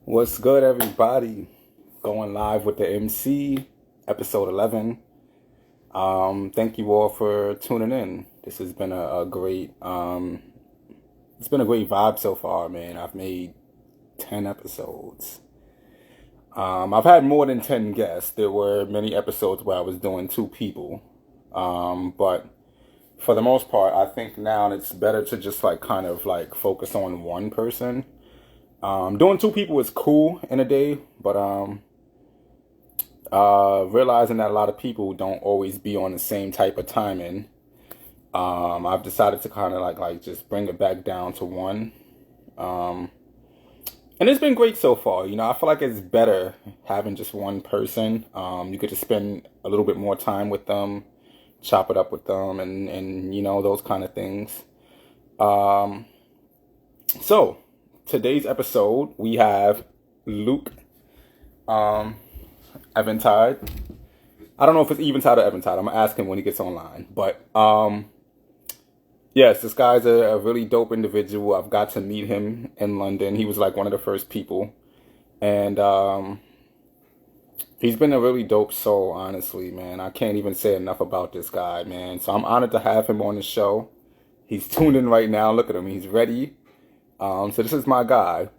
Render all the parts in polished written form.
What's good, everybody? Going live with the MC, episode 11. Thank you all for tuning in. This has been a great, it's been a great vibe so far, man. I've made 10 episodes. I've had more than 10 guests. There were many episodes where I was doing two people. But for the most part, I think now it's better to just like kind of like focus on one person. Doing two people is cool in a day, but realizing that a lot of people don't always be on the same type of timing, I've decided to kind of like just bring it back down to one. And it's been great so far. I feel like it's better having just one person. You get to spend a little bit more time with them, chop it up with them, and those kind of things. Um, so today's episode we have Luke Eventide. I don't know if it's Eventide or Eventide. I'm gonna ask him when he gets online. But yes, this guy's a really dope individual. I've got to meet him in London. He was like one of the first people, and he's been a really dope soul. Honestly, man, I can't even say enough about this guy, man. So I'm honored to have him on the show. He's tuned in right now. Look at him. He's ready. So this is my guy.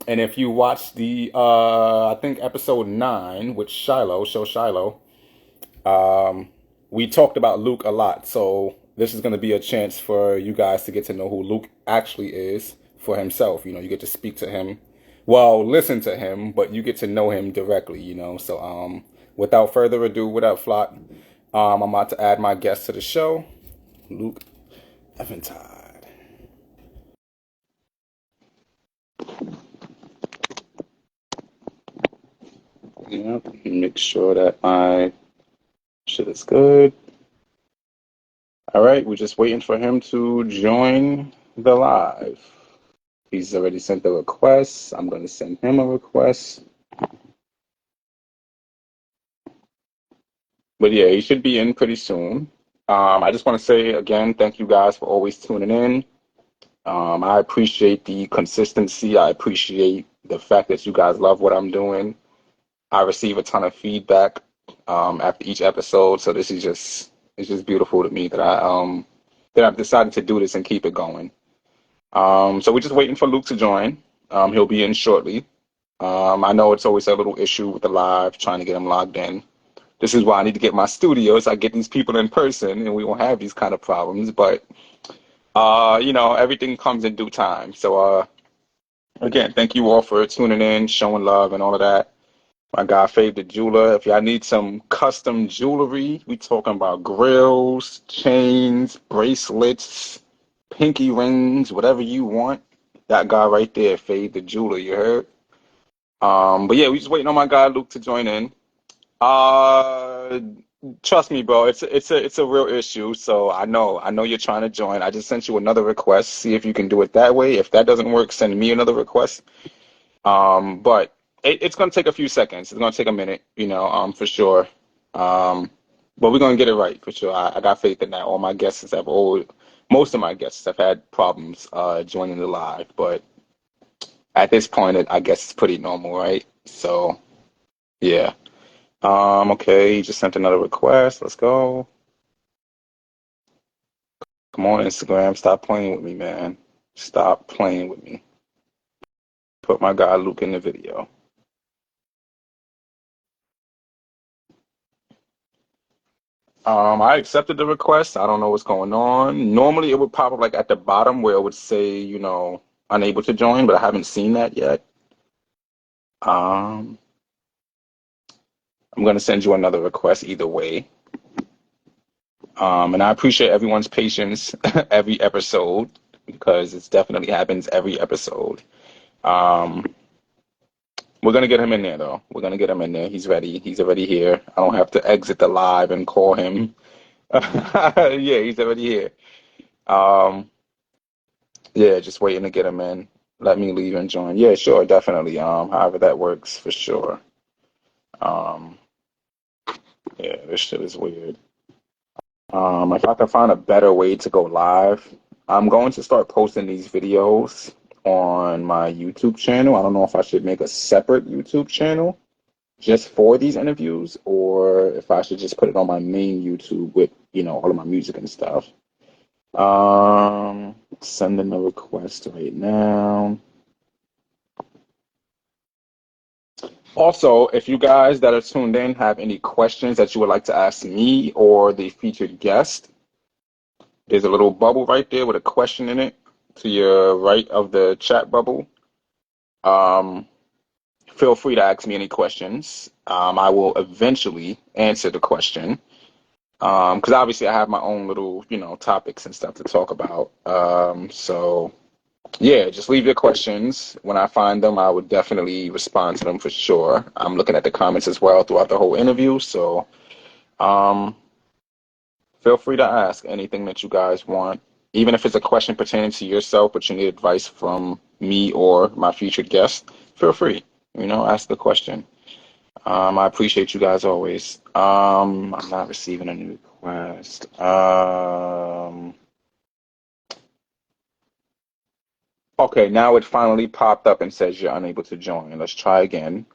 And if you watch the I think episode 9 with Shiloh, we talked about Luke a lot, so this is going to be a chance for you guys to get to know who Luke actually is for himself. You get to speak to him, well, listen to him, but you get to know him directly. So without further ado, without flop, I'm about to add my guest to the show, Luke Eventide. Yep, make sure that my shit is good. All right, we're just waiting for him to join the live. He's already sent the request. I'm going to send him a request. But yeah, he should be in pretty soon. I just want to say again, thank you guys for always tuning in. I appreciate the consistency. I appreciate the fact that you guys love what I'm doing. I receive a ton of feedback after each episode, so this is just it's just beautiful to me that I've decided to do this and keep it going. So we're just waiting for Luke to join. He'll be in shortly. I know it's always a little issue with the live, trying to get him logged in. This is why I need to get my studio so I get these people in person and we won't have these kind of problems. But, everything comes in due time. So, again, thank you all for tuning in, showing love and all of that. My guy, Fave the Jeweler. If y'all need some custom jewelry, we talking about grills, chains, bracelets, pinky rings, whatever you want. That guy right there, Fave the Jeweler, you heard? But yeah, we just waiting on my guy Luke to join in. Uh, Trust me, bro. It's a real issue. So I know you're trying to join. I just sent you another request. See if you can do it that way. If that doesn't work, send me another request. But it's gonna take a few seconds. It's gonna take a minute, for sure. Um, but we're gonna get it right for sure. I got faith in that. Most of my guests have had problems joining the live, but at this point, I guess it's pretty normal, right? So yeah. Okay, you just sent another request. Let's go. Come on, Instagram. Stop playing with me, man. Stop playing with me. Put my guy Luke in the video. I accepted the request. I don't know what's going on. Normally, it would pop up like at the bottom where it would say, unable to join, but I haven't seen that yet. Um, I'm gonna send you another request either way. And I appreciate everyone's patience every episode because it definitely happens every episode. Um, we're gonna get him in there though. We're gonna get him in there. He's ready. He's already here. I don't have to exit the live and call him. Yeah, he's already here. Um, yeah, just waiting to get him in. Let me leave and join. Yeah, sure, definitely. However that works for sure. Um, yeah, this shit is weird. If I can find a better way to go live, I'm going to start posting these videos on my YouTube channel. I don't know if I should make a separate YouTube channel just for these interviews, or if I should just put it on my main YouTube with, all of my music and stuff. Sending a request right now. Also, if you guys that are tuned in have any questions that you would like to ask me or the featured guest, there's a little bubble right there with a question in it to your right of the chat bubble. Um, Feel free to ask me any questions. I will eventually answer the question. Because obviously I have my own little, topics and stuff to talk about. So yeah, just leave your questions. When I find them, I would definitely respond to them for sure. I'm looking at the comments as well throughout the whole interview. So um, feel free to ask anything that you guys want, even if it's a question pertaining to yourself, but you need advice from me or my featured guest. Feel free, ask the question. I appreciate you guys always. I'm not receiving a new request. Okay, now it finally popped up and says you're unable to join. Let's try again.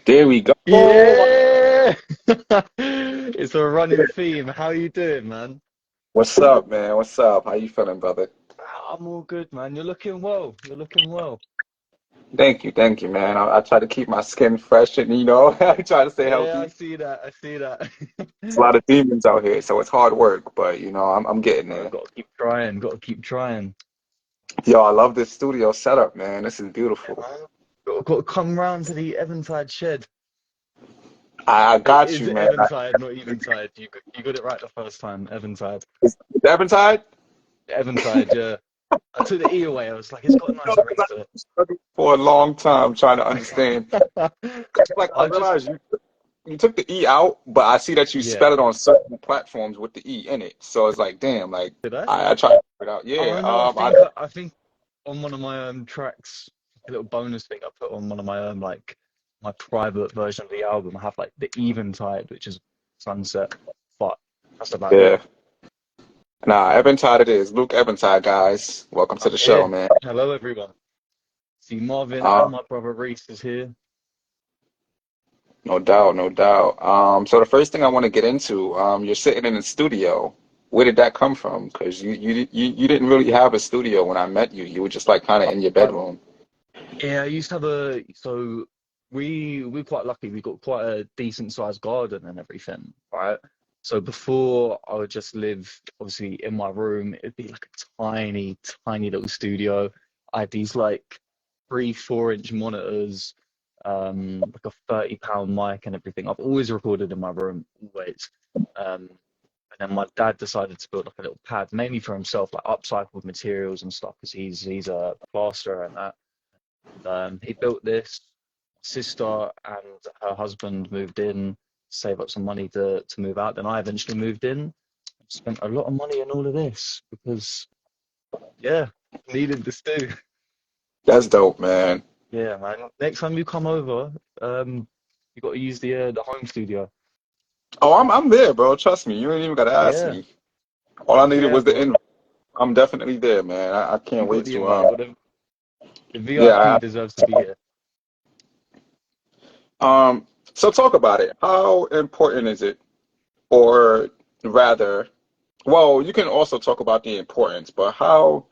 There we go. Yeah! It's a running theme. How you doing, man? What's up, man? What's up? How you feeling, brother? I'm all good, man. You're looking well. You're looking well. Thank you, man. I try to keep my skin fresh and I try to stay Yeah, I healthy. see that. I see that. There's a lot of demons out here, so it's hard work, but I'm getting I there. gotta keep trying. Gotta keep trying. Yo, I love this studio setup, man. This is Yeah, beautiful. man. Got to come round to the Eventide shed. I It got is you, man. Eventide, not Eventide. You got it right the first time. Eventide. Is it Eventide? Eventide, yeah. I took the E away. I was like, it's got a nicer ring to Struggled for a long time trying to understand. it. Like I I just, realized you took the E out, but I see that you yeah. spell it on certain platforms with the E in it. So it's like, damn, like Did I? I tried to figure it out. Yeah, Oh no, I think on one of my tracks, a little bonus thing I put on one of my like my private version of the album. I have like the Eventide, which is sunset, but that's about it. yeah. Nah, Eventide it is. Luke Eventide, guys. Welcome to I'm the show, here. man. Hello everyone. See Marvin Uh, and my brother Reese is here. no doubt, no doubt. So the first thing I want to get into, you're sitting in the studio. Where did that come from? Because you didn't really have a studio when I met you. You were just like kind of in your I, bedroom. yeah, I used to have we're quite lucky. We got quite a decent sized garden and everything, right? So before I would just live obviously in my room, it'd be like a tiny, tiny little studio. I had these like 3, 4 inch monitors, like a £30 mic and everything. I've always recorded in my room, always. And then my dad decided to build like a little pad, mainly for himself, like upcycled materials and stuff, because he's a plasterer and that. He built this. Sister and her husband moved in, save up some money to move out. Then I eventually moved in, spent a lot of money on all of this because yeah, needed this too. That's dope, man. Yeah, man. Next time you come over, you got to use the home studio. Oh, I'm there, bro. Trust me. You ain't even gotta ask Yeah, me. All I needed yeah, was the bro. invite. I'm definitely there, man. I You can't got wait the to invite, but the yeah. VIP deserves to be here. So talk about it. How important is it, or rather, well, you can also talk about the importance, but how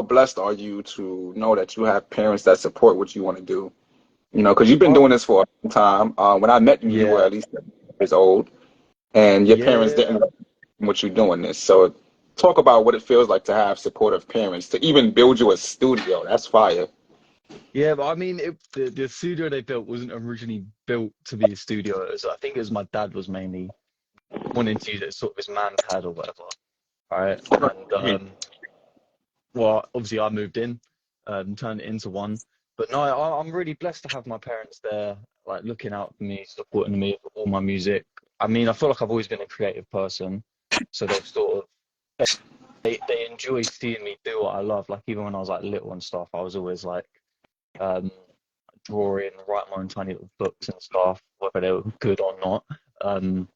blessed are you to know that you have parents that support what you want to do? Because you've been Oh, doing this for a long time. When I met you, you were yeah, at least 7 years old, and your parents yeah, didn't know what you're doing this. So talk about what it feels like to have supportive parents, to even build you a studio. That's fire. yeah. But I mean, the studio they built wasn't originally built to be a studio. I think it was my dad was mainly wanting to use it as sort of his man pad or whatever. Right. And well, obviously I moved in, turned it into one. But no, I'm really blessed to have my parents there, like looking out for me, supporting me with all my music. I mean, I feel like I've always been a creative person, so they've sort of they enjoy seeing me do what I love. Like even when I was like little and stuff, I was always like um, drawing, write my own tiny little books and stuff, whether they were good or not. Um,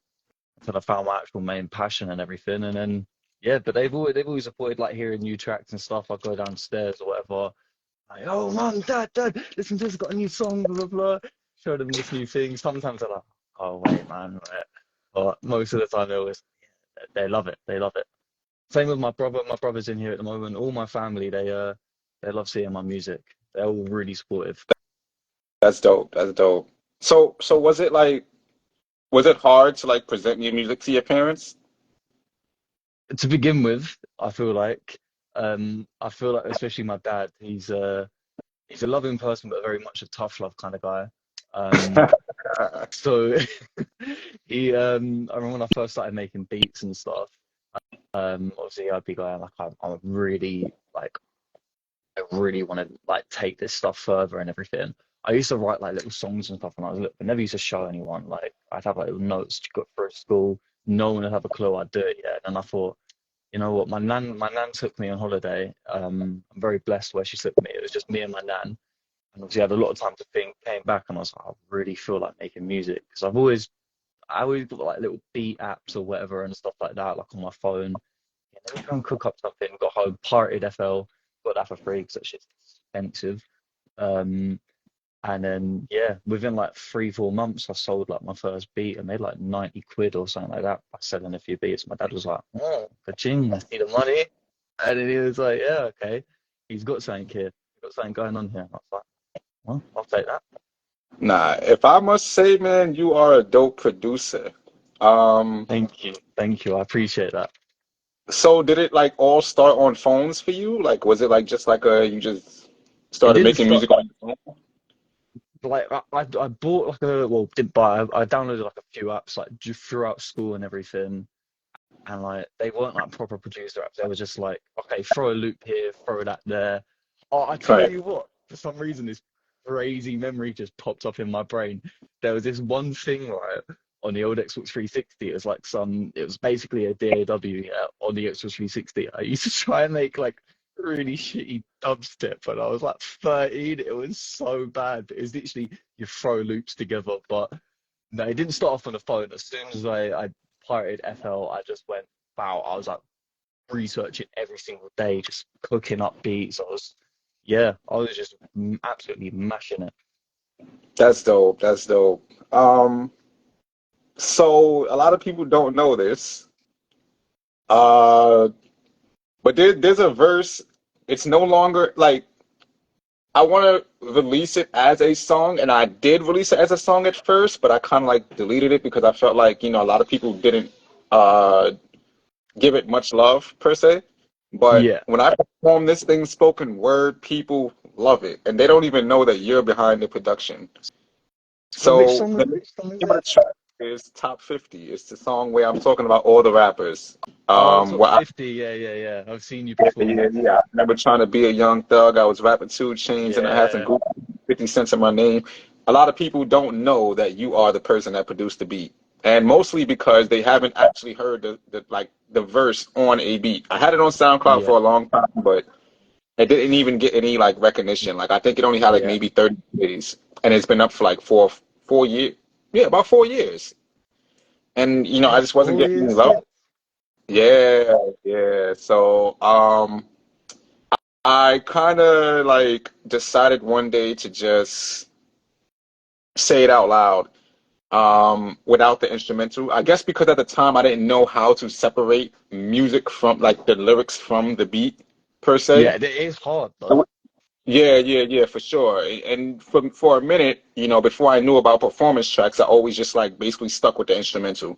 until I found my actual main passion and everything. And then yeah, but they've always supported like hearing new tracks and stuff. I go downstairs or whatever, like, oh mum, dad, listen to this, got a new song, blah blah blah. Show them this new thing. Sometimes they're like, oh wait, man, right. But most of the time they love it. They love it. Same with my brother. My brother's in here at the moment. All my family, they love seeing my music. They're all really supportive. That's dope. That's dope. So was it like, was it hard to like present your music to your parents? To begin with, I feel like especially my dad, he's a loving person, but very much a tough love kind of guy. Um, so I remember when I first started making beats and stuff. Obviously I'd be going like I'm really like I really want to like take this stuff further and everything. I used to write like little songs and stuff when I was little, but never used to show anyone. Like I'd have like little notes to go through school. No one would have a clue I'd do it yet. And I thought, you know what, my nan took me on holiday. I'm very blessed where she took me. It was just me and my nan. And obviously I had a lot of time to think, came back and I was like, I really feel like making music. Because I always got like little beat apps or whatever and stuff like that, like on my phone. Yeah, let me go and cook up something. Got home, pirated FL, got that for free because that shit's expensive. Um, and then yeah, within like 3, 4 months, I sold like my first beat and made like 90 quid or something like that by selling a few beats. My dad was like, "Oh, ka-ching, I see the money," and then he was like, "Yeah, okay, he's got something here. He's got something going on here." And I was like, "Well, I'll take that." Nah, if I must say, man, you are a dope producer. Um, Thank you, I appreciate that. so did it like all start on phones for you? Like, was it like just like you just It started didn't making start music on your phone? like I bought like a well, didn't buy. I downloaded like a few apps like throughout school and everything, and like they weren't like proper producer apps. They were just like, okay, throw a loop here, throw that there. Oh, I tell Right. you what, for some reason this crazy memory just popped up in my brain. There was this one thing right on the old Xbox 360. It was basically a DAW, yeah, on the Xbox 360. I used to try and make like really shitty dubstep when I was like 13. It was so bad. It was literally you throw loops together, but no, it didn't start off on the phone. As soon as I pirated FL, I just went, wow, I was like researching every single day, just cooking up beats. Yeah, I was just absolutely mashing it. That's dope. That's dope. So a lot of people don't know this. Uh, but there's a verse. It's no longer like I want to release it as a song, and I did release it as a song at first, but I kind of like deleted it because I felt like, a lot of people didn't uh give it much love per se. But Yeah. when I perform this thing spoken word, people love it, and they don't even know that you're behind the production. So So the which song is name of the it? track is Top 50. It's the song where I'm talking about all the rappers. Oh, Top Where 50. Yeah, yeah, yeah. I've seen you perform. yeah. I remember trying to be a young thug. I was rapping 2 Chains, and I had some Yeah. group 50 cents in my name. A lot of people don't know that you are the person that produced the beat, and mostly because they haven't actually heard the verse on a beat. I had it on SoundCloud Yeah. for a long time, but it didn't even get any like recognition. Like I think it only had like Yeah. maybe 30 days, and it's been up for like 4 years. Yeah, about 4 years. And I Yeah, just wasn't getting any 4 years love. since. Yeah, yeah. So I kind of like decided one day to just say it out loud without the instrumental. I guess because at the time I didn't know how to separate music from like the lyrics from the beat per Yeah, se. it is hard though. Yeah, for sure. And for a minute, before I knew about performance tracks, I always just like basically stuck with the instrumental.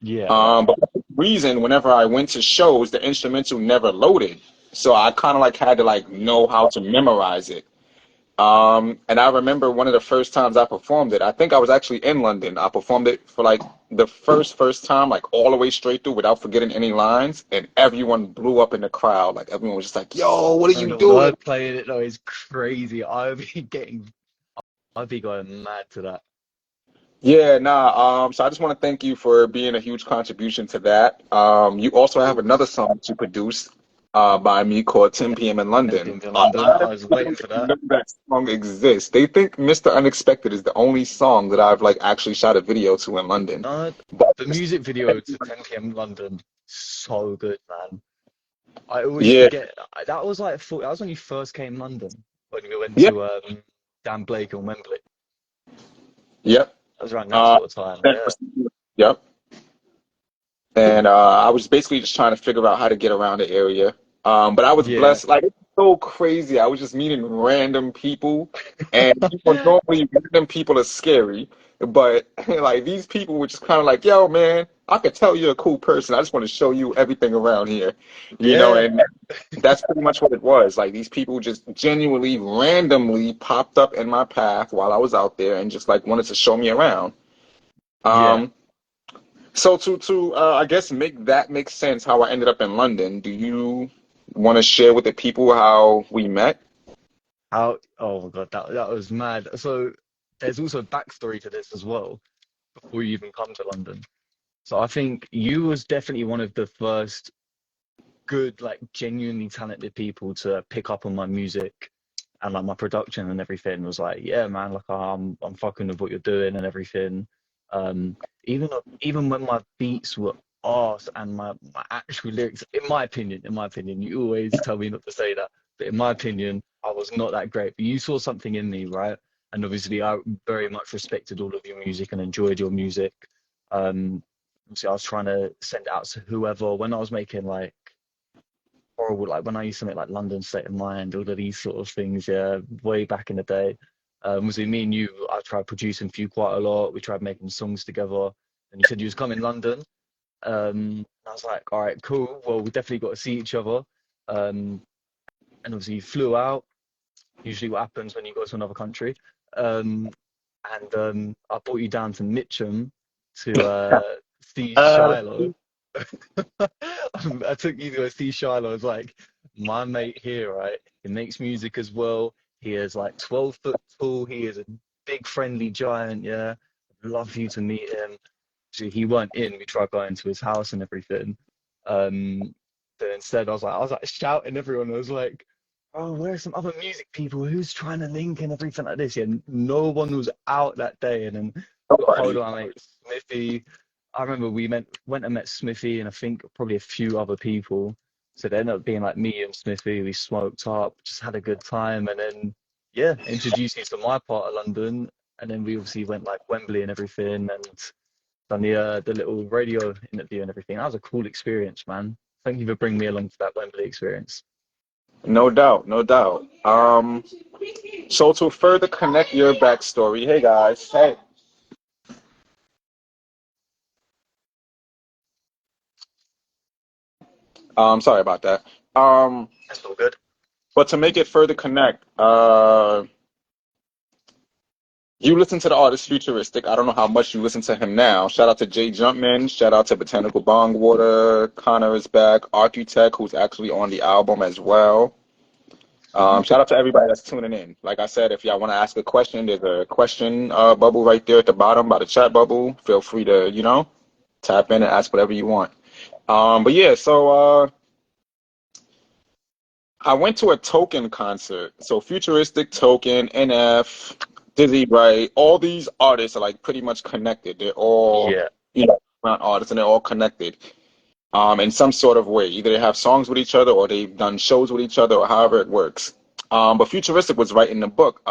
Yeah, yeah. But for some reason, whenever I went to shows, the instrumental never loaded. So I kind of like had to like know how to memorize it. And I remember one of the first times I performed it, I think I was actually in London. I performed it for like the first time, like all the way straight through without forgetting any lines, and everyone blew up in the crowd. Like everyone was just like, "Yo, what are you Bro, when I doing?" played it though, it's crazy. I'd be going mad to that. Yeah, nah. So I just want to thank you for being a huge contribution to that. You also have another song that you produced. by me called 10 p.m. in 10 London. p.m. in A London. lot I of was people waiting don't for even that. know that song exists. They think Mr. Unexpected is the only song that I've like actually shot a video to in London. Uh, But the music video to 10 p.m. in London, so good, man. I always yeah, forget that was like that was when you first came London when we went yeah, to Dan Blake and Wembley. yep. That was around that Uh, sort of time. Yeah, yep. And I was basically just trying to figure out how to get around the area. But I was yeah, blessed. Like it's so crazy. I was just meeting random people, and normally random people are scary, but like these people were just kind of like, "Yo, man, I could tell you're a cool person. I just want to show you everything around here," yeah, And that's pretty much what it was. Like these people just genuinely, randomly popped up in my path while I was out there, and just like wanted to show me around. yeah. Um, so to I guess make that make sense how I ended up in London, do you want to share with the people how we met? How? Oh my God, that was mad. So there's also a backstory to this as well before you even come to London. So I think you was definitely one of the first good, like genuinely talented people to pick up on my music and like my production and everything was like, yeah, man, like I'm fucking with what you're doing and everything. Even when my beats were arse and my actual lyrics, in my opinion, you always tell me not to say that, but in my opinion, I was not that great. But you saw something in me, right? And obviously, I very much respected all of your music and enjoyed your music. Obviously, I was trying to send it out to whoever when I was making like horrible. Like when I used to make like London State of Mind, all of these sort of things, yeah, way back in the day. Was it me and you? I tried producing for you quite a lot. We tried making songs together, and you said you was coming London. And I was like, all right, cool. Well, we definitely got to see each other. Um, and obviously, you flew out. Usually, what happens when you go to another country. Um, and I brought you down to Mitcham to see Uh, Shiloh. I took you to go see Shiloh. I was like, my mate here, right? He makes music as well. He is like 12 foot tall. He is a big friendly giant. Yeah. I'd love for you to meet him. So he weren't in. We tried going to his house and everything. Um, but instead, I was like shouting everyone. I was like, "Oh, where's some other music people? Who's trying to link and everything like this?" Yeah, no one was out that day. And then got hold nobody. of my mate Smithy. I remember went and met Smithy and I think probably a few other people. So it ended up being like me and Smithy. We smoked up, just had a good time, and then yeah, introduced you to my part of London. And then we obviously went like Wembley and everything, and done the little radio interview and everything. That was a cool experience, man. Thank you for bringing me along to that Wembley experience. No doubt, no doubt. So to further connect your backstory, hey guys, hey. Sorry about that. Um, That's all good. but to make it further connect, you listen to the artist Futuristic. I don't know how much you listen to him now. Shout out to Jay Jumpman. Shout out to Botanical Bongwater. Connor is back. Architect, who's actually on the album as well. Shout out to everybody that's tuning in. Like I said, if y'all want to ask a question, there's a question bubble right there at the bottom by the chat bubble. Feel free to, tap in and ask whatever you want. But yeah, so I went to a Token concert. So Futuristic, Token, NF, Dizzy Wright, all these artists are like pretty much connected. They're all, Yeah, around artists and they're all connected in some sort of way. Either they have songs with each other or they've done shows with each other or however it works. But Futuristic was writing the book,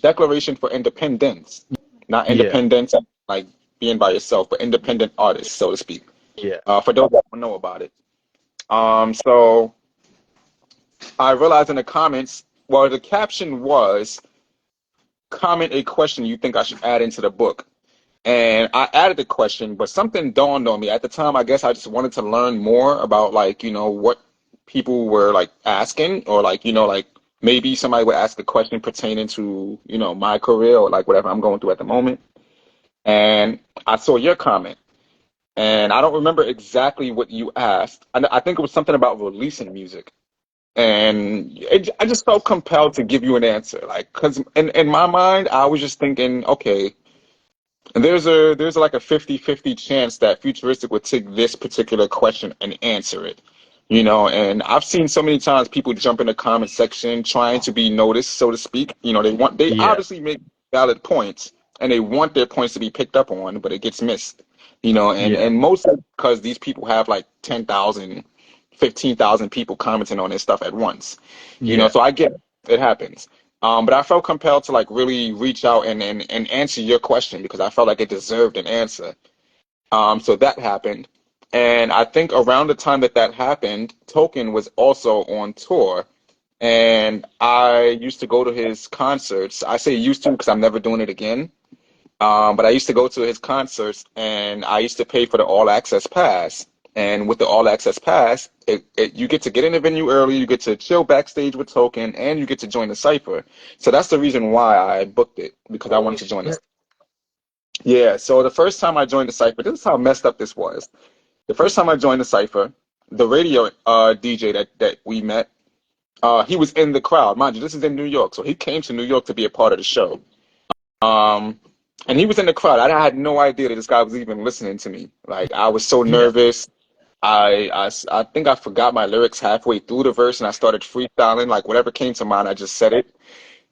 Declaration for Independence. Not yeah, independence like being by yourself, but independent artists, so to speak. yeah, For those that don't know about it. So I realized in the comments, well, the caption was comment a question you think I should add into the book. And I added the question, but something dawned on me. At the time, I guess I just wanted to learn more about like, what people were like asking or like, like maybe somebody would ask a question pertaining to, my career or like whatever I'm going through at the moment. And I saw your comment. And I don't remember exactly what you asked. I think it was something about releasing music. And I just felt compelled to give you an answer. Like, because in my mind, I was just thinking, okay, and there's like a 50-50 chance that Futuristic would take this particular question and answer it. And I've seen so many times people jump in the comment section trying to be noticed, so to speak. They Yeah, obviously make valid points and they want their points to be picked up on, but it gets missed. yeah, And mostly because these people have like 10,000, 15,000 people commenting on this stuff at once. yeah, So I get it. It happens. But I felt compelled to like really reach out and answer your question because I felt like it deserved an answer. So that happened. And I think around the time that that happened, Token was also on tour. And I used to go to his concerts. I say used to because I'm never doing it again. But I used to go to his concerts and I used to pay for the all access pass. And with the all access pass, you get to get in the venue early, you get to chill backstage with Token, and you get to join the cipher. So that's the reason why I booked it because I holy wanted to join this. shit. Yeah, so the first time I joined the cipher, this is how messed up this was. The first time I joined the cipher, the radio DJ that we met, he was in the crowd. Mind you, this is in New York, so he came to New York to be a part of the show. Um, and he was in the crowd. I had no idea that this guy was even listening to me. Like I was so Yeah, nervous. I think I forgot my lyrics halfway through the verse, and I started freestyling. Like whatever came to mind, I just said it.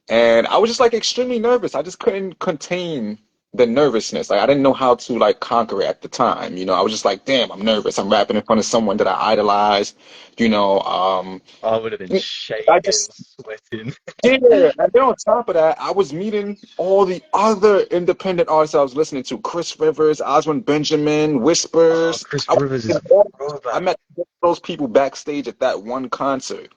And I was just like extremely nervous. I just couldn't contain the nervousness. Like I didn't know how to like conquer it at the time. I was just like, damn, I'm nervous. I'm rapping in front of someone that I idolize. You know, um, I would have been I shaking, just sweating. yeah. And then on top of that, I was meeting all the other independent artists I was listening to: Chris Rivers, Osmond Benjamin, Oh, Whispers. Chris Rivers is a I throwback. met those people backstage at that one concert.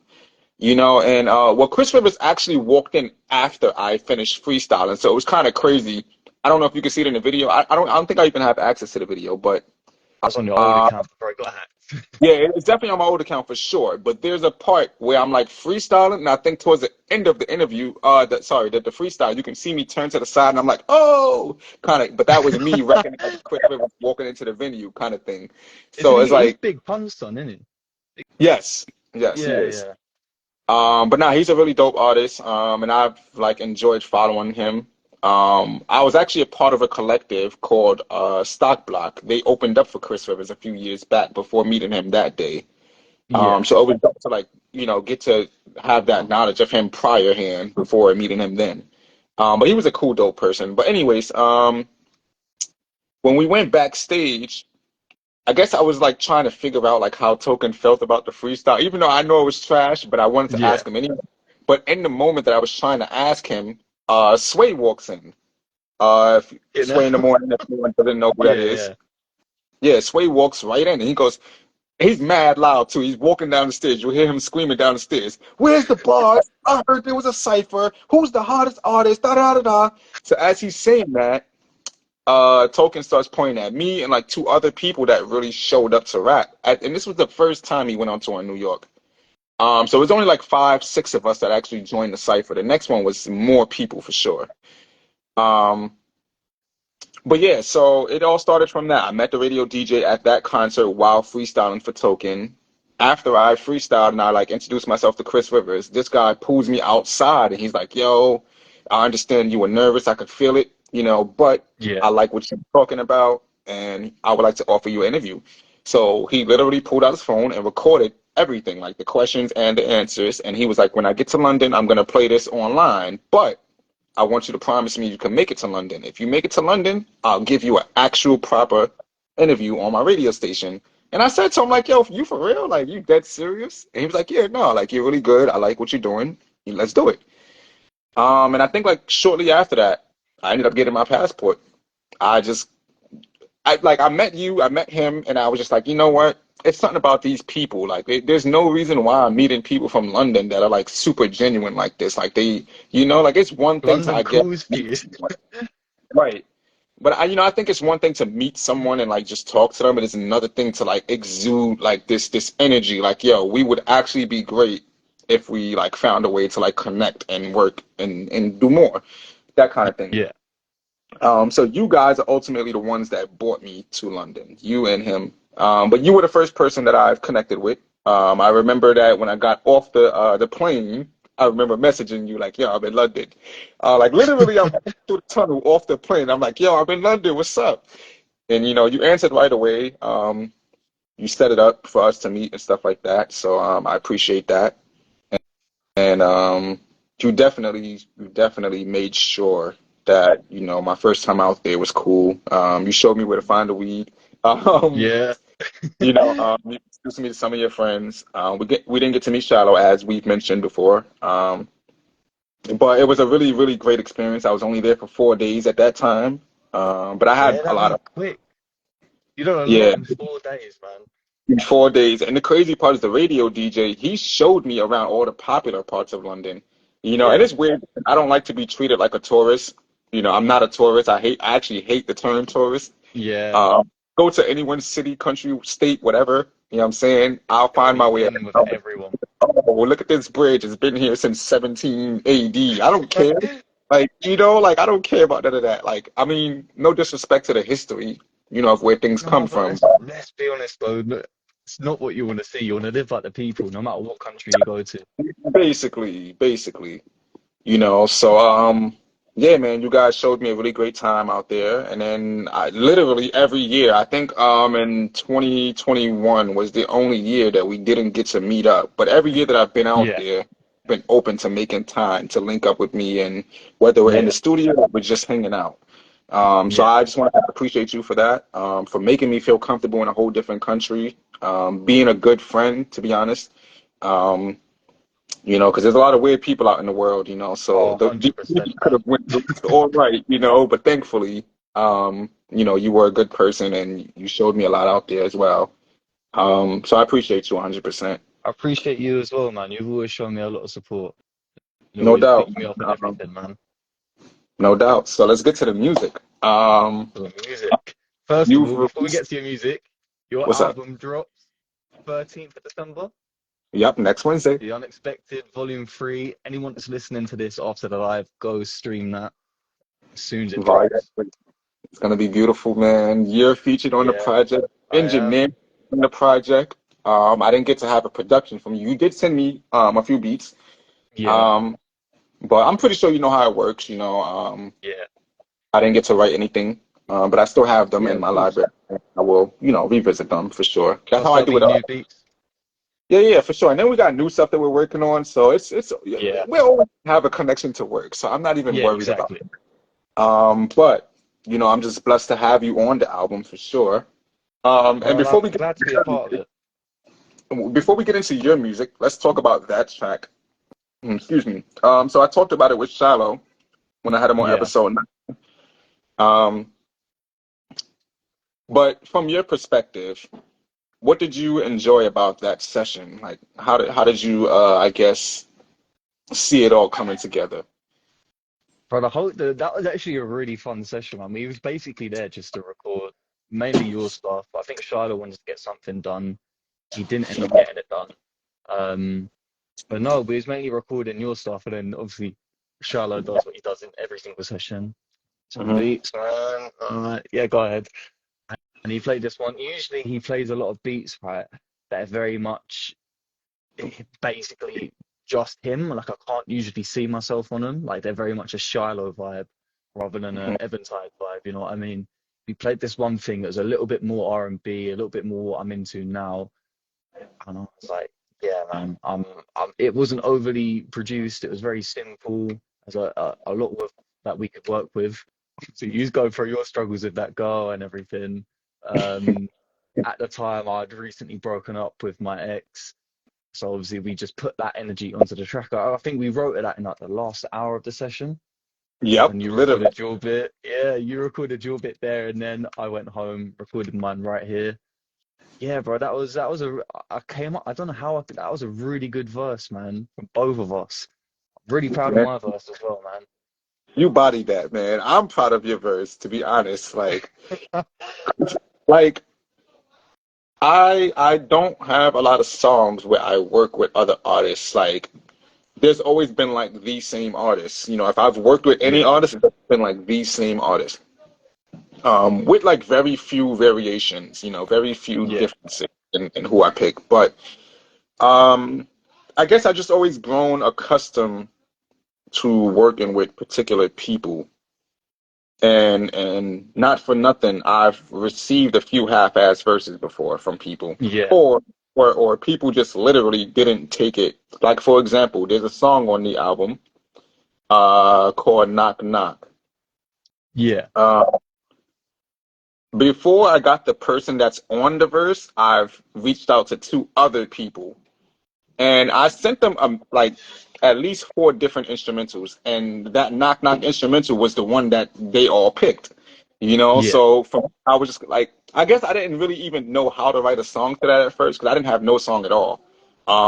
And well, Chris Rivers actually walked in after I finished freestyling, so it was kind of crazy. I don't know if you can see it in the video. I don't think I even have access to the video, but I was on your old uh, account before I got hacked. yeah, it's definitely on my old account for sure. But there's a part where I'm like freestyling, and I think towards the end of the interview, the freestyle, you can see me turn to the side, and I'm like, oh, kind of. But that was me recognizing Chris Rivers walking into the venue, kind of thing. Isn't So it's he? He's like, Big Pun's son, isn't yes, yes, he? he Yeah, is. yeah, But nah, he's a really dope artist. And I've like enjoyed following him. I was actually a part of a collective called Stock Block. They opened up for Chris Rivers a few years back before meeting him that day. yeah, So it was dope to like, get to have that knowledge of him prior hand before meeting him then. But he was a cool, dope person. But anyways, when we went backstage, I guess I was like trying to figure out like how Token felt about the freestyle, even though I know it was trash, but I wanted to yeah. ask him anyway. But in the moment that I was trying to ask him, Sway walks in. If You know? Sway in the morning, if anyone doesn't know who that Yeah, is. yeah. Yeah, Sway walks right in and he goes, he's mad loud too. He's walking down the stairs. You hear him screaming down the stairs. Where's the bars? I heard there was a cipher. Who's the hottest artist? Da da da da. So as he's saying that, Token starts pointing at me and like two other people that really showed up to rap. And this was the first time he went on tour in New York. So it was only like 5, 6 of us that actually joined the cipher. The next one was more people for sure. Um, but yeah, so it all started from that. I met the radio DJ at that concert while freestyling for Token. After I freestyled and I like introduced myself to Chris Rivers, this guy pulls me outside and he's like, "Yo, I understand you were nervous. I could feel it, but Yeah. I like what you're talking about and I would like to offer you an interview." So he literally pulled out his phone and recorded everything, like the questions and the answers. And he was like, "When I get to London, I'm gonna play this online, but I want you to promise me you can make it to London. If you make it to London, I'll give you an actual proper interview on my radio station." And I said to him, like, "Yo, you for real? Like, you dead serious?" And he was like, "Yeah, no, like, you're really good. I like what you're doing. Let's do it." And I think like shortly after that, I ended up getting my passport. I just, I met you, I met him, and I was just like, you know what? It's something about these people. Like, there's no reason why I'm meeting people from London that are like super genuine like this. Like like it's one thing to, London I guess, calls for meet you. someone. Right. But I think it's one thing to meet someone and like just talk to them, but it's another thing to like exude like this energy. Like, yo, we would actually be great if we like found a way to like connect and work and do more, that kind of thing. Yeah. So you guys are ultimately the ones that brought me to London, you and him. But you were the first person that I've connected with. I remember that when I got off the plane, I remember messaging you like, "Yo, I'm in London." Like literally, I'm through the tunnel off the plane. I'm like, "Yo, I'm in London. What's up?" And you answered right away. you set it up for us to meet and stuff like that. So I appreciate that. And you definitely made sure that, my first time out there was cool. You showed me where to find the weed. Um, Yeah. you introduced me to some of your friends. We didn't get to meet Shiloh as we've mentioned before. But it was a really, really great experience. I was only there for 4 days at that time. But I had Yeah, a that lot went of, quick. You done a lot yeah, in 4 days, man. 4 days. And the crazy part is the radio DJ, he showed me around all the popular parts of London. And Yeah. it's weird. I don't like to be treated like a tourist. I'm not a tourist. I actually hate the term tourist. Yeah. Um, Go to anyone's city, country, state, whatever. You know what I'm saying? I'll You want to find my be way in with around. everyone. Oh, well, look at this bridge. It's been here since 17 AD. I don't care. Like I don't care about none of that. Like, I mean, no disrespect to the history, of where things come No, but from. let's be honest, though. It's not what you want to see. You want to live like the people, no matter what country you go to. Basically. So yeah, man, you guys showed me a really great time out there. And then I literally every year, I think in 2021 was the only year that we didn't get to meet up. But every year that I've been out Yeah. there, been open to making time to link up with me, and whether we're in the Yeah. studio or we're just hanging out. So Yeah. I just want to appreciate you for that, for making me feel comfortable in a whole different country, being a good friend, to be honest. Um, because there's a lot of weird people out in the world, so Oh, the 100%, could man. have went all right, but thankfully, you were a good person and you showed me a lot out there as well. So I appreciate you 100%. I appreciate you as well, man. You've always shown me a lot of support. You No always doubt. picked me up and Um, everything, man. no doubt. So let's get to the music. For the music. First of You've all, before we released, get to your music, your what's up? album drops 13th of December. Yep, next Wednesday. The Unexpected Volume 3. Anyone that's listening to this after the live, go stream that as soon as it Right. drops. It's gonna be beautiful, man. You're featured on the Yeah, project, I am. engineer on the project. I didn't get to have a production from you. You did send me a few beats. Yeah, Um, but I'm pretty sure you know how it works. yeah, I didn't get to write anything, but I still have them yeah, in of my course. library. I will, revisit them for sure. That's I'll how I start do it. making new beats. Yeah, yeah, for sure. And then we got new stuff that we're working on, so it's Yeah, we always have a connection to work, so I'm not even yeah, worried about exactly. it. But I'm just blessed to have you on the album for sure. And Well, I'm glad to be a part of it. before we get into your music, let's talk about that track. Excuse me. So I talked about it with Shiloh when I had him on Yeah. episode 9. Um, but from your perspective, what did you enjoy about that session? Like, how did you, I guess, see it all coming together? For the whole, that was actually a really fun session, man. We was basically there just to record mainly your stuff. I think Shiloh wanted to get something done. He didn't end up getting it done. Um, but no, we was mainly recording your stuff, and then obviously Shiloh does what he does in every single session. Some Hmm. beats, man. Yeah, go ahead. And he played this one. Usually he plays a lot of beats, right? That are very much basically just him. Like I can't usually see myself on them. Like they're very much a Shiloh vibe rather than a Eventide vibe. You know what I mean? He played this one thing that was a little bit more R&B, a little bit more what I'm into now. And I was like, yeah, man. It wasn't overly produced. It was very simple. There's a lot of that we could work with. So you go through your struggles with that girl and everything. Um, at the time, I'd recently broken up with my ex. So obviously we just put that energy onto the track. I think we wrote it out in like the last hour of the session. Yep, And you literally. recorded your bit. Yeah, you recorded your bit there, and then I went home, recorded mine right here. Yeah, bro, that was I came up. I don't know how that was a really good verse, man, from both of us. Really proud of Man, my verse as well, you bodied that, man. I'm proud of your verse, to be honest. man. Like I don't have a lot of songs where I work with other artists. Like there's always been like the same artists. If I've worked with any Yeah, artist, it's been like the same artist. With like very few variations, very few yeah, differences in who I pick. But um, I guess I just always grown accustomed to working with particular people. And not for nothing, I've received a few half-ass verses before from people, Yeah. or or people just literally didn't take it. Like for example, there's a song on the album called Knock Knock. Yeah. Uh, Before I got the person that's on the verse, I've reached out to two other people. And I sent them like at least four different instrumentals, and that knock knock instrumental was the one that they all picked. Yeah. So from I was just like, I guess I didn't really even know how to write a song to that at first because I didn't have no song at all.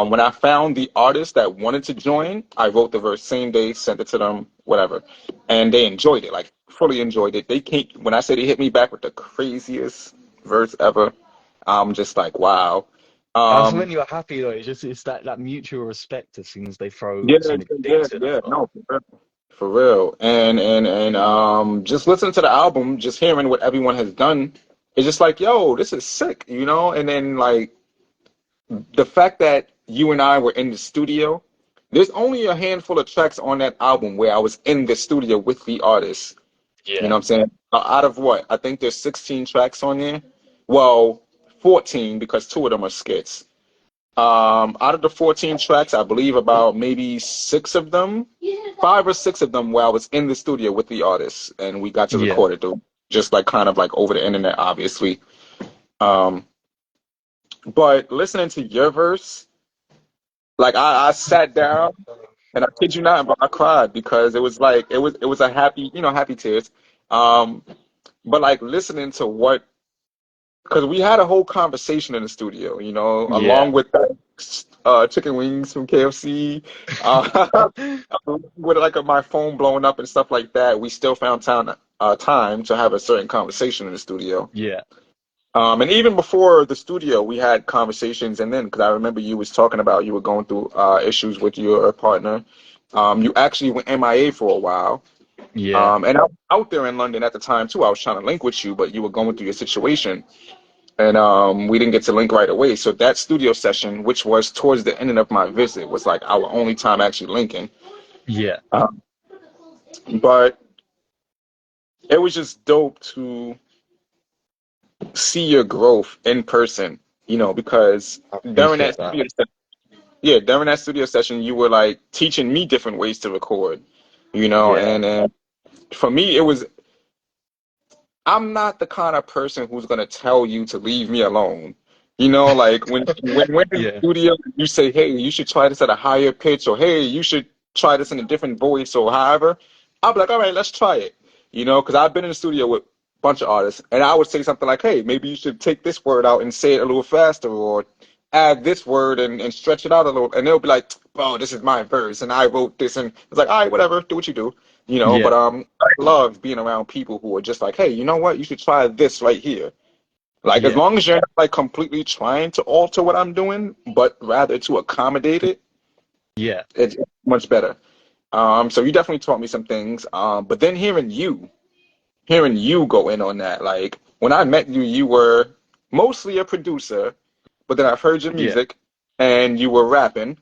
When I found the artist that wanted to join, I wrote the verse same day, sent it to them, whatever, and they enjoyed it, like fully enjoyed it. They came when I said they hit me back with the craziest verse ever. I'm just like, wow. That's Um, when you're happy though. It's that mutual respect as soon as they throw Yeah, something yeah, decent yeah. over. No, for real. For real. And just listening to the album, just hearing what everyone has done, it's just like, yo, this is sick, you know? And then like the fact that you and I were in the studio, there's only a handful of tracks on that album where I was in the studio with the artist. You know Yeah. what I'm saying? Out of what? I think there's 16 tracks on there. Well, 14 because two of them are skits. Out of the 14 tracks, I believe about maybe six of them, five or six of them, where I was in the studio with the artist and we got to Yeah. record it though, just like kind of like over the internet, obviously. Um, but listening to your verse, like I sat down and I kid you not, but I cried because it was like it was a happy, happy tears. Um, but like listening to what because we had a whole conversation in the studio, Yeah. along with chicken wings from KFC, with like my phone blowing up and stuff like that. We still found time to have a certain conversation in the studio. Yeah. And even before the studio, we had conversations. And then, because I remember you was talking about you were going through issues with your partner. You actually went MIA for a while. Yeah. And I was out there in London at the time too. I was trying to link with you, but you were going through your situation and we didn't get to link right away. So that studio session, which was towards the end of my visit, was like our only time actually linking. Yeah. Um, but it was just dope to see your growth in person, because I appreciate that. during that studio session, you were like teaching me different ways to record, Yeah. and for me, it was I'm not the kind of person who's gonna tell you to leave me alone. Like when we're in the Yeah. studio, you say, "Hey, you should try this at a higher pitch," or "Hey, you should try this in a different voice," or however. I'll be like, "All right, let's try it." Because I've been in the studio with a bunch of artists, and I would say something like, "Hey, maybe you should take this word out and say it a little faster, or add this word and stretch it out a little," and they'll be like, "Bro, this is my verse, and I wrote this," and it's like, "All right, whatever, do what you do." But Yeah. I love being around people who are just like, hey, you know what? You should try this right here. Like as Yeah. long as you're not like completely trying to alter what I'm doing, but rather to accommodate it, Yeah. it's much better. So you definitely taught me some things. But then hearing you go in on that, like when I met you, you were mostly a producer, but then I've heard your Yeah. music and you were rapping,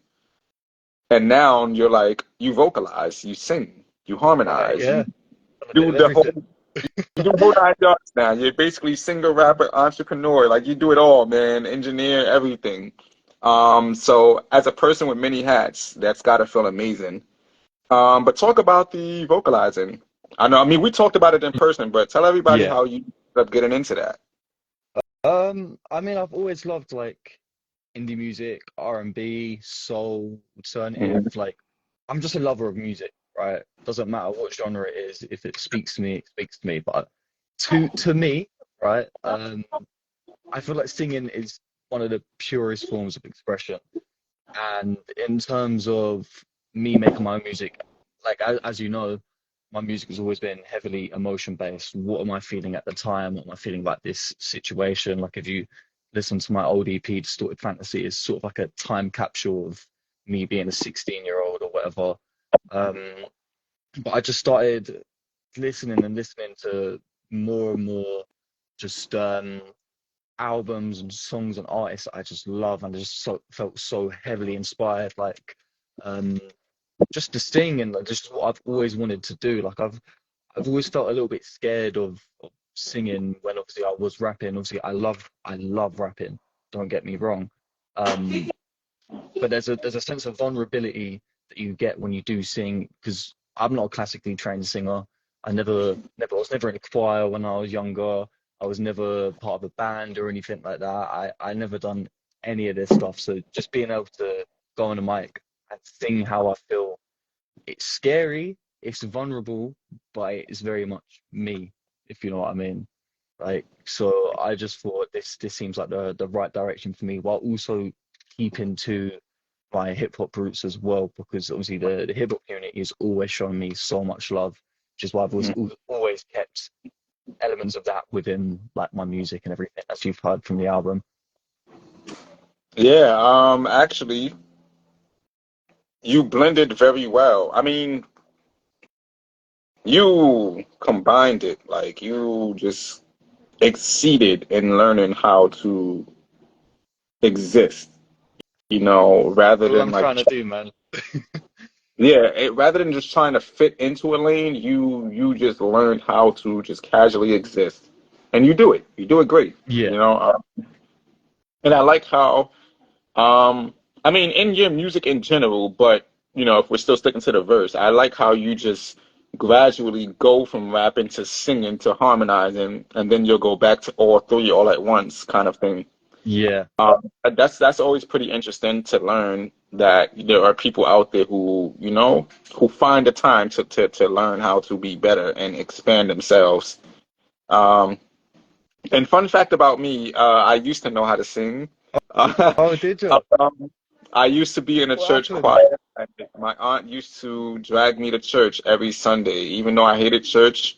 and now you're like you vocalize, you sing, you harmonize, Yeah. you I'm a bit do of the everything. whole You do whole nine yards now. You're basically singer, rapper, entrepreneur. Like you do it all, man. Engineer, everything. So as a person with many hats, that's gotta feel amazing. But talk about the vocalizing. I mean, we talked about it in person, but tell everybody Yeah. how you ended up getting into that. I mean, I've always loved like indie music, R&B, soul, alternative. Mhm. Like, I'm just a lover of music, right? Doesn't matter what genre it is. If it speaks to me, it speaks to me. But to me, right? I feel like singing is one of the purest forms of expression. And in terms of me making my own music, like as you know, my music has always been heavily emotion based. What am I feeling at the time? What am I feeling about this situation? Like if you listen to my old EP, Distorted Fantasy, is sort of like a time capsule of me being a 16-year-old or whatever. Um, but I just started listening and listening to more and more just albums and songs and artists I just love and I just felt so heavily inspired, like um, just to sing and like, just what I've always wanted to do. Like I've always felt a little bit scared of singing when obviously I was rapping. Obviously, I love rapping. Don't get me wrong. Um, but there's a sense of vulnerability that you get when you do sing because I'm not a classically trained singer. I was never in a choir when I was younger. I was never part of a band or anything like that. I never done any of this stuff. So just being able to go on a mic and sing how I feel, it's scary, it's vulnerable, but it's very much me, if you know what I mean. Like, so I just thought this seems like the right direction for me, while also keeping to my hip hop roots as well, because obviously the hip hop community has always shown me so much love, which is why I've always kept elements of that within like my music and everything, as you've heard from the album. Yeah, actually, you blended very well. I mean, you combined it, like you just exceeded in learning how to exist, rather All than I'm like, trying to do, man. yeah, rather than just trying to fit into a lane, you just learned how to just casually exist, and you do it. You do it great, Yeah, and I like how, I mean, in your music in general, but if we're still sticking to the verse, I like how you just gradually go from rapping to singing to harmonizing, and then you'll go back to all three all at once, kind of thing. yeah, That's always pretty interesting to learn that there are people out there who find the time to learn how to be better and expand themselves. Um, and fun fact about me, I used to know how to sing. oh, did you? Um, I used to be in a What church happened? choir. And my aunt used to drag me to church every Sunday, even though I hated church.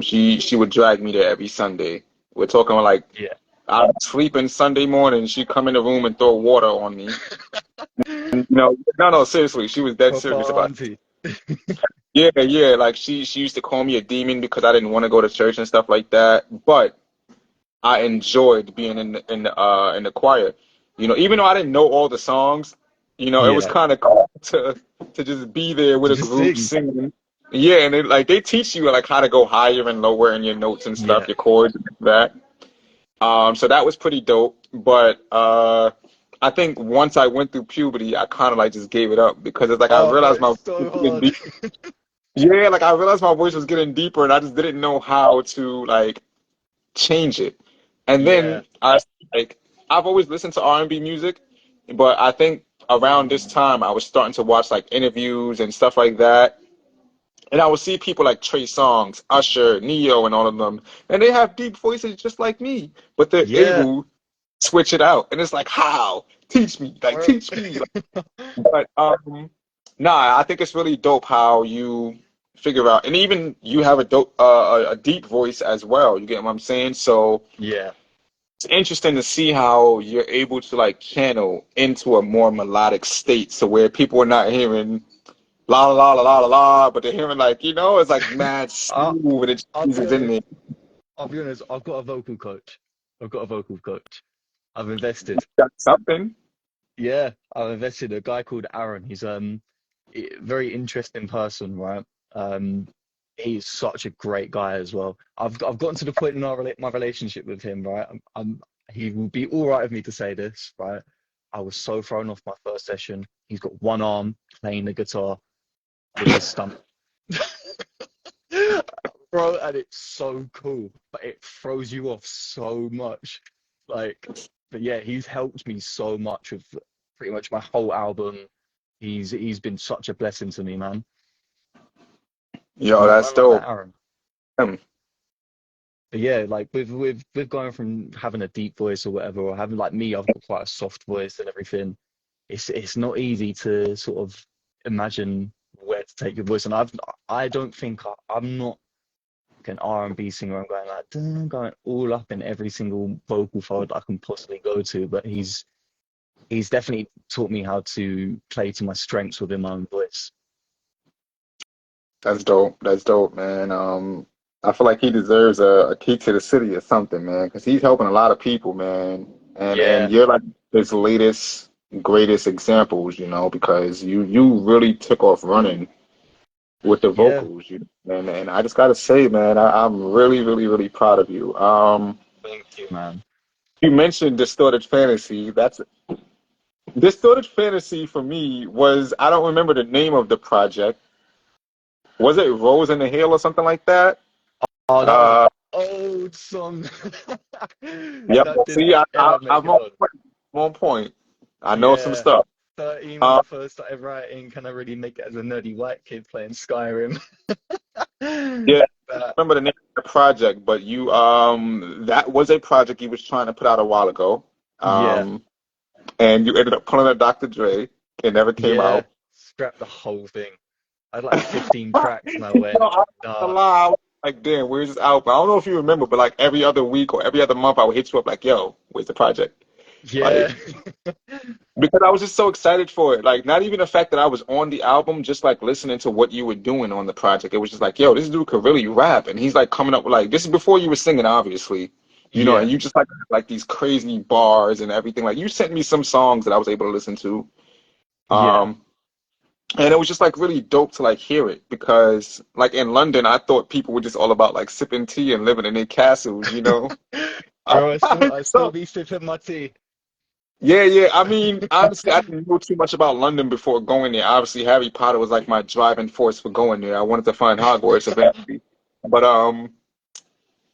She would drag me there every Sunday. We're talking like Yeah. I'm sleeping Sunday morning. She'd come in the room and throw water on me. And, no, no, seriously, she was dead Proper serious about it. auntie. Yeah, yeah, like she used to call me a demon because I didn't want to go to church and stuff like that. But I enjoyed being in the choir. Even though I didn't know all the songs, it was Yeah. kind of cool to just be there with To a just group sing. singing. Yeah, and they teach you like how to go higher and lower in your notes and stuff, Yeah. your chords and that. So that was pretty dope. But I think once I went through puberty, I kind of like just gave it up because it's like I Oh, bro, realized my it's voice so was getting hard. deep. Yeah, like I realized my voice was getting deeper, and I just didn't know how to like change it. And Yeah. then I've always listened to R&B music, but I think around this time I was starting to watch like interviews and stuff like that. And I would see people like Trey Songz, Usher, Neo, and all of them, and they have deep voices just like me, but they're Yeah, able to switch it out. And it's like, how? Teach me, like bro. teach me. But nah, I think it's really dope how you figure out, and even you have a deep voice as well. You get what I'm saying? So Yeah. it's interesting to see how you're able to like channel into a more melodic state, so where people are not hearing la la la la la la, but they're hearing like it's like mad I'll, smooth and it I'll be Jesus in honest. there. I'll be honest. I've got a vocal coach. I've got a vocal coach. I've invested. That's something. Yeah, I've invested. A guy called Aaron. He's very interesting person, right? Um, he's such a great guy as well. I've gotten to the point in my relationship with him, right? He will be all right with me to say this, right? I was so thrown off my first session. He's got one arm playing the guitar with his stomach. Bro, and it's so cool, but it throws you off so much. Like, but yeah, he's helped me so much with pretty much my whole album. He's been such a blessing to me, man. Yo, Man, that's man like that, dope. Aaron. Hmm. But yeah, like with going from having a deep voice or whatever, or having like me, I've got quite a soft voice and everything. It's not easy to sort of imagine where to take your voice, and I don't think I'm not like an R&B singer. I'm going like going all up in every single vocal fold I can possibly go to. But he's definitely taught me how to play to my strengths within my own voice. That's dope. That's dope, man. I feel like he deserves a key to the city or something, man, because he's helping a lot of people, man. And Yeah, you're like his latest, greatest examples, because you really took off running. with the Yeah, vocals, and I just gotta say, man, I'm really, really, really proud of you. thank you, man. You mentioned Distorted Fantasy. That's Distorted Fantasy for me was, I don't remember the name of the project. Was it Rose in the Hill or something like that? Oh, that was an Uh, old song. yep. That did See, ever make I'm it on. on point. I know some Yeah, stuff. 13 when Uh, I first started writing, can I really make it as a nerdy white kid playing Skyrim? yeah, But remember the name of the project, but you that was a project you was trying to put out a while ago. yeah, Um, and you ended up pulling a Dr. Dre. It never came yeah, out. scrap the whole thing. I had like 15 tracks and I No, went, I'm not nah, gonna lie. I was like, damn, where's this album? I don't know if you remember, but like every other week or every other month, I would hit you up like, yo, where's the project? yeah, Like, because I was just so excited for it. Like, not even the fact that I was on the album, just like listening to what you were doing on the project. It was just like, yo, this dude could really rap. And he's like coming up with like, this is before you were singing, obviously, and yeah, you just like these crazy bars and everything. Like, you sent me some songs that I was able to listen to. yeah. Um, and it was just like really dope to like hear it because like in London, I thought people were just all about like sipping tea and living in their castles. Bro, I still So be sipping my tea. yeah, yeah. I mean, honestly, I didn't know too much about London before going there. Obviously, Harry Potter was like my driving force for going there. I wanted to find Hogwarts eventually. But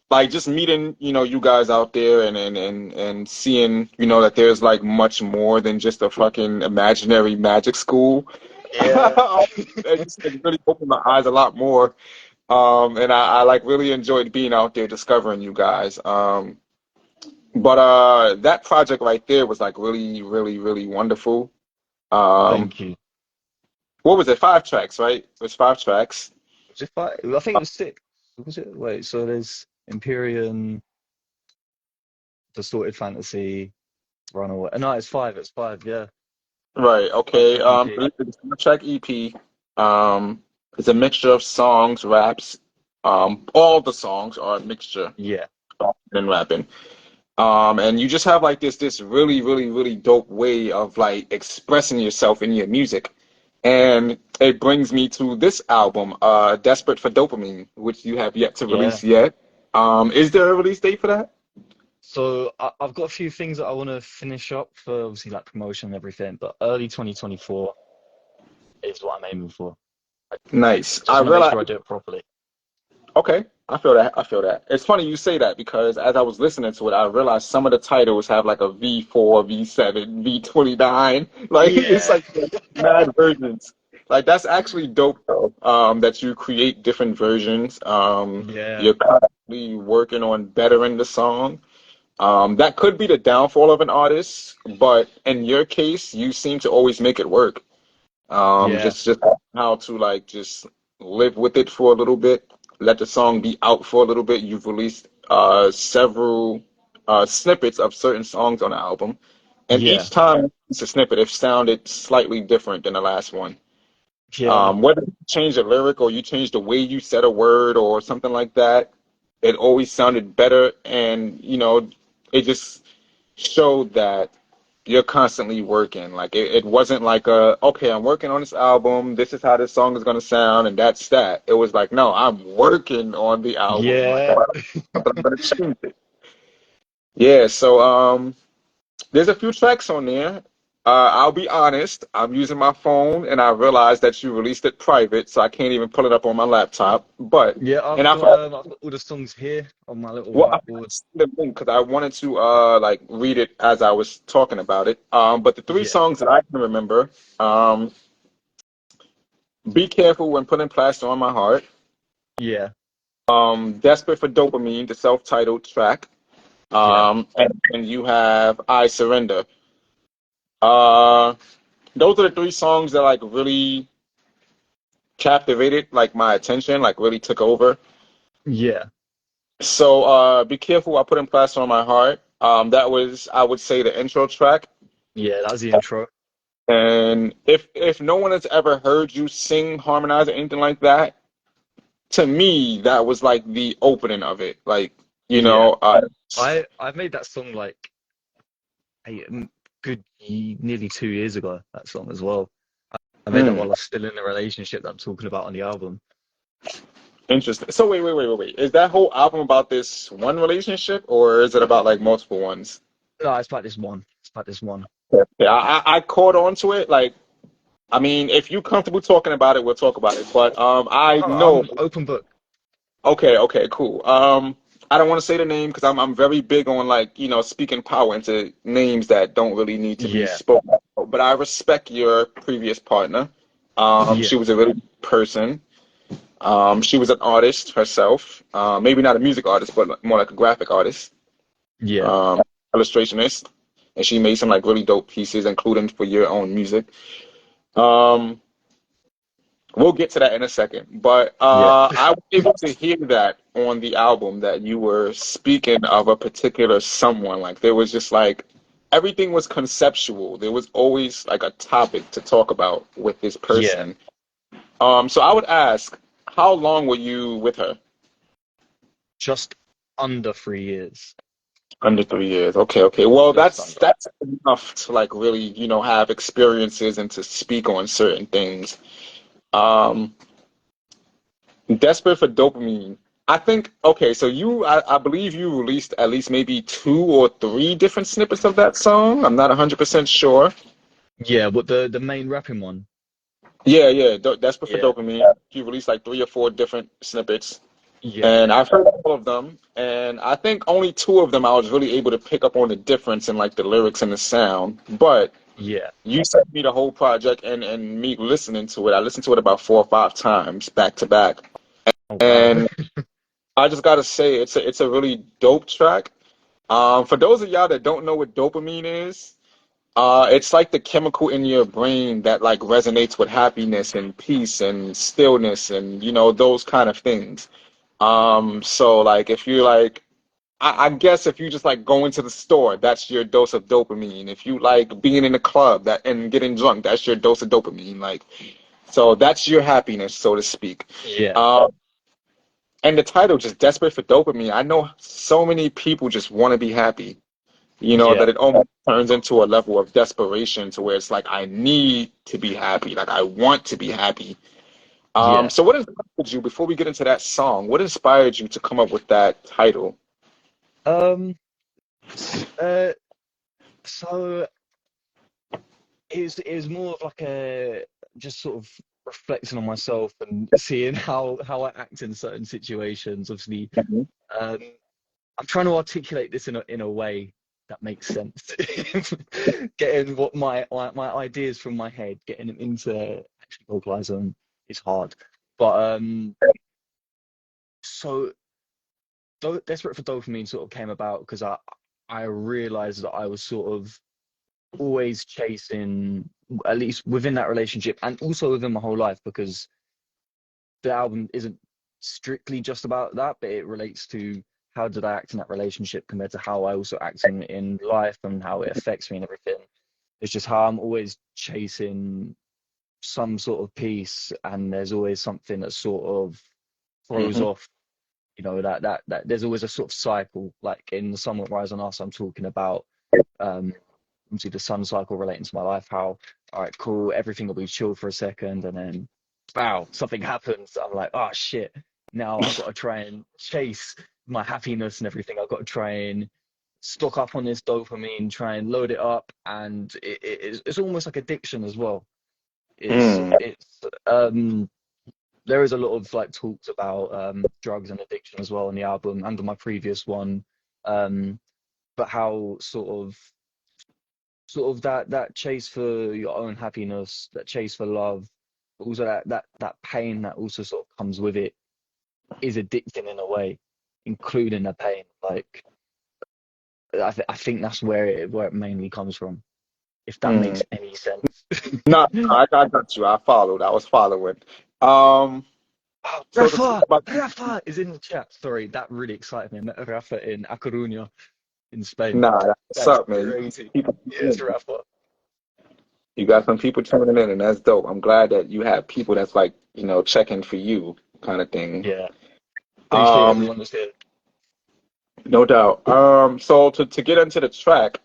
like just meeting, you guys out there and seeing, that there's like much more than just a fucking imaginary magic school. Yeah, It just like really opened my eyes a lot more. And I like really enjoyed being out there discovering you guys. But that project right there was like really, really, really wonderful. Um, thank you. what was it? 5 tracks, right? It was 5 tracks. Was it five? I think it was six. Was it? Wait, so there's Empyrean, Distorted Fantasy, Runaway. No, it's five. It's five. Yeah, Right. five Okay. track EP. It's a track EP. It's a mixture of songs, raps. All the songs are a mixture Yeah, of and rapping. And you just have like this really, really, really dope way of like expressing yourself in your music. And it brings me to this album, Desperate for Dopamine, which you have yet to yeah. release yet. Is there a release date for that? So I've got a few things that I want to finish up for obviously like promotion and everything, but early 2024 is what I'm aiming for. I Nice. just I want to make realize. sure I do it properly. Okay, I feel that. I feel that. It's funny you say that because as I was listening to it, I realized some of the titles have like a V4, V7, V29. Like it's Yeah, like mad versions. Like that's actually dope though. That you create different versions. yeah, You're constantly working on bettering the song. That could be the downfall of an artist, but in your case, you seem to always make it work. yeah, Just how to like just live with it for a little bit, let the song be out for a little bit. You've released several snippets of certain songs on the album, and yeah, each time it's a snippet, it sounded slightly different than the last one. yeah, Whether you change a lyric or you change the way you said a word or something like that, it always sounded better, and it just showed that you're constantly working. Like it wasn't like okay, I'm working on this album. This is how this song is gonna sound, and that's that. It was like, no, I'm working on the album. Like, yeah, but I'm gonna change it. Yeah. So there's a few tracks on there. I'll be honest. I'm using my phone, and I realized that you released it private, so I can't even pull it up on my laptop. But yeah. and I I've got all the songs here on my little well, I whiteboard. the link because I wanted to like read it as I was talking about it. But the three Yeah, songs that I can remember, um, "Be Careful When Putting Plaster on My Heart," yeah, "Desperate for Dopamine," the self-titled track, yeah, and you have "I Surrender." Uh, those are the three songs that like really captivated like my attention, like really took over. yeah, So, "Be Careful," I put in plaster on my heart. That was, I would say, the intro track. yeah. That was the intro. And if no one has ever heard you sing, harmonize, or anything like that, to me that was like the opening of it. Like, you Yeah, know, uh, I made that song like a nearly 2 years ago. That song as well. I made that Hmm. while I was still in the relationship that I'm talking about on the album. Interesting. So wait. Is that whole album about this one relationship, or is it about like multiple ones? No, it's about this one. It's about this one. Yeah, I caught on to it. Like, I mean, if you're comfortable talking about it, we'll talk about it. But I Oh, know. I'm open book. Okay, cool. I don't want to say the name because I'm very big on like speaking power into names that don't really need to be Yeah, spoken. But I respect your previous partner. yeah, She was a really good person. She was an artist herself. Maybe not a music artist, but more like a graphic artist, yeah, um, illustrationist, and she made some like really dope pieces, including for your own music. Um, we'll get to that in a second, but yeah, I was able to hear that on the album that you were speaking of a particular someone. Like there was just like everything was conceptual. There was always like a topic to talk about with this yeah. person. So I would ask, how long were you with her? Just under 3 years. Under 3 years. Okay. Well, Just that's under. that's enough to like really, have experiences and to speak on certain things. Um, Desperate for dopamine. I think okay, so I believe you released at least maybe two or three different snippets of that song. I'm not 100% sure. Yeah, but the main rapping one. Yeah. Desperate for Yeah, dopamine. You released like three or four different snippets. yeah, And I've heard all of them, and I think only two of them I was really able to pick up on the difference in like the lyrics and the sound. But yeah. you sent me the whole project, and me listening to it, I listened to it about 4 or 5 times back to back. Oh wow. And I just gotta say, it's a really dope track. For those of y'all that don't know what dopamine is, it's like the chemical in your brain that like resonates with happiness and peace and stillness and those kind of things. So like if you like I guess if you just like going to the store, that's your dose of dopamine. If you like being in the club that and getting drunk, that's your dose of dopamine. Like so that's your happiness, so to speak. Yeah, Um, and the title just desperate for dopamine. I know so many people just want to be happy, yeah, that it almost turns into a level of desperation to where it's like I need to be happy, like I want to be happy. yeah. So what inspired you before we get into that song? What inspired you to come up with that title? Um, s- uh, so it was more of like a just sort of reflecting on myself and seeing how I act in certain situations. Obviously, Mhm. um, I'm trying to articulate this in a way that makes sense. Getting what my ideas from my head, getting them into actually vocalize them is hard. But so Desperate for Dopamine sort of came about because I realized that I was sort of always chasing, at least within that relationship and also within my whole life, because the album isn't strictly just about that, but it relates to how did I act in that relationship compared to how I also act in life and how it affects me and everything. It's just how I'm always chasing some sort of peace, and there's always something that sort of throws Mhm. off. That there's always a sort of cycle. Like in the Sun Will Rise on Us, I'm talking about um obviously the sun cycle relating to my life. How all right, cool, everything will be chill for a second, and then wow, something happens. I'm like, oh shit. Now I've got to try and chase my happiness and everything. I've got to try and stock up on this dopamine, try and load it up, and it's almost like addiction as well. It's Mm. it's there is a lot of like talks about drugs and addiction as well on the album and on my previous one, um, but how sort of that chase for your own happiness, that chase for love, but also that pain that also sort of comes with it is addicting in a way, including the pain. Like I think that's where it mainly comes from, if that Mm. makes any sense. No, I got you. I followed. I was following. Um, Oh, so to talk Rafa, about Rafa is in the chat. Sorry, that really excited me. I met Rafa in A Coruña in Spain. what's That's up, man? crazy. People, Yes, Rafa. you got some people tuning in, and that's dope. I'm glad that you have people that's like, checking for you, kind of thing. Yeah, appreciate Um, everyone that's here. no doubt. So to get into the track,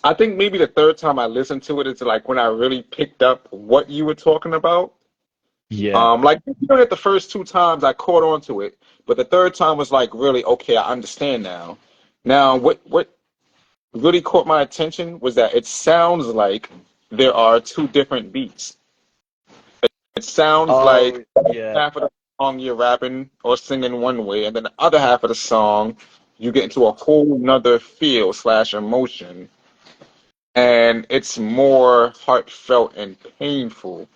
I think maybe the third time I listened to it is like when I really picked up what you were talking about. Yeah. Like you know that the first two times I caught on to it, but the third time was like really okay. I understand now. Now, what really caught my attention was that it sounds like there are two different beats. It sounds like Oh, yeah. half of the song you're rapping or singing one way, and then the other half of the song you get into a whole nother feel slash emotion, and it's more heartfelt and painful.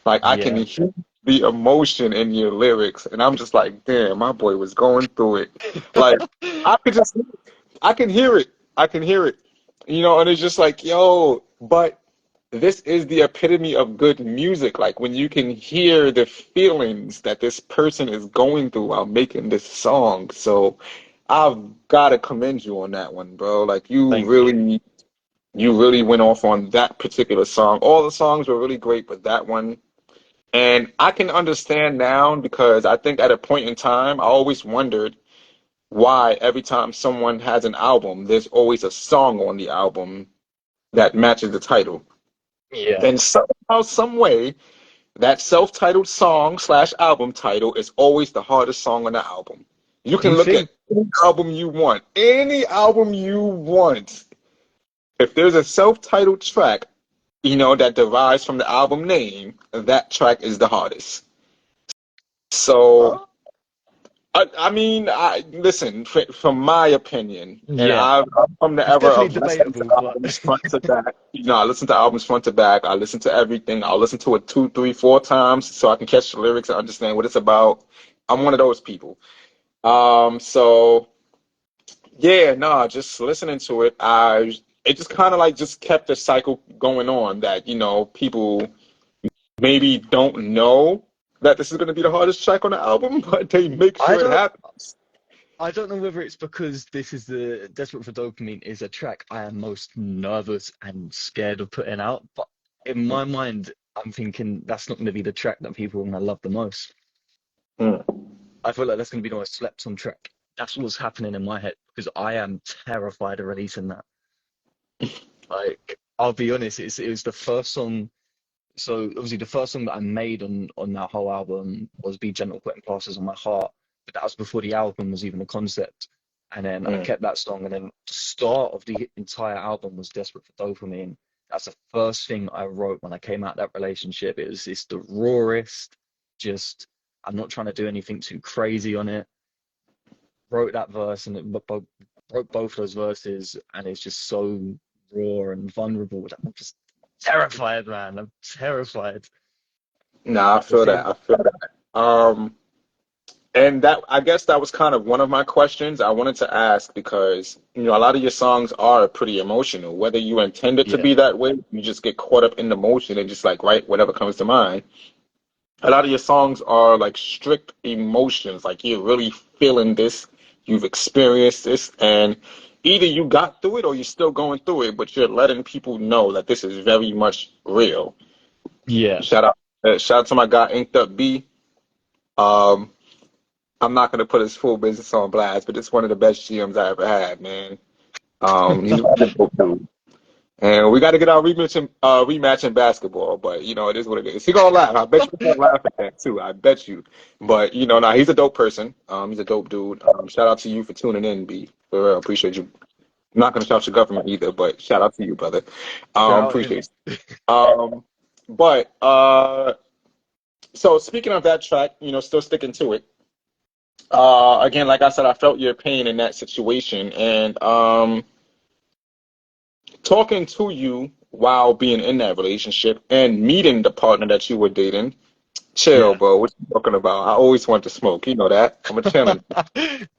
Like I can Yeah. hear the emotion in your lyrics, and I'm just like, damn, my boy was going through it. Like I could just, I can hear it. I can hear it. You know, and it's just like, yo, but this is the epitome of good music. Like when you can hear the feelings that this person is going through while making this song. So I've got to commend you on that one, bro. Like Thank you. you really went off on that particular song. All the songs were really great, but that one, and I can understand now because I think at a point in time, I always wondered why every time someone has an album, there's always a song on the album that matches the title. Yeah. And somehow, some way, that self-titled song slash album title is always the hardest song on the album. You Do can you look at think? any album you want. If there's a self-titled track, you know, that derives from the album name, that track is the hardest. So Oh, I mean, listen. From my opinion, and yeah. I'm from the It's era definitely of listening to debatable, but albums front to back. You know, I listen to albums front to back. I listen to everything. I'll listen to it two, three, four times so I can catch the lyrics and understand what it's about. I'm one of those people. So yeah, nah, just listening to it, it just kind of like just kept the cycle going on that you know people maybe don't know that this is going to be the hardest track on the album, but they make I sure it don't. happens. I don't know whether it's because this is the Desperate for Dopamine is a track I am most nervous and scared of putting out, but in my mind, I'm thinking that's not going to be the track that people are going to love the most. Mm. I feel like that's going to be the most slept on track. That's what's happening in my head because I am terrified of releasing that. Like, I'll be honest, it was the first song. So obviously the first song that I made on that whole album was "Be Gentle, Putting Plasters on My Heart," but that was before the album was even a concept. And then I Mm. kept that song, and then the start of the entire album was "Desperate for Dopamine." That's the first thing I wrote when I came out of that relationship. It's the rawest, just I'm not trying to do anything too crazy on it. Wrote that verse and wrote both those verses, and it's just so raw and vulnerable that I'm just terrified, man. I'm terrified. Nah, I The feel that. thing, I feel that. And that I guess that was kind of one of my questions I wanted to ask because you know a lot of your songs are pretty emotional. Whether you intend it to yeah, be that way, you just get caught up in the motion and just like write whatever comes to mind. A lot of your songs are like strict emotions, like you're really feeling this, you've experienced this, and either you got through it or you're still going through it, but you're letting people know that this is very much real. yeah. Shout out to my guy Inked Up B. Um, I'm not gonna put his full business on blast, but it's one of the best GMs I ever had, man. He's really a dope dude. And we got to get our rematch in basketball, but you know it is what it is. He gonna laugh. I bet you gonna laugh at that too. I bet you. But you know, nah, he's a dope person. He's a dope dude. Shout out to you for tuning in, B. For real, appreciate you. I'm not gonna shout your government either, but shout out to you, brother. Shout him. Appreciate you. But so speaking of that track, you know, still sticking to it. Again, like I said, I felt your pain in that situation, and talking to you while being in that relationship and meeting the partner that you were dating. Chill, Yeah. bro. What you talking about? I always want to smoke. You know that. I'm a chillin'.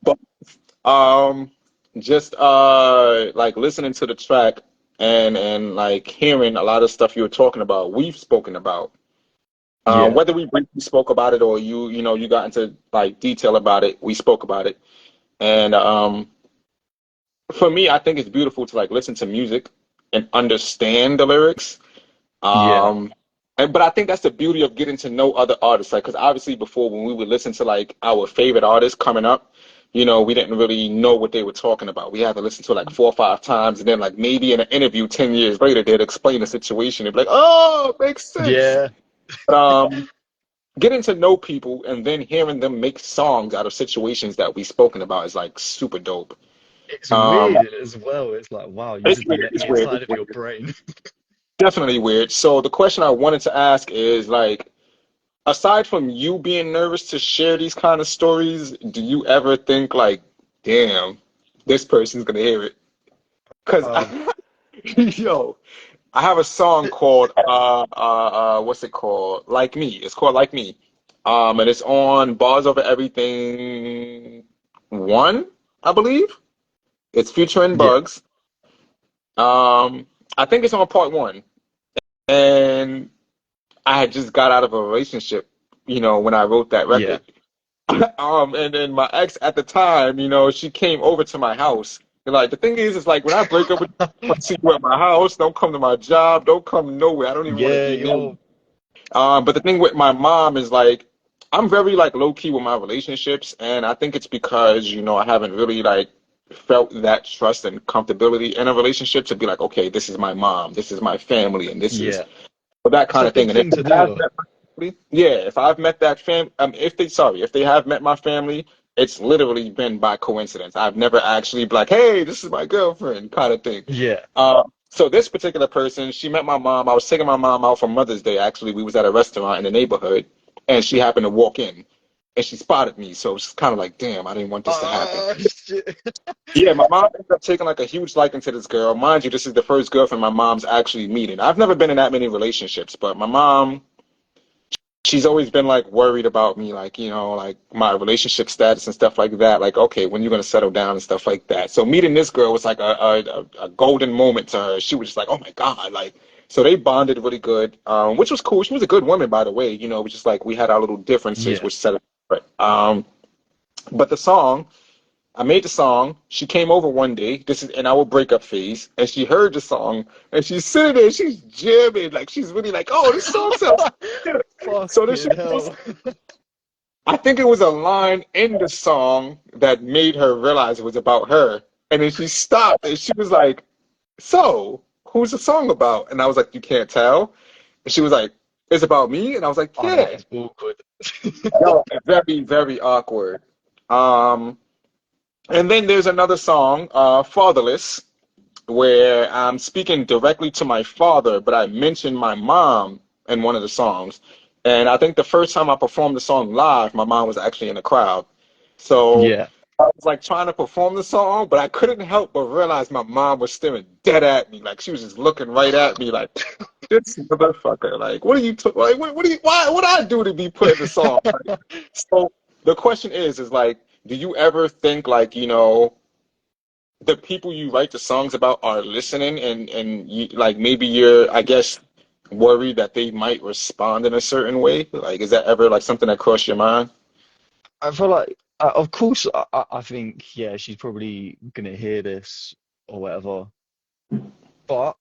But um, just like listening to the track and like hearing a lot of stuff you were talking about, we've spoken about. Yeah. Whether we briefly spoke about it or you know, you got into like detail about it, we spoke about it. And for me, I think it's beautiful to like listen to music and understand the lyrics. Yeah. But I think that's the beauty of getting to know other artists. Like, because obviously before when we would listen to like our favorite artists coming up, we didn't really know what they were talking about. We had to listen to it like 4 or 5 times, and then like maybe in an interview 10 years later, they'd explain the situation. They'd be like, "Oh, it makes sense." Yeah, But, getting to know people and then hearing them make songs out of situations that we've spoken about is like super dope. it's Um, weird as well. It's like, wow, you it's just weird. let It's me weird. inside It's of your weird. brain. Definitely weird. So the question I wanted to ask is like, aside from you being nervous to share these kind of stories, do you ever think like, damn, this person's gonna hear it? Because Um, yo, I have a song called what's it called? Like Me. It's called Like Me. And it's on Bars Over Everything 1, I believe. It's Future and yeah, Bugs. I think it's on part 1. And I had just got out of a relationship, when I wrote that yeah, record. And then my ex at the time, she came over to my house. And like the thing is like when I break up with you, I want to see you at my house. Don't come to my job. Don't come nowhere. I don't even want to yeah. be near you. You're But the thing with my mom is like I'm very like low key with my relationships, and I think it's because I haven't really like felt that trust and comfortability in a relationship to be like, okay, this is my mom, this is my family, and this is yeah. that It's kind a of thing. big And if thing they to do, have though. met my family, yeah, if I've met that if they have met my family, it's literally been by coincidence. I've never actually been like, hey, this is my girlfriend, kind of thing. Yeah. So this particular person, she met my mom. I was taking my mom out for Mother's Day. Actually, we was at a restaurant in the neighborhood, and she happened to walk in, and she spotted me. So it's kind of like, damn, I didn't want this to happen. Oh shit. Yeah, my mom ended up taking like a huge liking to this girl. Mind you, this is the first girlfriend my mom's actually meeting. I've never been in that many relationships, but my mom, she's always been like worried about me, like, like my relationship status and stuff like that. Like, okay, when you gonna settle down and stuff like that. So meeting this girl was like a golden moment to her. She was just like, oh my God, like, so they bonded really good, which was cool. She was a good woman, by the way. It was just like we had our little differences, Yeah. which set us apart. But the song. I made the song. She came over one day. This is in our breakup phase, and she heard the song, and she's sitting there, she's jamming, like she's really like, "Oh, this song sounds good." So this Fucking shit hell. I think it was a line in the song that made her realize it was about her, and then she stopped, and she was like, "So, who's the song about?" And I was like, "You can't tell." And she was like, "It's about me," and I was like, Oh, that "Yeah." is awkward. No, very, very awkward. Um, and then there's another song, "Fatherless," where I'm speaking directly to my father, but I mentioned my mom in one of the songs. And I think the first time I performed the song live, my mom was actually in the crowd. So Yeah. I was like trying to perform the song, but I couldn't help but realize my mom was staring dead at me. Like she was just looking right at me like, this motherfucker. Like, what are you, like, what do you, why, what I do to be put in the song? Like, so the question is like, do you ever think like, the people you write the songs about are listening and you, like maybe you're I guess worried that they might respond in a certain way, like is that ever like something that crossed your mind? I feel like, of course, I think, yeah, she's probably gonna hear this or whatever. But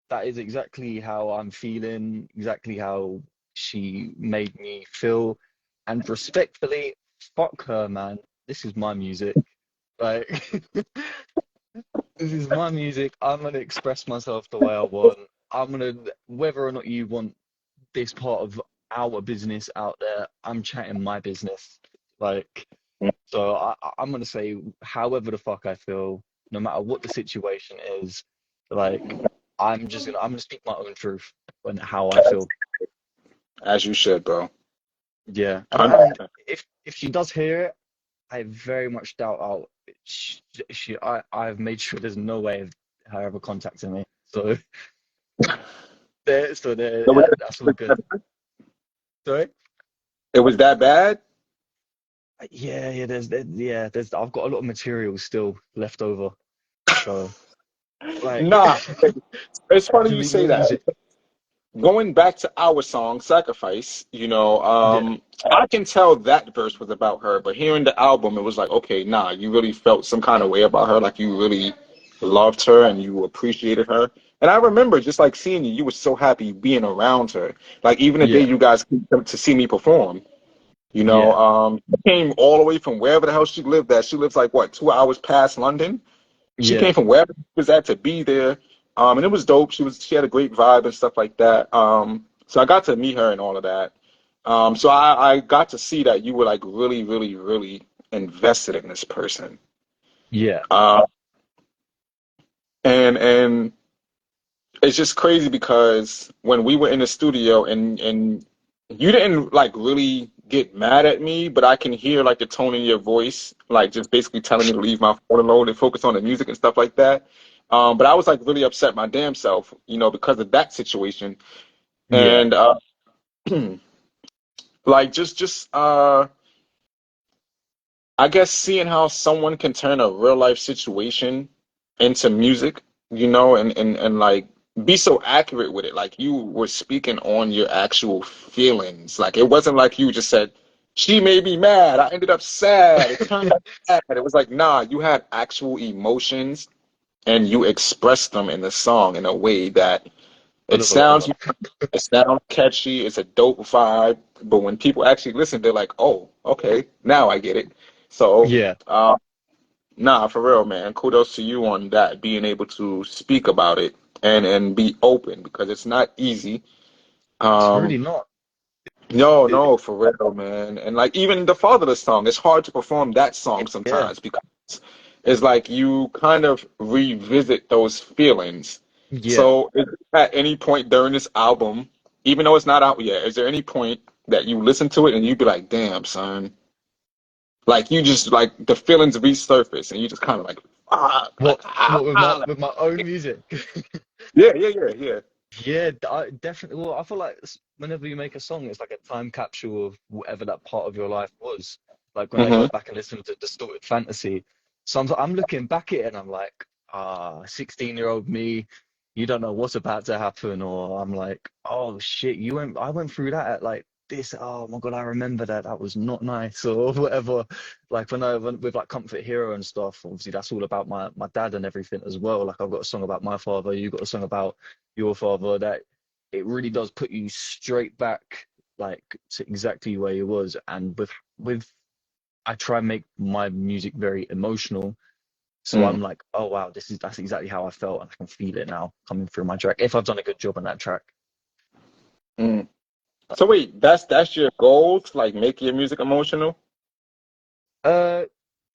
that is exactly how I'm feeling, exactly how she made me feel. And respectfully, fuck her, man. This is my music. Like, this is my music. I'm gonna express myself the way I want. I'm gonna, whether or not you want this part of our business out there, I'm chatting my business. Like, so I'm gonna say however the fuck I feel, no matter what the situation is. Like, I'm gonna speak my own truth and how I feel. As you should, bro. Yeah, and 100%. if she does hear it, I very much doubt I've made sure there's no way of her ever contacting me. So there, So yeah, that's all good. Sorry. it was that bad? Yeah, yeah. There's. I've got a lot of material still left over. So like, Nah, it's funny you delete say more that. music. Going back to our song Sacrifice, Yeah, I can tell that verse was about her, but hearing the album it was like, okay, nah, you really felt some kind of way about her, like you really loved her and you appreciated her. And I remember just like seeing you were so happy being around her. Like even the day yeah, you guys came to see me perform, Yeah, She came all the way from wherever the hell she lived at. She lives like what, 2 hours past London. She yeah, came from wherever she was at to be there. And it was dope. She had a great vibe and stuff like that. So I got to meet her and all of that. So I got to see that you were like really, really, really invested in this person. yeah, Uh, and it's just crazy because when we were in the studio and you didn't like really get mad at me, but I can hear like the tone in your voice, like just basically telling me to leave my phone alone and focus on the music and stuff like that. But I was like really upset my damn self, because of that situation. yeah. And like just I guess seeing how someone can turn a real life situation into music, and like be so accurate with it. Like you were speaking on your actual feelings. Like it wasn't like you just said, she made me mad. I ended up sad. It turned out sad. It was like, nah, you had actual emotions and you expressed them in the song in a way that Full it of a sounds it sounds catchy, it's a dope vibe, but when people actually listen, they're like, oh, okay, now I get it. So, yeah. nah, for real, man. Kudos to you on that, being able to speak about it and be open because it's not easy. It's really Um, not. no, It, no, for real, man. And like even the fatherless song, it's hard to perform that song yeah, sometimes because it's like you kind of revisit those feelings. yeah. So, is there at any point during this album, even though it's not out yet, is there any point that you listen to it and you be like, "Damn, son," like you just like the feelings resurface and you just kind of like, "Fuck," like, What with my like, with my own music? yeah, yeah, yeah, yeah. Yeah, I definitely. Well, I feel like whenever you make a song, it's like a time capsule of whatever that part of your life was. Like when I Hmm. go back and listen to Distorted Fantasy, I'm looking back at it and I'm like, 16-year-old me, you don't know what's about to happen, or I'm like, oh shit, I went through that at like this. Oh my God, I remember that. That was not nice, or whatever. Like with like Comfort Hero and stuff. Obviously, that's all about my dad and everything as well. Like I've got a song about my father. You got a song about your father, that it really does put you straight back like to exactly where you was. And with I try and make my music very emotional, so Mm, I'm like, oh wow, that's exactly how I felt and I can feel it now coming through my track if I've done a good job on that track. mm. So wait, that's your goal to like make your music emotional? uh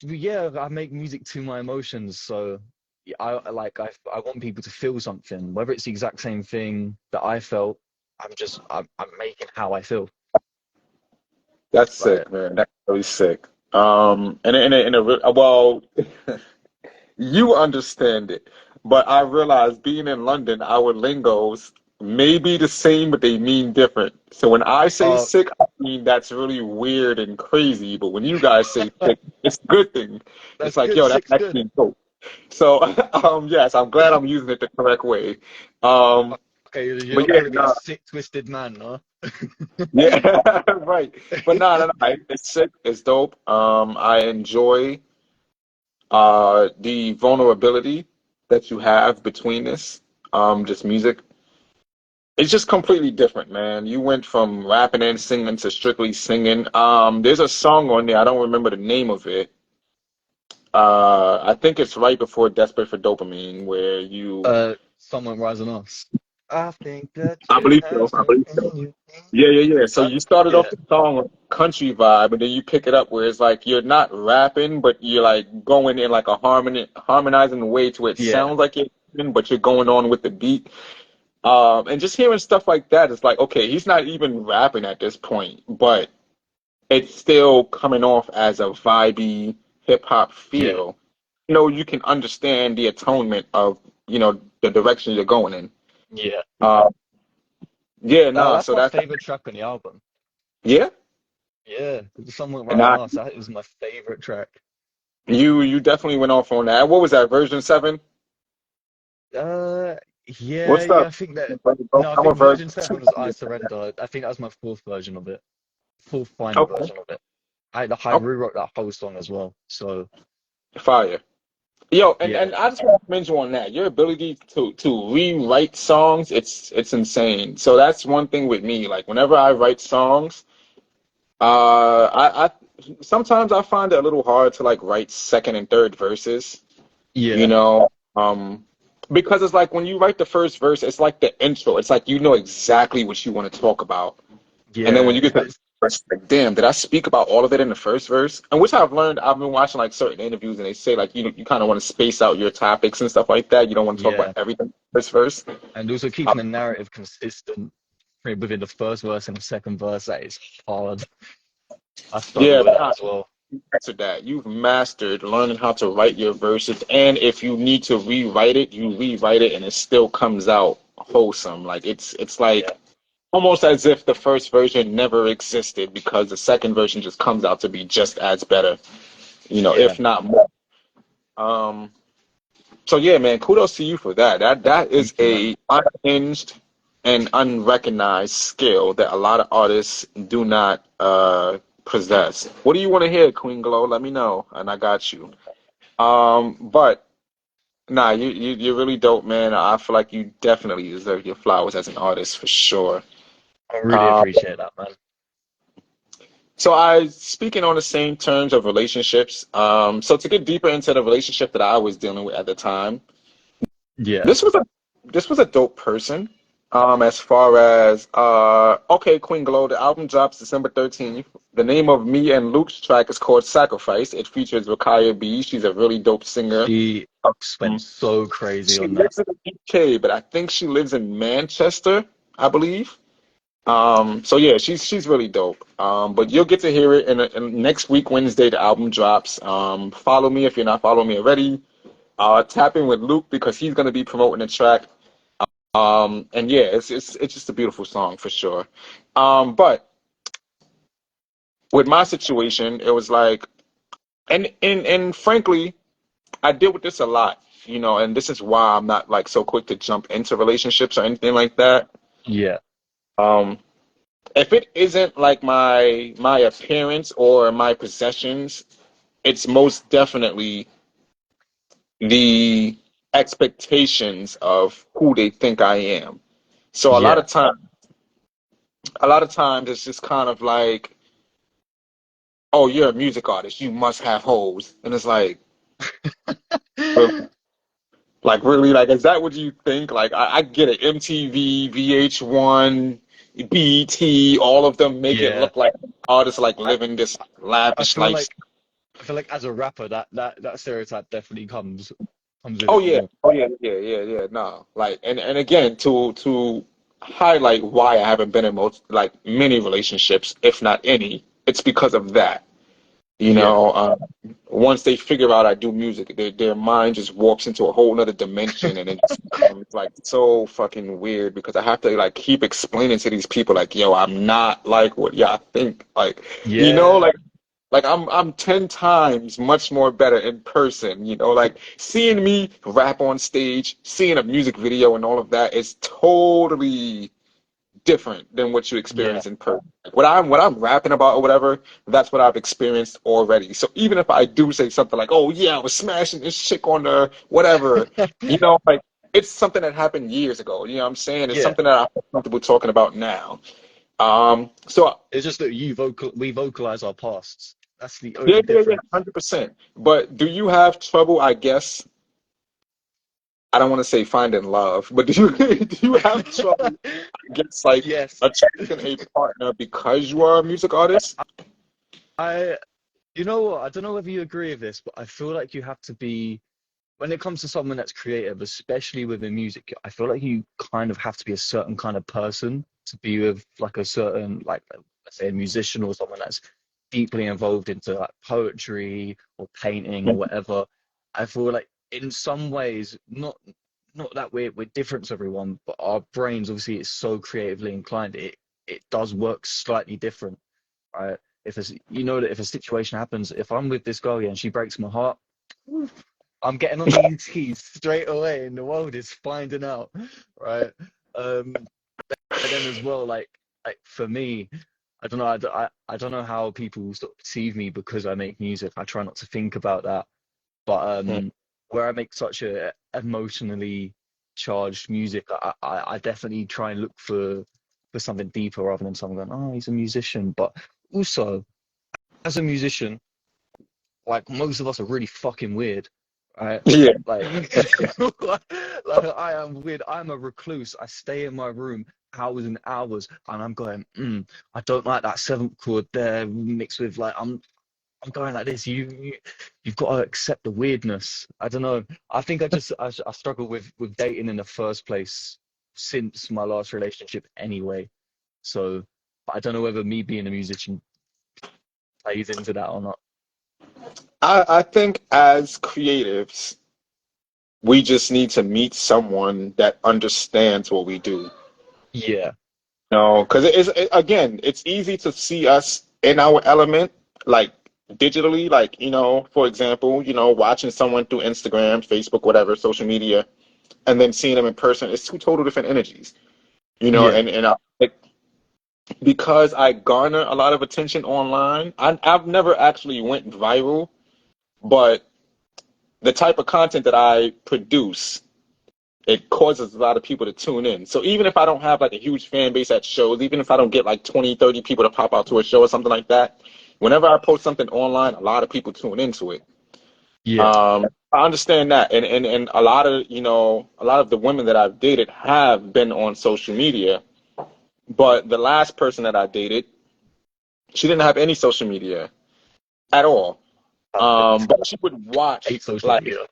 yeah, I make music to my emotions, so yeah, I want people to feel something, whether it's the exact same thing that I felt. I'm making how I feel. That's Like, sick, man. That's really sick. Well, you understand it, but I realize being in London, our lingos may be the same, but they mean different. So when I say uh sick, I mean that's really weird and crazy. But when you guys say sick, it's a good thing. It's that's like, good. yo, that's Six good. actually dope. So, yes, I'm glad I'm using it the correct way. Um, Okay, you're but not yeah, calling me a no, sick, twisted man, no? yeah, right. But no, it's sick. It's dope. I enjoy the vulnerability that you have between this, just music. It's just completely different, man. You went from rapping and singing to strictly singing. There's a song on there, I don't remember the name of it. I think it's right before Desperate for Dopamine, where Someone rising us. I think that I you believe so. have I believe something so. you Yeah, yeah, yeah. So uh, you started off yeah, the song with country vibe, and then you pick it up where it's like you're not rapping, but you're like going in like a harmonizing way to it yeah, sounds like you're rapping, but you're going on with the beat. And just hearing stuff like that, it's like, okay, he's not even rapping at this point, but it's still coming off as a vibey hip hop yeah, feel. You can understand the atonement of, the direction you're going in. yeah. Uh, yeah, nah, That's so my that's, favorite track on the album. yeah. Yeah, Someone And Rising I, Us. That is my favorite track. you definitely went off on that. What was that, version 7? Uh, yeah, What's yeah. up? I think that. No, I I'm a think version version 7 2. was I Surrender. I think that was my fourth version of it, full final Okay. version of it. I Okay. rewrote that whole song as well. So Fire. Yo, and, yeah, and I just want to mention on that. Your ability to rewrite songs, it's insane. So that's one thing with me. Like whenever I write songs, I sometimes I find it a little hard to like write second and third verses, you Yeah, know, um, because it's like when you write the first verse, it's like the intro. It's like you know exactly what you want to talk about. And then when yeah. you get to the verse, like, damn, did I speak about all of it in the first verse? And which I've learned, I've been watching like certain interviews and they say like you kind of want to space out your topics and stuff like that. You don't want to talk about Yeah, everything in the first verse. and also Uh, keeping the narrative consistent within the first verse and the second verse, that is hard. I struggle yeah, with that nah, as well. mastered that. You've mastered learning how to write your verses, and if you need to rewrite it, you rewrite it, and it still comes out wholesome. Like it's like Yeah, almost as if the first version never existed because the second version just comes out to be just as better, yeah. if not more. Um, so yeah, man, kudos to you for that. That is Thank you, man. a unhinged and unrecognized skill that a lot of artists do not possess. What do you want to hear, Queen Glow? Let me know, and I got you. But nah, you're really dope, man. I feel like you definitely deserve your flowers as an artist for sure. I really Um, appreciate that, man. so I speaking on the same terms of relationships. So to get deeper into the relationship that I was dealing with at the time, Yeah. this was a this was a dope person. As far as okay, Queen Glow, the album drops December 13th. The name of me and Luke's track is called Sacrifice. It features Rakaya B. She's a really dope singer. She went Um, so crazy she on that. lives in the UK, but I think she lives in Manchester, I believe. So yeah, she's really dope. But you'll get to hear it in next week, Wednesday, the album drops. Follow me if you're not following me already. Tap in with Luke because he's gonna be promoting the track. And yeah, it's just a beautiful song for sure. But with my situation, it was like, and frankly, I deal with this a lot, and this is why I'm not like so quick to jump into relationships or anything like that. Yeah. Um, if it isn't like my appearance or my possessions, it's most definitely the expectations of who they think I am. So Yeah. a lot of times it's just kind of like, oh, you're a music artist, you must have hoes, and it's like really, like is that what you think? Like I get it, MTV, VH1, BET, all of them make it Yeah. look like artists like I, living this I lavish feel life. like as a rapper that stereotype definitely comes with Oh it, yeah, yeah. No, like, and again, to highlight why I haven't been in most like many relationships, if not any, it's because of that. You Yeah. know, once they figure out I do music, their mind just warps into a whole nother dimension, and it just becomes like so fucking weird because I have to like keep explaining to these people like, yo, I'm not like what y'all think. Like, Yeah. like I'm 10 times much more better in person, like seeing me rap on stage, seeing a music video and all of that is totally different than what you Yeah. experience in person. Like, what I'm rapping about or whatever, that's what I've experienced already. So even if I do say something like, "Oh yeah, I was smashing this chick on the whatever," like it's something that happened years ago. You know what I'm saying? It's Yeah. something that I'm comfortable talking about now. So It's just that we vocalize our pasts. That's the yeah, only yeah, difference. 100%. But do you have trouble, I guess, I don't want to say finding love, but do you do you have trouble, I guess, like Yes. attracting a partner because you are a music artist? I You know what? I don't know whether you agree with this, but I feel like you have to be, when it comes to someone that's creative, especially within music, I feel like you kind of have to be a certain kind of person to be with like a certain, like, let's say a musician or someone that's deeply involved into like poetry or painting or whatever. I feel like in some ways, not that we're different to everyone, but our brains obviously it's so creatively inclined. It does work slightly different, right? If it's, you know, that if a situation happens, if I'm with this girl, yeah, and she breaks my heart, I'm getting on the ET straight away, and the world is finding out, right? Um, but then as well, like for me, I don't know, I don't know how people sort of perceive me because I make music. I try not to think about that, but where I make such a emotionally charged music, I definitely try and look for something deeper rather than someone going, oh, he's a musician. But also, as a musician, like most of us are really fucking weird, right? Yeah. Like, like I am weird. I'm a recluse. I stay in my room hours and hours, and I'm going, I don't like that seventh chord there mixed with like I'm going like this. You've got to accept the weirdness. I don't know. I think I struggle with dating in the first place since my last relationship anyway. So I don't know whether me being a musician plays into that or not. I think as creatives, we just need to meet someone that understands what we do. Yeah, No, because again, it's easy to see us in our element, like digitally, like, for example, watching someone through Instagram, Facebook, whatever, social media, and then seeing them in person. It's two total different energies, yeah, and like, because I garner a lot of attention online, I've never actually went viral, but the type of content that I produce, it causes a lot of people to tune in. So even if I don't have like a huge fan base at shows, even if I don't get like 20, 30 people to pop out to a show or something like that, whenever I post something online, a lot of people tune into it. yeah, I understand that. And a lot of the women that I've dated have been on social media, but the last person that I dated, she didn't have any social media at all. perfect. But she would watch Hate social like, media.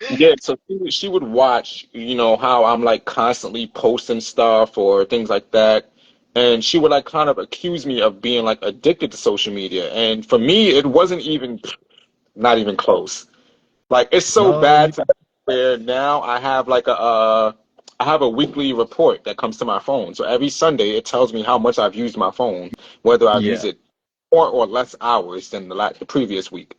yeah, so she would watch, how I'm like constantly posting stuff or things like that. And she would like kind of accuse me of being like addicted to social media. And for me, it wasn't even, not even close. Like it's so No, bad to where now I have a weekly report that comes to my phone. So every Sunday it tells me how much I've used my phone, whether I've used yeah, it more or less hours than the previous week.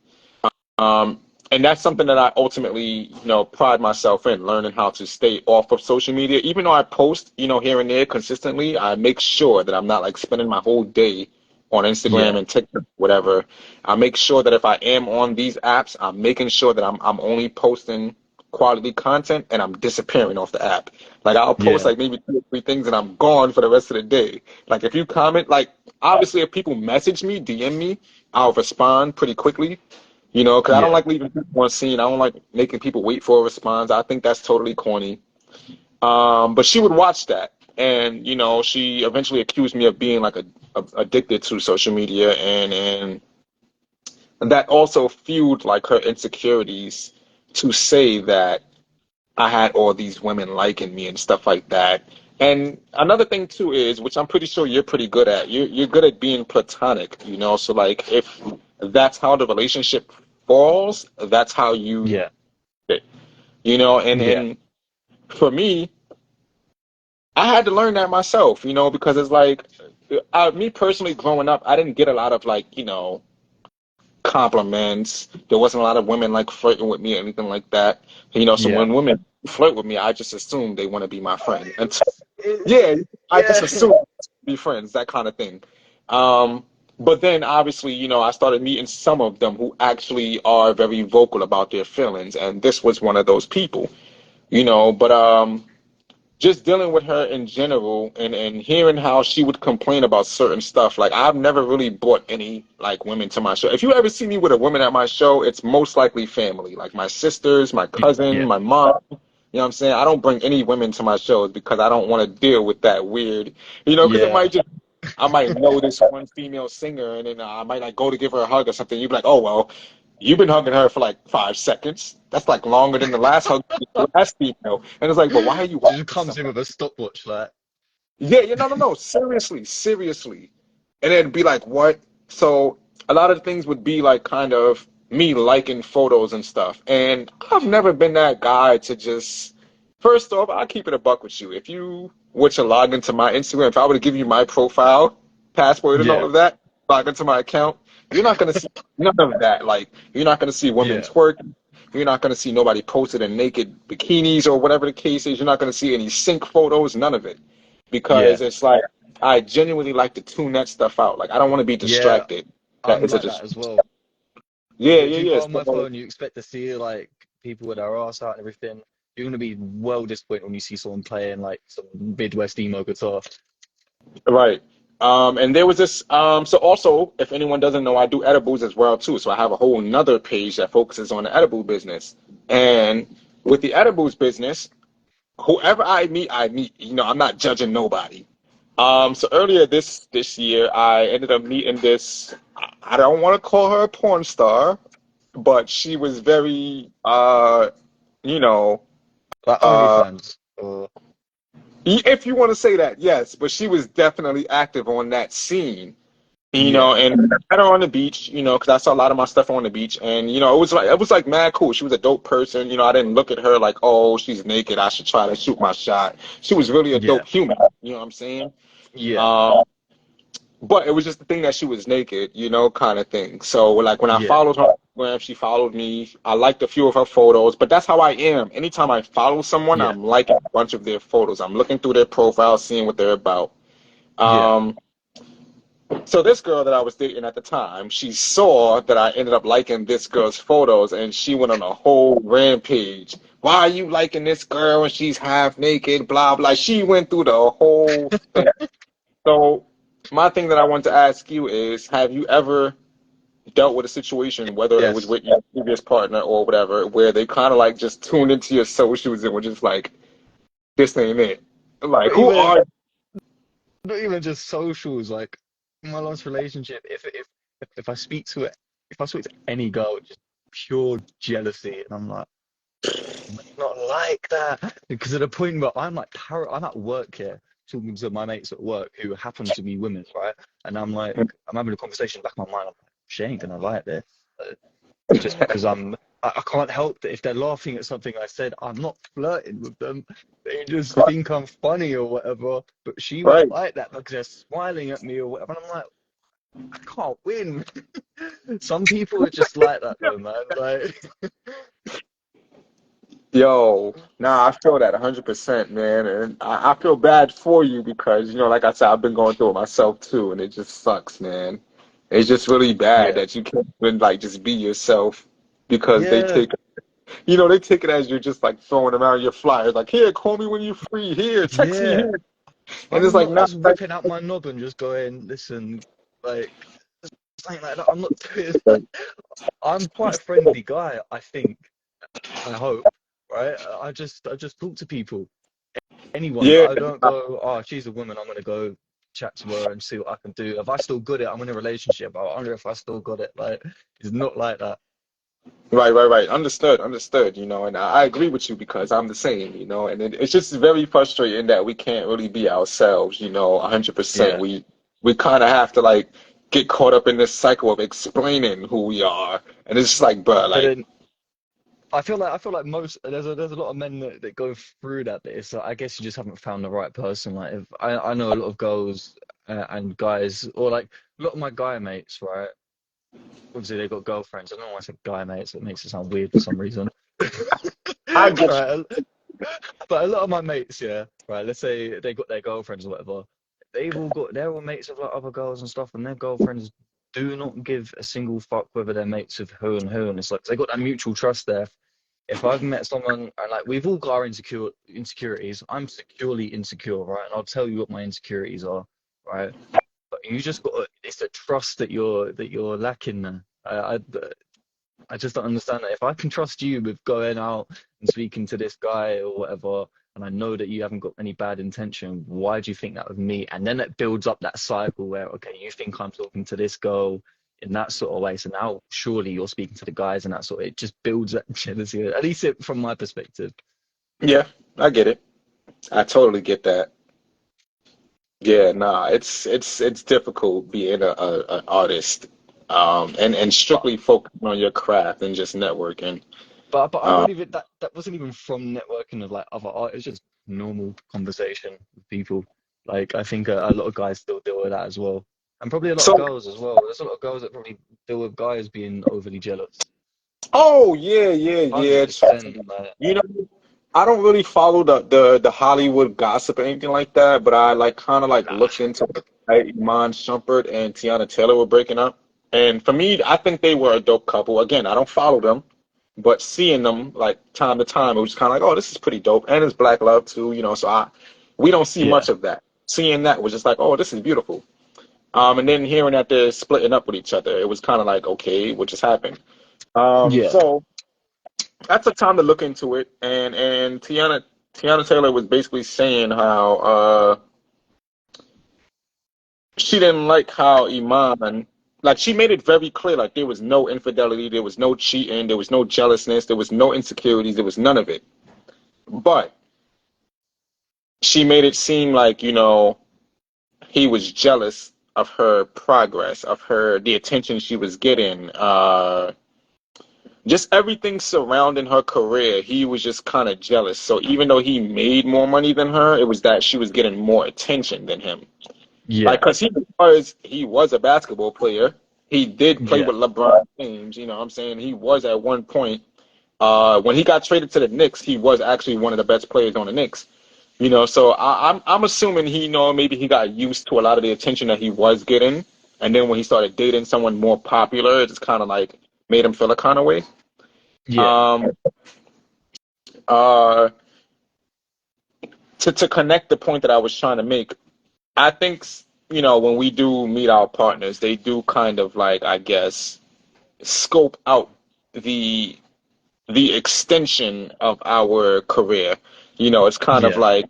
Um, and that's something that I ultimately, pride myself in learning how to stay off of social media. Even though I post, here and there consistently, I make sure that I'm not like spending my whole day on Instagram yeah, and TikTok, whatever. I make sure that if I am on these apps, I'm making sure that I'm only posting quality content and I'm disappearing off the app. Like I'll post yeah, like maybe two or three things and I'm gone for the rest of the day. Like if you comment, like obviously if people message me, DM me, I'll respond pretty quickly. Because I don't yeah, like leaving people on scene. I don't like making people wait for a response. I think that's totally corny. But she would watch that, and she eventually accused me of being like addicted to social media, and that also fueled like her insecurities to say that I had all these women liking me and stuff like that. And another thing too is, which I'm pretty sure you're pretty good at, you're good at being platonic. So like if that's how the relationship falls, that's how you yeah, fit. And yeah, and for me, I had to learn that myself, because it's like me personally growing up, I didn't get a lot of like, compliments. There wasn't a lot of women like flirting with me or anything like that. So yeah. when women flirt with me, I just assume they want to be my friend. And yeah, I just Yeah, assume be friends, that kind of thing. Um, but then obviously, I started meeting some of them who actually are very vocal about their feelings, and this was one of those people. But just dealing with her in general and hearing how she would complain about certain stuff. Like I've never really brought any like women to my show. If you ever see me with a woman at my show, it's most likely family, like my sisters, my cousin, yeah, my mom. You know what I'm saying? I don't bring any women to my shows because I don't want to deal with that weird, because it yeah. might just, I might know this one female singer and then I might like go to give her a hug or something. You'd be like, oh, well, you've been hugging her for like 5 seconds. That's like longer than the last hug the last female. And it's like, but why are you She just watching comes in someone? with a stopwatch, like, Yeah, yeah, no, no, no. Seriously, seriously. And it'd be like, what? So a lot of things would be like kind of me liking photos and stuff. And I've never been that guy to just, first off, I'll keep it a buck with you. If you were to log into my Instagram, if I were to give you my profile, password and all yeah, of that, log into my account, you're not going to see none of that. Like, you're not going to see women yeah, twerking. You're not going to see nobody posted in naked bikinis or whatever the case is. You're not going to see any sync photos, none of it yeah, because it's like I genuinely like to tune that stuff out. Like I don't want to be yeah. distracted. That I'm is a like that just as well. yeah, If yeah, you yeah. go on my So, phone, you expect to see like people with their ass out and everything. You're gonna be well disappointed when you see someone playing like some Midwest emo guitar. right. And there was this, so also, if anyone doesn't know, I do edibles as well too. So I have a whole nother page that focuses on the edible business. And with the edibles business, whoever I meet, I meet. You know, I'm not judging nobody. So earlier this year, I ended up meeting this. I don't want to call her a porn star, but she was very, you know, Like uh, OnlyFans. Or if you want to say that, yes. But she was definitely active on that scene. You know, yeah, and I met her on the beach, you know, because I saw a lot of my stuff on the beach, and you know, it was like mad cool. She was a dope person, you know. I didn't look at her like, oh, she's naked, I should try to shoot my shot. She was really a yeah, dope human, you know what I'm saying? yeah, Um, but it was just the thing that she was naked, you know, kind of thing. So like when I yeah, followed her on Instagram, she followed me. I liked a few of her photos, but that's how I am. Anytime I follow someone, yeah, I'm liking a bunch of their photos. I'm looking through their profile, seeing what they're about. yeah. Um, So this girl that I was dating at the time, she saw that I ended up liking this girl's photos, and she went on a whole rampage. Why are you liking this girl and she's half naked? Blah blah. She went through the whole thing. So my thing that I want to ask you is, have you ever dealt with a situation, whether it was Yes. with your previous partner or whatever, where they kind of like just tuned into your socials and were just like, this ain't it. Like, Not who even, are not even just socials. Like in my last relationship, if I speak to it, if I speak to any girl, it's just pure jealousy, and I'm like, not like that. Because at a point where I'm at work here, talking to my mates at work who happen to be women, right? And I'm like, you? I'm having a conversation back in my mind. I'm like, she ain't gonna like this. Uh, just because I can't help that if they're laughing at something I said, I'm not flirting with them. They just Right, think I'm funny or whatever. But she won't right. like that because they're smiling at me or whatever. And I'm like, I can't win. Some people are just like that though, man. Like, Yo, nah, I feel that 100%, man, and I feel bad for you because, you know, like I said, I've been going through it myself too, and it just sucks, man. It's just really bad yeah, that you can't even like just be yourself because they yeah, take, you know, they take it as you're just like throwing around your flyers, like, here, call me when you're free, here, text me yeah. here, and it's I'm like, not nah, just whipping out my knob and just going, listen, like, something like that. I'm not doing that. I'm quite a friendly guy, I think. I hope, right? I just talk to people, anyone, yeah, but I don't go, oh, she's a woman, I'm gonna go chat to her and see what I can do. If I still got it, I'm in a relationship. I wonder if I still got it. Like, it's not like that. right, right, right. Understood, understood, you know, and I agree with you because I'm the same, you know, and it's just very frustrating that we can't really be ourselves, you know, 100%. Yeah. We kind of have to like get caught up in this cycle of explaining who we are, and it's just like, bruh, But like, then I feel like most there's a lot of men that go through that. But it's like, I guess you just haven't found the right person. Like if I know a lot of girls and guys, or like a lot of my guy mates, right? Obviously they got girlfriends. I don't know why I said guy mates. It makes it sound weird for some reason. I get Right. But a lot of my mates, yeah, right, let's say they got their girlfriends or whatever, they're all mates of like other girls and stuff, and their girlfriends do not give a single fuck whether they're mates with who and who. And it's like they got that mutual trust there. If I've met someone and like we've all got our insecurities, I'm securely insecure, right? And I'll tell you what my insecurities are, right? But you just got it's the trust that you're lacking there. I just don't understand that. If I can trust you with going out and speaking to this guy or whatever, and I know that you haven't got any bad intention, why do you think that with me? And then it builds up that cycle where, okay, you think I'm talking to this girl in that sort of way. So now surely you're speaking to the guys and that sort of, it just builds that jealousy, at least from my perspective. Yeah, I get it. I totally get that. Yeah, nah, it's difficult being a artist, and But strictly focusing on your craft and just networking. but I Um, don't even that wasn't even from networking of like other art. It's just normal conversation with people. Like I think a lot of guys still deal with that as well, and probably a lot of so, girls as well. There's a lot of girls that probably deal with guys being overly jealous. oh yeah, yeah, yeah. 100%. Like, You know, I don't really follow the Hollywood gossip or anything like that, but I like kind of like nah. looked into like, Iman Shumpert and Tiana Taylor were breaking up, and for me, I think they were a dope couple. Again, I don't follow them, but seeing them like time to time, it was kind of like, oh, this is pretty dope, and it's black love too, you know. So we don't see Yeah. much of that. Seeing that was just like, oh, this is beautiful. And then hearing that they're splitting up with each other, it was kind of like, okay, what just happened? Yeah. So I took time to look into it, and Tiana Taylor was basically saying how she didn't like how Iman, like she made it very clear, like there was no infidelity, there was no cheating, there was no jealousness, there was no insecurities, there was none of it. But she made it seem like, he was jealous of her progress, of the attention she was getting, just everything surrounding her career. He was just kind of jealous. So even though he made more money than her, it was that she was getting more attention than him. Like, Yeah. cause he was a basketball player. He did play Yeah. with LeBron James. You know what I'm saying? He was at one point. When he got traded to the Knicks, he was actually one of the best players on the Knicks. So I'm assuming maybe he got used to a lot of the attention that he was getting, and then when he started dating someone more popular, it just kind of like made him feel a kind of way. Yeah. Um, uh, to connect the point that I was trying to make, I think when we do meet our partners, they do kind of like, I guess, scope out the the extension of our career. It's kind of Yeah. like,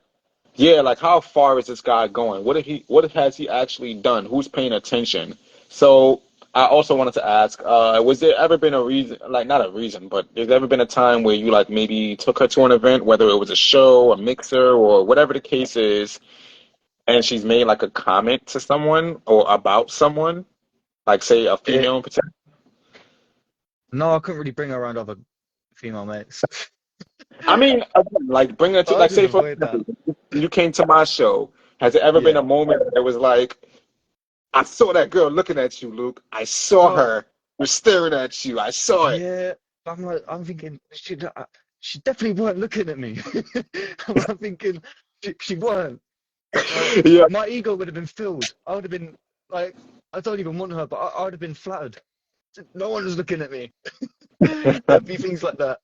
yeah, like how far is this guy going? What has he actually done? Who's paying attention? So I also wanted to ask, was there ever been a reason, like not a reason, but there's ever been a time where you like maybe took her to an event, whether it was a show, a mixer, or whatever the case is, and she's made like a comment to someone or about someone, like say a It, female in particular? no, I couldn't really bring her around other female mates. I mean, again, like bring her to, I'll like just say for avoid that. example, you came to my show. Has there ever been a Yeah. moment that was like, I saw that girl looking at you, Luke. I saw Oh, her. Was staring at you. I saw it. yeah. I'm thinking she definitely weren't looking at me. I'm thinking she weren't. Like Yeah. my ego would have been filled. I would have been like, I don't even want her, but I would have been flattered. No one was looking at me. There'd be things like that.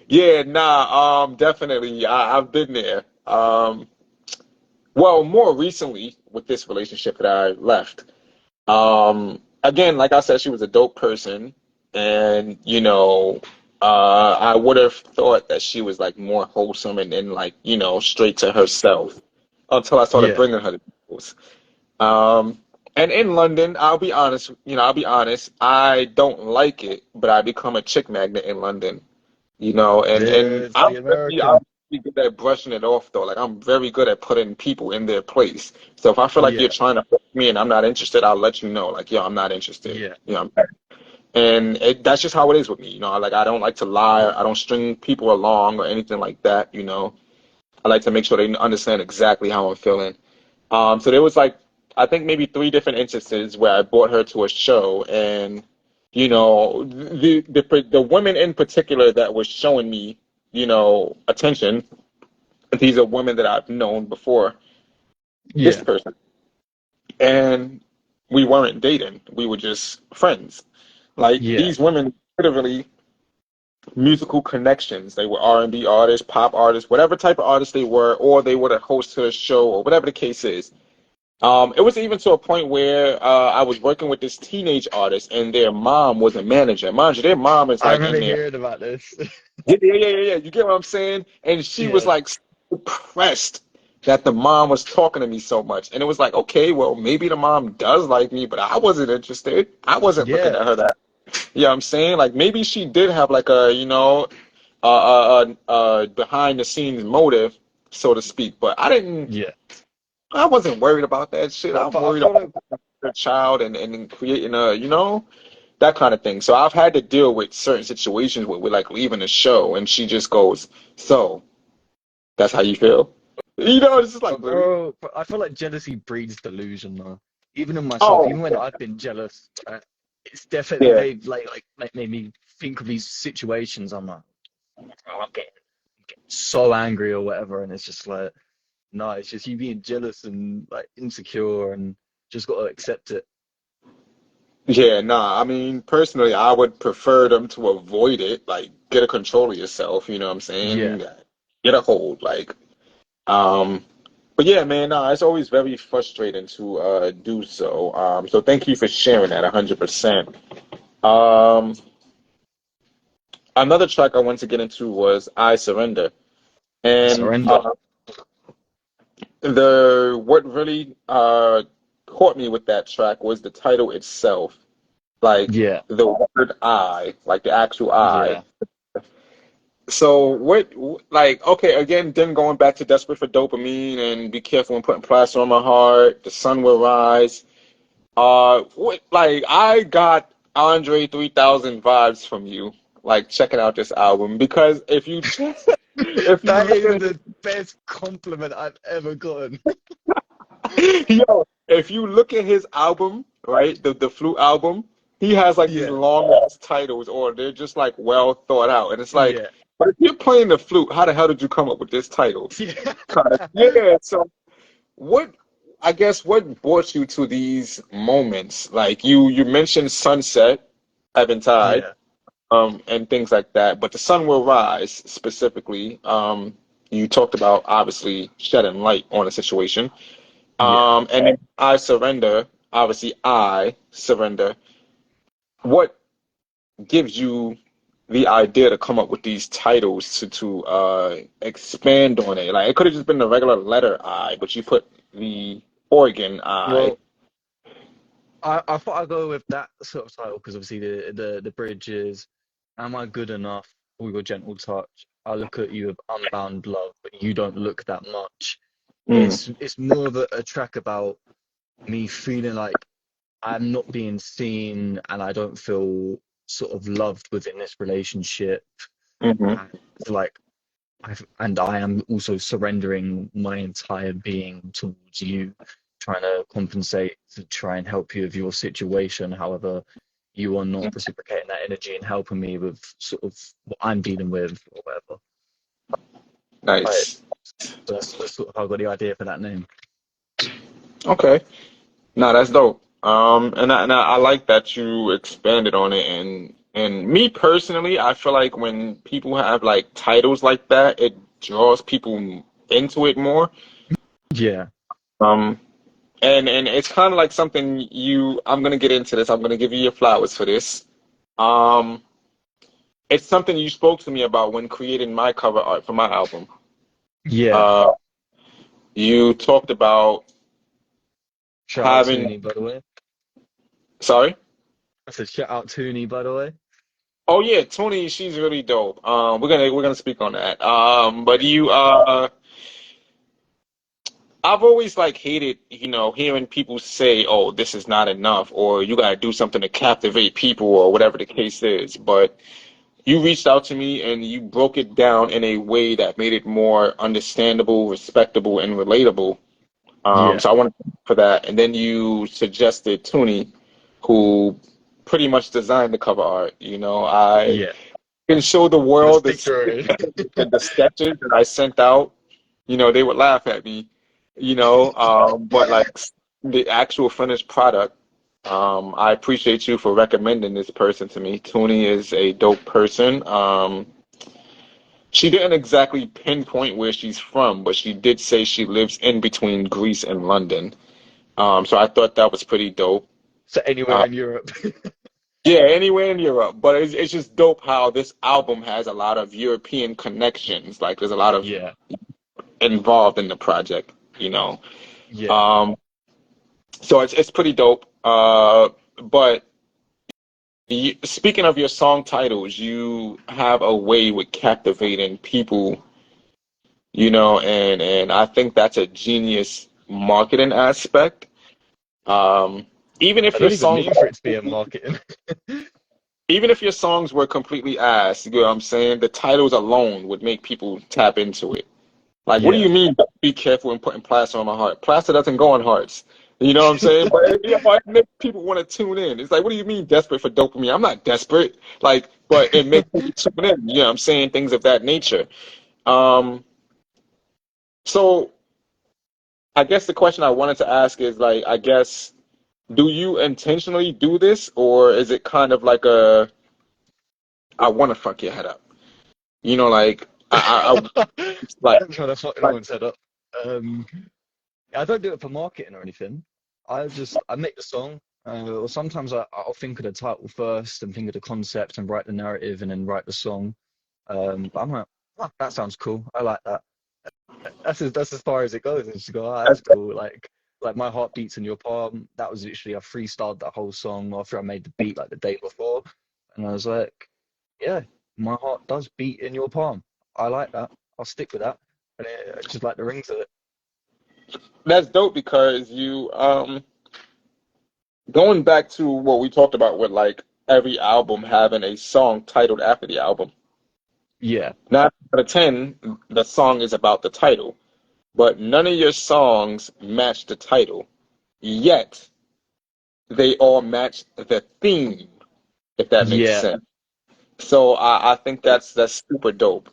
Yeah, nah, definitely. I've been there. Well, more recently with this relationship that I left. Again, like I said, she was a dope person, and I would have thought that she was like more wholesome and like straight to herself until I started Yeah. bringing her to people's. Um, and in London, I'll be honest, I don't like it, but I become a chick magnet in London, and It's I'm the very, I'm American. very good at brushing it off though. Like I'm very good at putting people in their place. So if I feel like you're Yeah. trying to fuck me and I'm not interested, I'll let you know. Like, yo, I'm not interested. Yeah. And that's just how it is with me. Like I don't like to lie. I don't string people along or anything like that. I like to make sure they understand exactly how I'm feeling. So there was like, I think maybe three different instances where I brought her to a show, and the women in particular that was showing me, attention. These are women that I've known before this Yeah. person, and we weren't dating. We were just friends. Like Yeah. these women, literally musical connections. They were R&B artists, pop artists, whatever type of artists they were, or they were the host to a show, or whatever the case is. It was even to a point where I was working with this teenage artist, and their mom was a manager. Mind you, their mom is I like in remember there. hearing about this. Yeah, yeah, yeah, yeah, yeah. You get what I'm saying? And she was Yeah. like so pressed that the mom was talking to me so much, and it was like, okay, well, maybe the mom does like me, but I wasn't interested. I wasn't looking Yeah. at her that. You know what I'm saying? Like maybe she did have like a, behind the scenes motive, so to speak, but I didn't. Yeah. I wasn't worried about that shit. I'm But I worried feel about like a child and creating that kind of thing. So I've had to deal with certain situations where we're like leaving a show and she just goes, "So that's how you feel?" It's just like, But really? bro, but I feel like jealousy breeds delusion though. Even in myself, Oh, even when I've been jealous, it's definitely yeah. made me think of these situations. I'm like, oh, getting so angry or whatever, and it's just like, no, it's just you being jealous and like insecure, and just got to accept it. Yeah, nah. I mean, personally, I would prefer them to avoid it. Like, get a control of yourself. You know what I'm Yeah, saying? Get a hold. Like, um, But yeah, man, it's always very frustrating to do so. So thank you for sharing that 100%. Um, Another track I wanted to get into was I Surrender. I And surrender. the what really caught me with that track was the title itself. Like Yeah, the word I, like the actual I. yeah, So what, like, okay, again, then going back to Desperate for Dopamine and Be Careful when Putting Plaster on My Heart, The Sun Will Rise. What, like, I got Andre 3000 vibes from you, like, checking out this album because if you, if you that look is at, the best compliment I've ever gotten. yo, if you look at his album, right, the Flute album, he has like these Yeah, long ass titles, or they're just like well thought out, and it's like, yeah, but if you're playing the flute, how the hell did you come up with this title? yeah. Kind of, yeah. So what, I guess, what brought you to these moments? Like you mentioned Sunset, Eventide, Yeah, and things like that, but the sun will rise specifically. You talked about obviously shedding light on a situation. yeah. And then I surrender. Obviously, I surrender. What gives you the idea to come up with these titles to expand on it? Like it could have just been the regular letter I, but you put the organ I. Well, I thought I'd go with that sort of title because obviously the bridge is, "Am I good enough for your gentle touch? I look at you with unbound love, but you don't look that much." Mm, It's more of a track about me feeling like I'm not being seen and I don't feel sort of loved within this relationship. hmm. And like and I am also surrendering my entire being towards you, trying to compensate to try and help you with your situation. However, you are not reciprocating that energy and helping me with sort of what I'm dealing with or whatever. Right. Nice. That's sort of how I got the idea for that name. Okay. No, that's dope. And I like that you expanded on it. And me personally, I feel like when people have like titles like that, it draws people into it more. Yeah. Um, and it's kind of like something you. I'm gonna get into this. I'm gonna give you your flowers for this. Um, it's something you spoke to me about when creating my cover art for my album. Yeah. Uh, you talked about Shout out having. Toonie, by the way. Sorry. I said shout out Toonie, by the way. Oh yeah, Tony, she's really dope. We're gonna speak on that. But Yeah. you I've always like hated, hearing people say, "Oh, this is not enough," or "You gotta do something to captivate people," or whatever the case is. But you reached out to me and you broke it down in a way that made it more understandable, respectable, and relatable. Yeah. So I want to thank you for that. And then you suggested Toonie, who pretty much designed the cover art. I Yeah. can show the The world sticker. the sketches that I sent out. They would laugh at me, but like the actual finished product, I appreciate you for recommending this person to me. Toonie is a dope person. She didn't exactly pinpoint where she's from, but she did say she lives in between Greece and London. So I thought that was pretty dope. So anywhere Uh, in Europe. yeah, anywhere in Europe, but it's just dope how this album has a lot of European connections. Like there's a lot of Yeah. involved in the project, you know. Yeah. Um, so it's pretty dope. But speaking of your song titles, you have a way with captivating people, and I think that's a genius marketing aspect. Um, even I if your don't even songs mean for it to be a marketing. even if your songs were completely ass, you know what I'm saying? The titles alone would make people tap into it. Like, what do Yeah. you mean? Be careful when putting plaster on my heart. Plaster doesn't go on hearts. You know what I'm saying? But it makes people want to tune in. It's like, what do you mean desperate for dopamine? I'm not desperate. Like, but it makes people tune in. You know what I'm saying? Things of that nature. Um, so I guess the question I wanted to ask is like, I guess, do you intentionally do this, or is it kind of like I want to fuck your head up? Like I'm like trying to fuck no like one's head up. Um, I don't do it for marketing or anything. I make the song, or sometimes I'll think of the title first and think of the concept and write the narrative and then write the song. But I'm like, oh, that sounds cool. I like that. That's as far as it goes. And just go, oh, that's cool. Like my heart beats in your palm. That was literally I freestyled that whole song after I made the beat like the day before, and I was like, yeah, my heart does beat in your palm. I like that. I'll stick with that. And I just like the ring to it. That's dope because going back to what we talked about with like every album having a song titled after the album. Yeah, 9 out of 10, the song is about the title, but none of your songs match the title. Yet they all match the theme, if that makes yeah, sense. So I think that's super dope.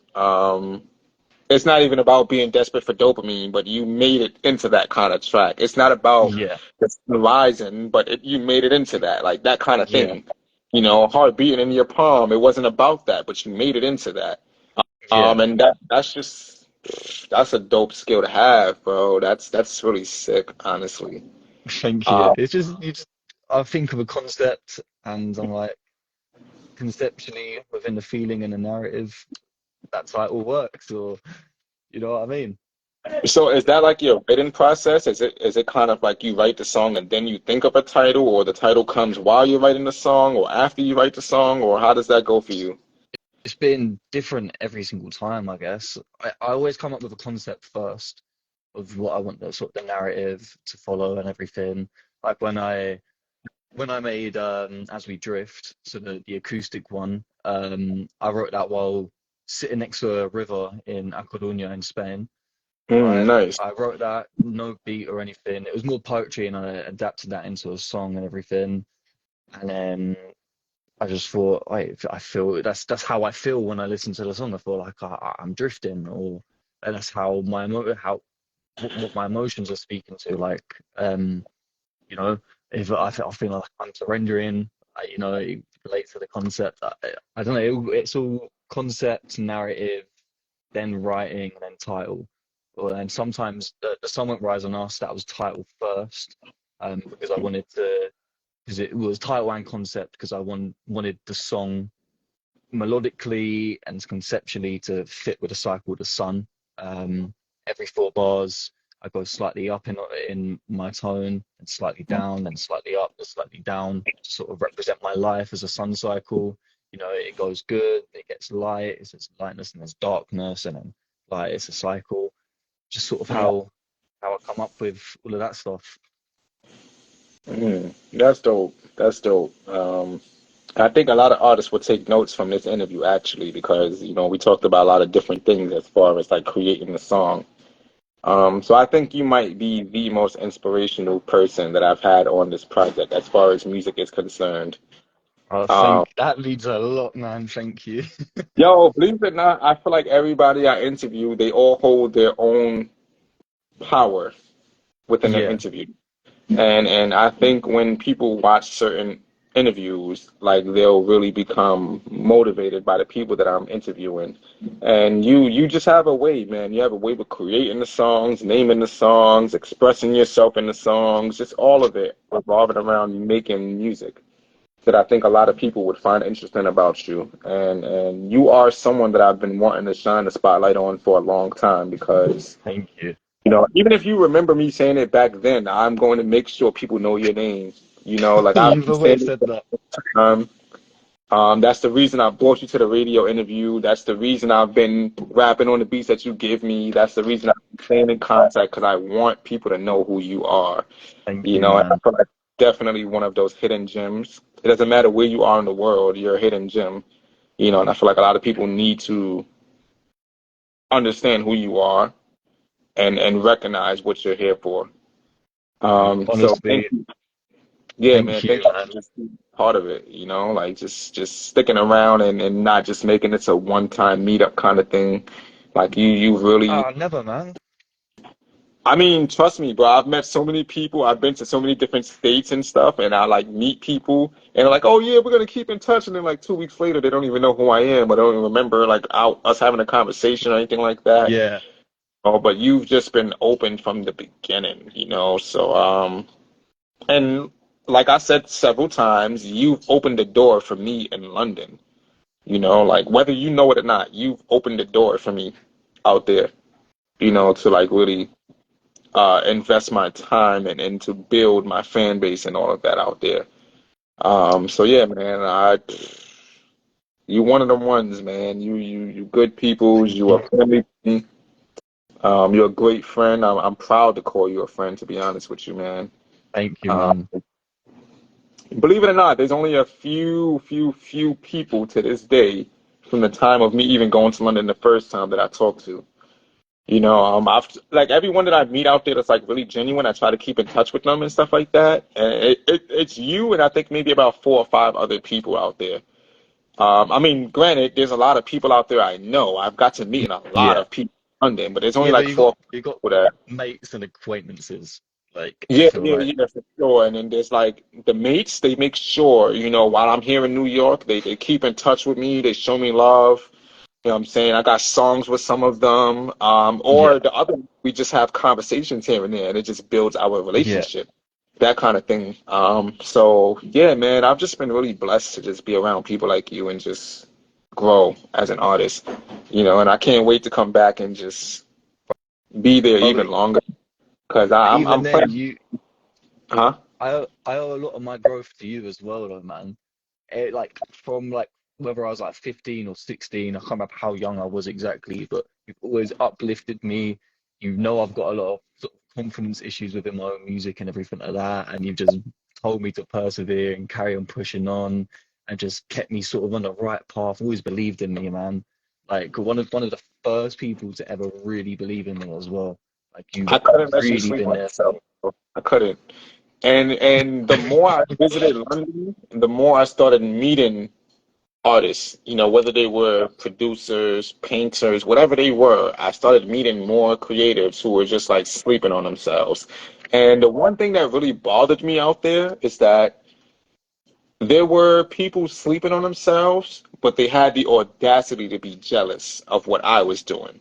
It's not even about being desperate for dopamine, but you made it into that kind of track. It's not about yeah, just rising, but you made it into that, like that kind of yeah, thing. You know, heart beating in your palm. It wasn't about that, but you made it into that. yeah. And that's a dope skill to have, bro. That's really sick, honestly. Thank you. Um, It's just you just I think of a concept and I'm like conceptually within the feeling and the narrative, that's how it all works. Or you know what I mean? so is that like your writing process? Is it kind of like you write the song and then you think of a title, or the title comes while you're writing the song, or after you write the song, or how does that go for you? It's been different every single time, I guess. I always come up with a concept first of what I want the sort of the narrative to follow and everything. Like when I made As We Drift, so the acoustic one, I wrote that while sitting next to a river in A Coruña in Spain. Right. Nice. I wrote that, no beat or anything. It was more poetry and I adapted that into a song and everything. And then I just thought, wait, I feel that's how I feel when I listen to the song. I feel like I'm drifting, or and that's how what my emotions are speaking to. Like, you know, if I feel like I'm surrendering, it relates to the concept. I don't know. It's all concept, narrative, then writing, and then title. Or then sometimes the song went Rise on Us. That was title first, because I wanted to because it was title and concept because wanted the song melodically and conceptually to fit with the cycle of the sun. Every 4 bars, I go slightly up in my tone, and slightly down, then slightly up, then slightly down, to sort of represent my life as a sun cycle. It goes good, it gets light, it's lightness and there's darkness, and then light, it's a cycle. Just sort of how I come up with all of that stuff. That's dope. That's dope. I think a lot of artists will take notes from this interview actually because we talked about a lot of different things as far as like creating the song. So I think you might be the most inspirational person that I've had on this project as far as music is concerned. I Um, think that means a lot, man. Thank you. Yo, believe it or not, I feel like everybody I interview, they all hold their own power within an Yeah, interview. And I think when people watch certain interviews, like they'll really become motivated by the people that I'm interviewing. And you just have a way, man. You have a way of creating the songs, naming the songs, expressing yourself in the songs, just all of it revolving around making music that I think a lot of people would find interesting about you. And you are someone that I've been wanting to shine the spotlight on for a long time because thank you. even if you remember me saying it back then, I'm going to make sure people know your name. Like I've You've been always saying it said for that. a long time. That's the reason I brought you to the radio interview. That's the reason I've been rapping on the beats that you give me. That's the reason I've been staying in contact because I want people to know who you are. Thank you, And I man. feel like definitely one of those hidden gems. It doesn't matter where you are in the world, you're a hidden gem. And I feel like a lot of people need to understand who you are and recognize what you're here for. So thank Honestly, you. Yeah, thank man, you, thank you man. for just being part of it, like just sticking around and not just making it a one-time meetup kind of thing. Like you really, Never, man. I mean, trust me, bro. I've met so many people. I've been to so many different states and stuff, and I like meet people, and they're like, "Oh yeah, we're gonna keep in touch." And then like 2 weeks later, they don't even know who I am, or they don't even remember like us having a conversation or anything like that. Yeah, Oh, but you've just been open from the beginning, So, and like I said several times, you've opened the door for me in London. Like whether you know it or not, you've opened the door for me out there. To like really invest my time and to build my fan base and all of that out there. So yeah, man, you one of them ones, man. You good people. Thank You you. are friendly. You're a great friend. I'm proud to call you a friend, to be honest with you, man. Thank you, Uh, man. believe it or not, there's only a few people to this day from the time of me even going to London the first time that I talked to. I've like everyone that I meet out there that's like really genuine. I try to keep in touch with them and stuff like that. And it's you and I think maybe about four or five other people out there. I mean, granted, there's a lot of people out there I know. I've got to meet a lot Yeah. of people in London, but there's only Yeah, but like four you got people that. mates and acquaintances. Like I Yeah, feel yeah, like yeah, for sure. And then there's like the mates, they make sure, while I'm here in New York, they keep in touch with me, they show me love. You know what I'm saying? I got songs with some of them. Or yeah, the other, we just have conversations here and there, and it just builds our yeah. relationship, that kind of thing. So yeah, man, I've just been really blessed to just be around people like you and just grow as an artist, and I can't wait to come back and just be there even But longer because I'm even then, playing, you huh? I owe a lot of my growth to you as well, though, man. Like from like whether I was like 15 or 16, I can't remember how young I was exactly, but you've always uplifted me. You know I've got a lot of sort of confidence issues within my own music and everything like that, and you've just told me to persevere and carry on pushing on, and just kept me sort of on the right path. Always believed in me, man. Like one of the first people to ever really believe in me as well. Like you've I couldn't let you really sleep been on there for yourself, me. bro. I couldn't. And the more I visited London, the more I started meeting artists, whether they were producers, painters, whatever they were, I started meeting more creatives who were just like sleeping on themselves. And the one thing that really bothered me out there is that there were people sleeping on themselves, but they had the audacity to be jealous of what I was doing,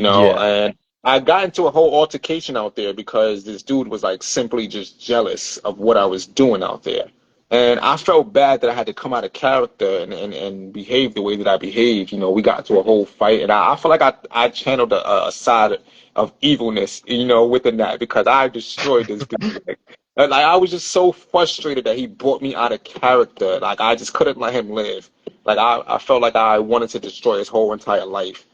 Yeah, and I got into a whole altercation out there because this dude was like simply just jealous of what I was doing out there. And I felt bad that I had to come out of character and behave the way that I behaved. We got into a whole fight, and I feel like I channeled a side of evilness, within that because I destroyed this dude. Like I was just so frustrated that he brought me out of character. Like I just couldn't let him live. Like I felt like I wanted to destroy his whole entire life,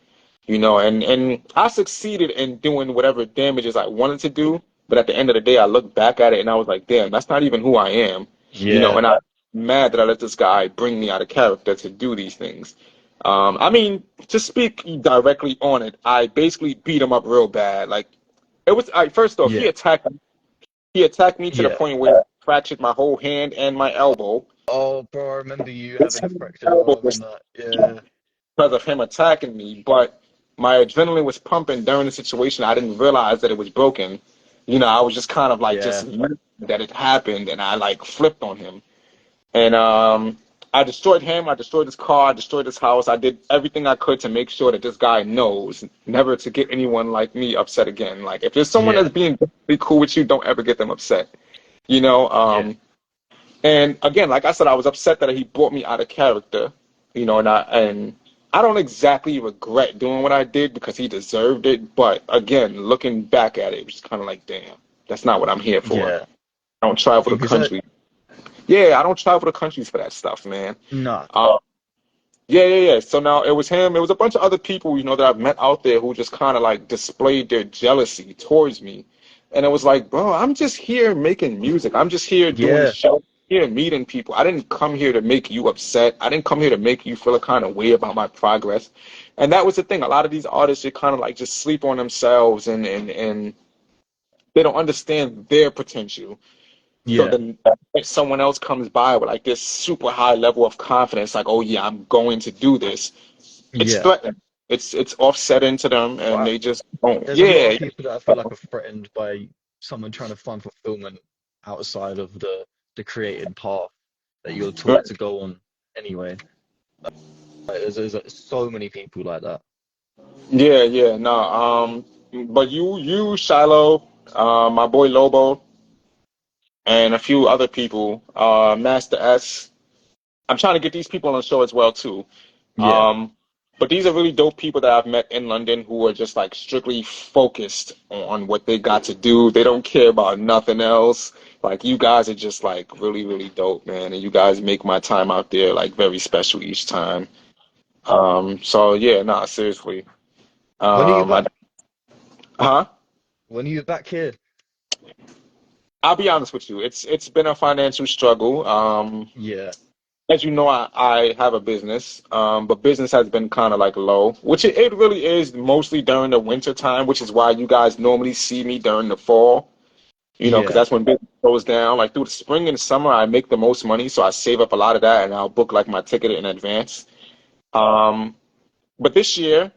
and I succeeded in doing whatever damages I wanted to do, but at the end of the day, I looked back at it and I was like, damn, that's not even who I am, yeah, and I'm mad that I let this guy bring me out of character to do these things. I mean, to speak directly on it, I basically beat him up real bad. Like it was, first off, yeah, he attacked me to the yeah. point where it fractured my whole hand and my elbow. Oh, bro, I remember you This having a hand fractured and elbow arm and was that. Yeah, because of him attacking me, but my adrenaline was pumping during the situation. I didn't realize that it was broken. I was just kind of like yeah, just that it happened, and I like flipped on him, and I destroyed him. I destroyed his car. I destroyed his house. I did everything I could to make sure that this guy knows never to get anyone like me upset again. Like if there's someone yeah, that's being really cool with you, don't ever get them upset. You know. yeah, And again, like I said, I was upset that he brought me out of character, and I don't exactly regret doing what I did because he deserved it. But again, looking back at it, it was just kind of like, damn, that's not what I'm here for. yeah. I don't travel the Because country. Yeah, I don't travel the countries for that stuff, man. no, Uh, yeah, yeah, yeah. So now it was him. It was a bunch of other people, that I've met out there who just kind of like displayed their jealousy towards me. And it was like, bro, I'm just here making music. I'm just here doing the yeah, show, here meeting people. I didn't come here to make you upset. I didn't come here to make you feel a kind of way about my progress. And that was the thing. A lot of these artists, they kind of like just sleep on themselves and they don't understand their potential. So yeah, then someone else comes by with like this super high level of confidence, like, oh yeah, I'm going to do this. It's yeah. threatening. It's offsetting to them, and But they just don't. there's a lot of Yeah, people that I feel like are threatened by someone trying to find fulfillment outside of the created path that you're yeah. taught to go on anyway. Like, there's so many people like that. Yeah, yeah, no. But you, Shiloh, my boy Lobo, and a few other people, Master S. I'm trying to get these people on the show as well too. Yeah, But these are really dope people that I've met in London who are just like strictly focused on what they got to do. They don't care about nothing else. Like you guys are just like really, really dope, man. And you guys make my time out there like very special each time. So yeah, nah, seriously. when are you I, back? huh? When are you back here? I'll be honest with you. It's been a financial struggle. Yeah, As you know, I have a business, but business has been kind of like low, which it really is mostly during the winter time, which is why you guys normally see me during the fall, because yeah, that's when business goes down. Like through the spring and summer, I make the most money, so I save up a lot of that and I'll book like my ticket in advance. Um, but this year,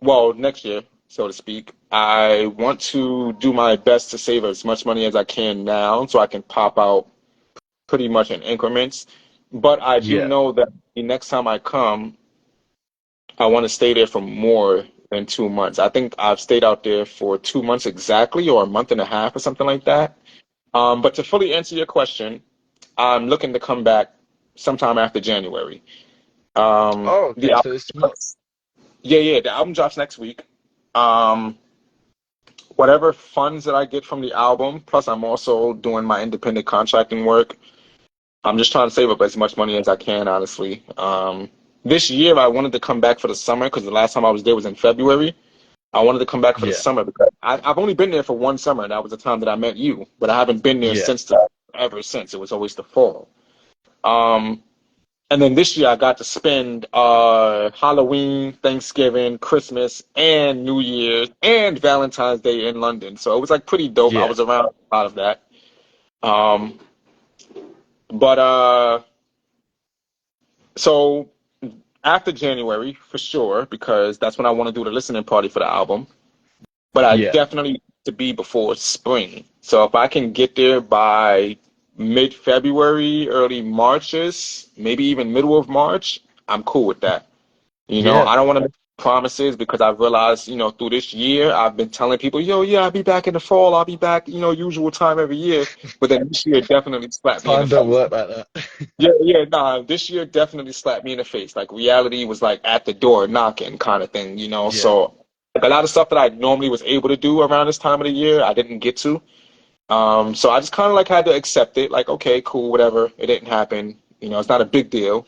well, next year, so to speak, I want to do my best to save as much money as I can now so I can pop out pretty much in increments. But I do yeah, know that the next time I come, I want to stay there for more than 2 months. I think I've stayed out there for 2 months exactly, or a month and a half, or something like that. But to fully answer your question, I'm looking to come back sometime after January. Oh, The okay, so album, it's not. yeah, yeah, the album drops next week. Um, whatever funds that I get from the album, plus I'm also doing my independent contracting work. I'm just trying to save up as much money as I can, honestly. This year, I wanted to come back for the summer because the last time I was there was in February. I wanted to come back for the Yeah, summer because I've only been there for one summer, and that was the time that I met you. But I haven't been there yeah, since ever since. It was always the fall. Um, and then this year, I got to spend Halloween, Thanksgiving, Christmas, and New Year's, and Valentine's Day in London. So it was like pretty dope. I yeah, was around a lot of that. Um, but so after January for sure, because that's when I want to do the listening party for the album. But I yeah, definitely need to be before spring. So if I can get there by mid-February, early Marches, maybe even middle of March, I'm cool with that. yeah, I don't want to make promises because I've realized, through this year, I've been telling people, yo, yeah, I'll be back in the fall. I'll be back, usual time every year. But then this year definitely slapped me in the time don't face. work like that. Yeah, yeah, nah, this year definitely slapped me in the face. Like reality was like at the door knocking kind of thing. Yeah, So like a lot of stuff that I normally was able to do around this time of the year, I didn't get to. So I just kind of like had to accept it. Like, okay, cool, whatever. It didn't happen. It's not a big deal.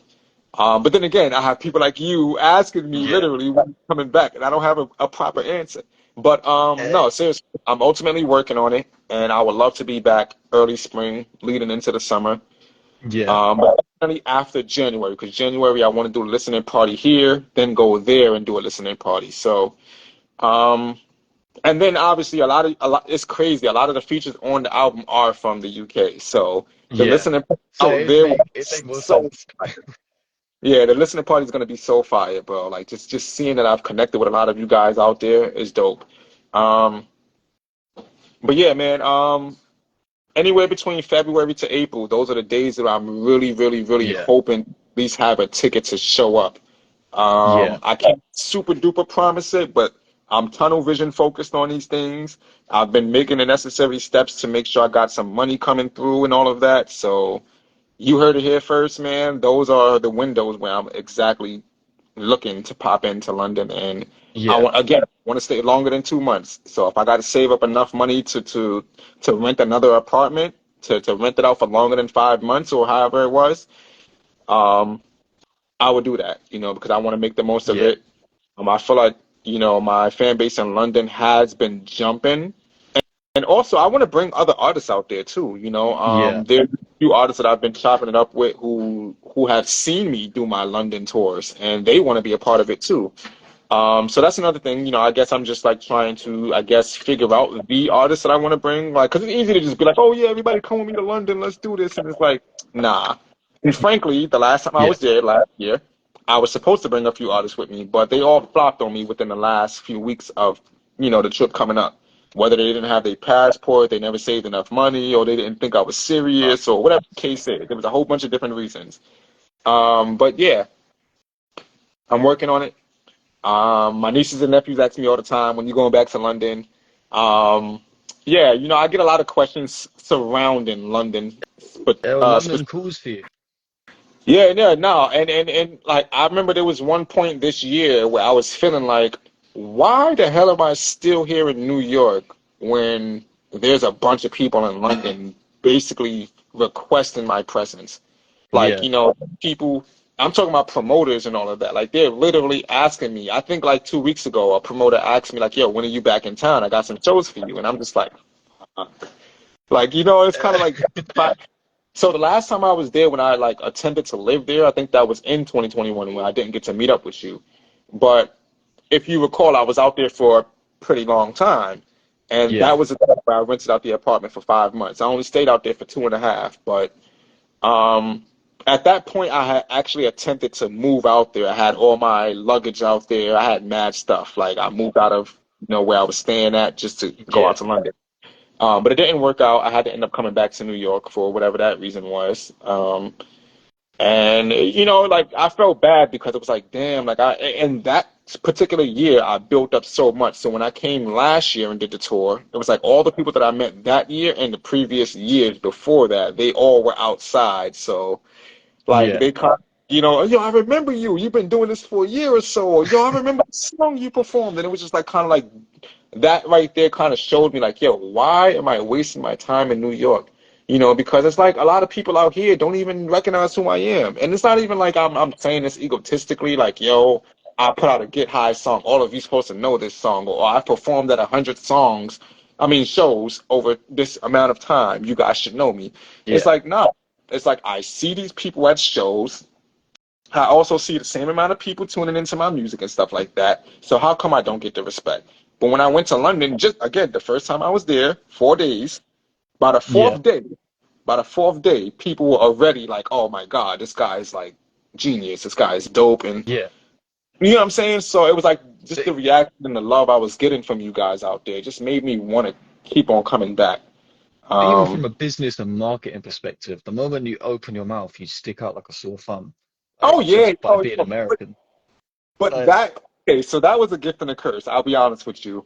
But then again, I have people like you asking me yeah. literally when I'm coming back, and I don't have a proper answer. But no, Hey, seriously, I'm ultimately working on it, and I would love to be back early spring, leading into the summer. yeah, But definitely after January, because January I want to do a listening party here, then go there and do a listening party. So, um, and then obviously a lot, it's crazy. A lot of the features on the album are from the UK. So the yeah. listening So out there will it be made more so sense. fire. Yeah, the listening party is gonna be so fire, bro. Like just seeing that I've connected with a lot of you guys out there is dope. Um, but yeah, man. Anywhere between February to April, those are the days that I'm really, really, really Yeah, hoping at least have a ticket to show up. yeah, I can't super duper promise it, but I'm tunnel vision focused on these things. I've been making the necessary steps to make sure I got some money coming through and all of that. So you heard it here first, man. Those are the windows where I'm exactly looking to pop into London, and yeah, I want to stay longer than 2 months. So if I got to save up enough money to rent another apartment, to rent it out for longer than 5 months or however it was, um, I would do that. Because I want to make the most of yeah, it. I feel like my fan base in London has been jumping. And also, I want to bring other artists out there too. yeah, There's a few artists that I've been chopping it up with who have seen me do my London tours, and they want to be a part of it too. So that's another thing. I guess I'm just like trying to, I guess, figure out the artists that I want to bring. Like, because it's easy to just be like, oh yeah, everybody come with me to London, let's do this, and it's like, nah. And frankly, the last time I yeah. was there last year, I was supposed to bring a few artists with me, but they all flopped on me within the last few weeks of, the trip coming up. Whether they didn't have their passport, they never saved enough money, or they didn't think I was Uh, serious, or whatever the case is. There was a whole bunch of different reasons. But yeah, I'm working on it. My nieces and nephews ask me all the time, when you going back to London? Um, yeah, I get a lot of questions surrounding London, but Yeah, well, London calls for you. yeah, yeah, no, and like I remember there was one point this year where I was feeling like, why the hell am I still here in New York when there's a bunch of people in London basically requesting my presence? Like, Yeah, people, I'm talking about promoters and all of that. Like, they're literally asking me. I think like 2 weeks ago, a promoter asked me, like, yo, when are you back in town? I got some shows for you. And I'm just uh, like, it's kind of like, so the last time I was there when I like attempted to live there, I think that was in 2021 when I didn't get to meet up with you. But if you recall, I was out there for a pretty long time. And yeah, that was the time where I rented out the apartment for 5 months. I only stayed out there for 2.5, but um, at that point, I had actually attempted to move out there. I had all my luggage out there. I had mad stuff. Like I moved out of where I was staying at just to go out yeah, to London. But it didn't work out. I had to end up coming back to New York for whatever that reason was. And like I felt bad because it was like, damn, like in that particular year I built up so much. So when I came last year and did the tour, it was like all the people that I met that year and the previous years before that, they all were outside. So like yeah, they kind yo, I remember you. You've been doing this for a year or so. Yo, I remember the song you performed. And it was just like kind of like that right there kind of showed me like, yo, why am I wasting my time in New York? Because it's like a lot of people out here don't even recognize who I am. And it's not even like I'm saying this egotistically, like, yo, I put out a Get High song. All of you supposed to know this song. Or I performed at 100 songs, I mean, shows over this amount of time. You guys should know me. It's yeah, like, no. It's like I see these people at shows. I also see the same amount of people tuning into my music and stuff like that. So how come I don't get the respect? But when I went to London, just again, the first time I was there, 4 days, by the yeah, fourth day, by the fourth day, people were already like, oh my God, this guy is like genius. This guy is dope. And yeah. you know what I'm saying? So it was like just But the reaction and the love I was getting from you guys out there just made me want to keep on coming back. even from Um, a business and marketing perspective, the moment you open your mouth, you stick out like a sore thumb, oh like yeah, just by oh, being yeah. American. But Like, that, okay, so that was a gift and a curse. I'll be honest with you.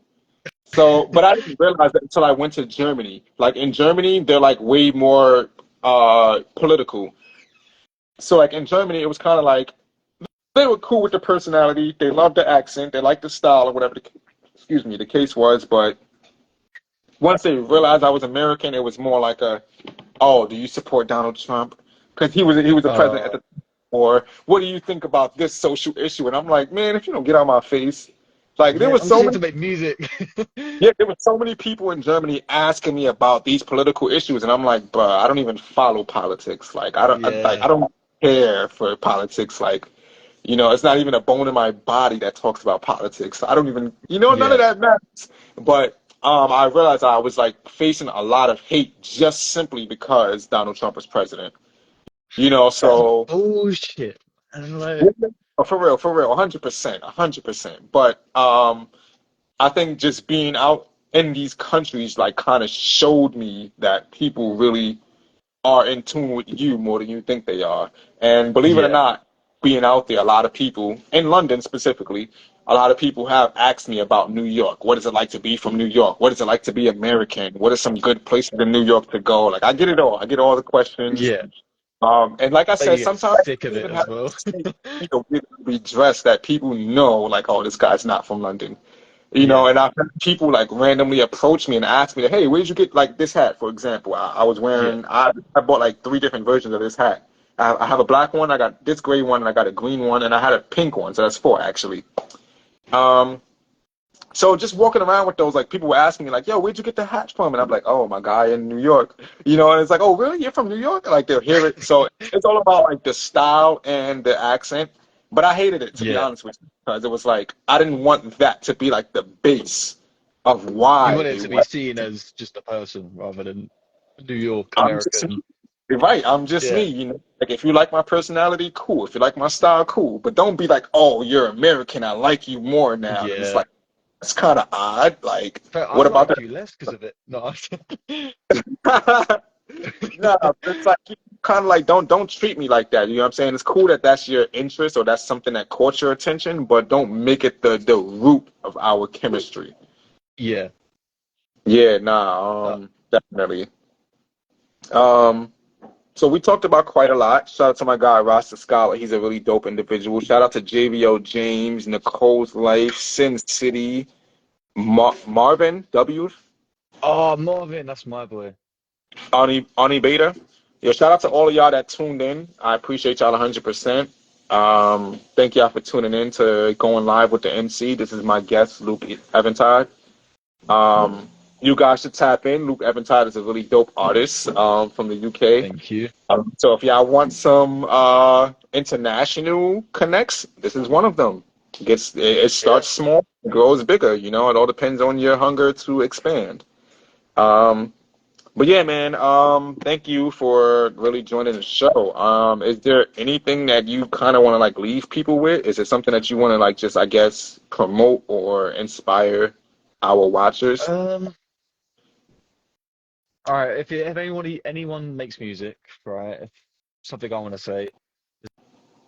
So, but I didn't realize that until I went to Germany. Like in Germany, they're like way more political. So like in Germany, it was kind of like they were cool with the personality. They loved the accent. They liked the style or whatever excuse me, the case was. But once they realized I was American, it was more like oh, do you support Donald Trump? Because he was the president at uh, the time. Or what do you think about this social issue? And I'm like, man, if you don't get out of my face, like there yeah, was I'm just so here many. to make music. Yeah, there were so many people in Germany asking me about these political issues, and I'm like, bruh, I don't even follow politics. Like, I Yeah, don't care for politics. Like, it's not even a bone in my body that talks about politics. I don't even, none of yeah. that matters. But I realized I was like facing a lot of hate just simply because Donald Trump was president. That's So bullshit. And yeah, like, for real, 100%, 100%. But I think just being out in these countries like kind of showed me that people really are in tune with you more than you think they are. And believe it or yeah, not, being out there, a lot of people in London specifically, a lot of people have asked me about New York. What is it like to be from New York? What is it like to be American? What are some good places in New York to go? Like I get it all. I get all the questions. yeah. And like I But said, you get sometimes sick of you it even as have well. to be dressed that people know, like, oh, this guy's not from London. Yeah, And I've had people like randomly approach me and ask me, hey, where'd you get like this hat, for example? I was yeah. wearing, I bought like 3 different versions of this hat. I have a black one, I got this gray one, and I got a green one, and I had a pink one, so that's 4 actually. Um, so just walking around with those, like people were asking me, like, yo, where'd you get the hat from? And I'm like, oh, my guy in New York. And it's like, oh, really? You're from New York? Like they'll hear it. So it's all about like the style and the accent. But I hated it, to be Yeah. honest with you, because it was like I didn't want that to be like the base of You why want it they to be went. seen as just a person rather than New York I'm just American. right. I'm just me. Yeah, Like if you like my personality, cool. If you like my style, cool. But don't be like, oh, you're American. I like you more now. And it's yeah. like it's kind of odd. Like, But I what about like you less because of it. No. that? No, but it's like you kind of like don't treat me like that. You know what I'm saying? It's cool that that's your interest or that's something that caught your attention, but don't make it the root of our chemistry. Yeah. Yeah, nah, Uh, definitely. Um, so we talked about quite a lot. Shout out to my guy Rasta Scholar. He's a really dope individual. Shout out to JVO James, Nicole's Life, Sin City, Marvin W. oh, Marvin, that's my boy. Ani Beta. Yo, shout out to all of y'all that tuned in. I appreciate y'all 100%. Thank y'all for tuning in to Going Live with the MC. This is my guest, Luke Evntide. Um, you guys should tap in. Luke Eventide is a really dope artist from the UK. Thank you. So if y'all want some international connects, this is one of them. It Yeah. starts small, it grows bigger. You know, it all depends on your hunger to expand. Um, but yeah, man, thank you for really joining the show. Is there anything that you kind of want to like leave people with? Is it something that you want to like just, I guess, promote or inspire our watchers? Um, all right. If anyone makes music, right? If something I want to say,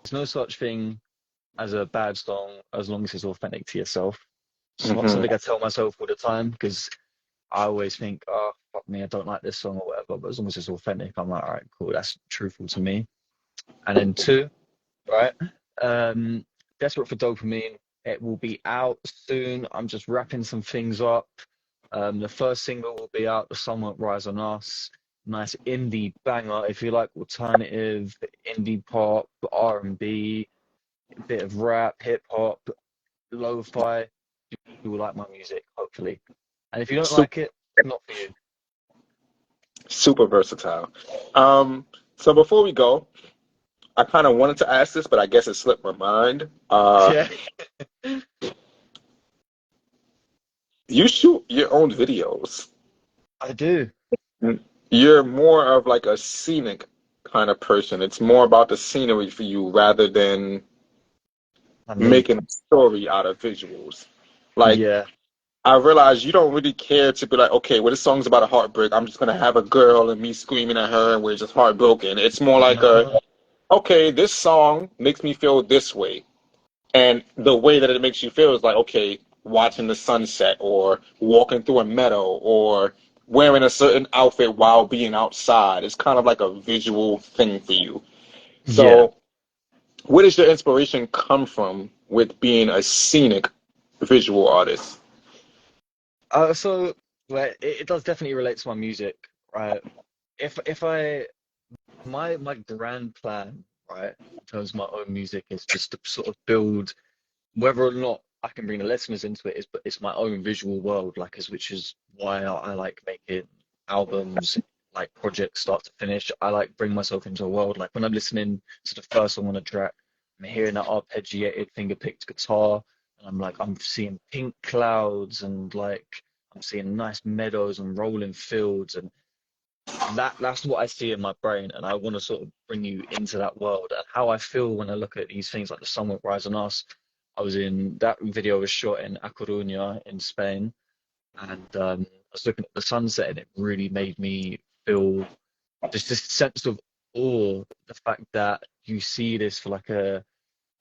there's no such thing as a bad song as long as it's authentic to yourself. Hmm. Something I tell myself all the time because I always think, oh, fuck me, I don't like this song or whatever. But as long as it's authentic, I'm like, all right, cool, that's truthful to me. And then two, right? Um, Desperate for Dopamine. It will be out soon. I'm just wrapping some things up. The first single will be out. The sun won't rise on us. Nice indie banger. If you like alternative, indie pop, R&B, a bit of rap, hip hop, lo-fi, you will like my music, hopefully. And if you don't Super, like it, not for you. super versatile. Um, so before we go, I kind of wanted to ask this, but I guess it slipped my mind. Yeah, You shoot your own videos. I do. You're more of like a scenic kind of person. It's more about the scenery for you rather than And me. making a story out of visuals. Like, Yeah. I realize you don't really care to be like, okay, well, this song's about a heartbreak. I'm just gonna have a girl and me screaming at her and we're just heartbroken. It's more like No. okay, this song makes me feel this way. And the way that it makes you feel is like, okay, watching the sunset or walking through a meadow or wearing a certain outfit while being outside. It's kind of like a visual thing for you. Yeah. So, where does your inspiration come from with being a scenic visual artist? So well, it does definitely relate to my music, right? If I my grand plan, right, in terms of my own music is just to sort of build whether or not I can bring the listeners into it is but it's my own visual world, like as which is why I like making albums, like projects start to finish. I like bring myself into a world. Like when I'm listening to the first song on a track, I'm hearing that arpeggiated finger picked guitar, and I'm like I'm seeing pink clouds and like I'm seeing nice meadows and rolling fields and that's what I see in my brain, and I want to sort of bring you into that world and how I feel when I look at these things like the sun will rise on us. I was in that video was shot in A Coruña in Spain, and I was looking at the sunset, and it really made me feel just this sense of awe. The fact that you see this for like a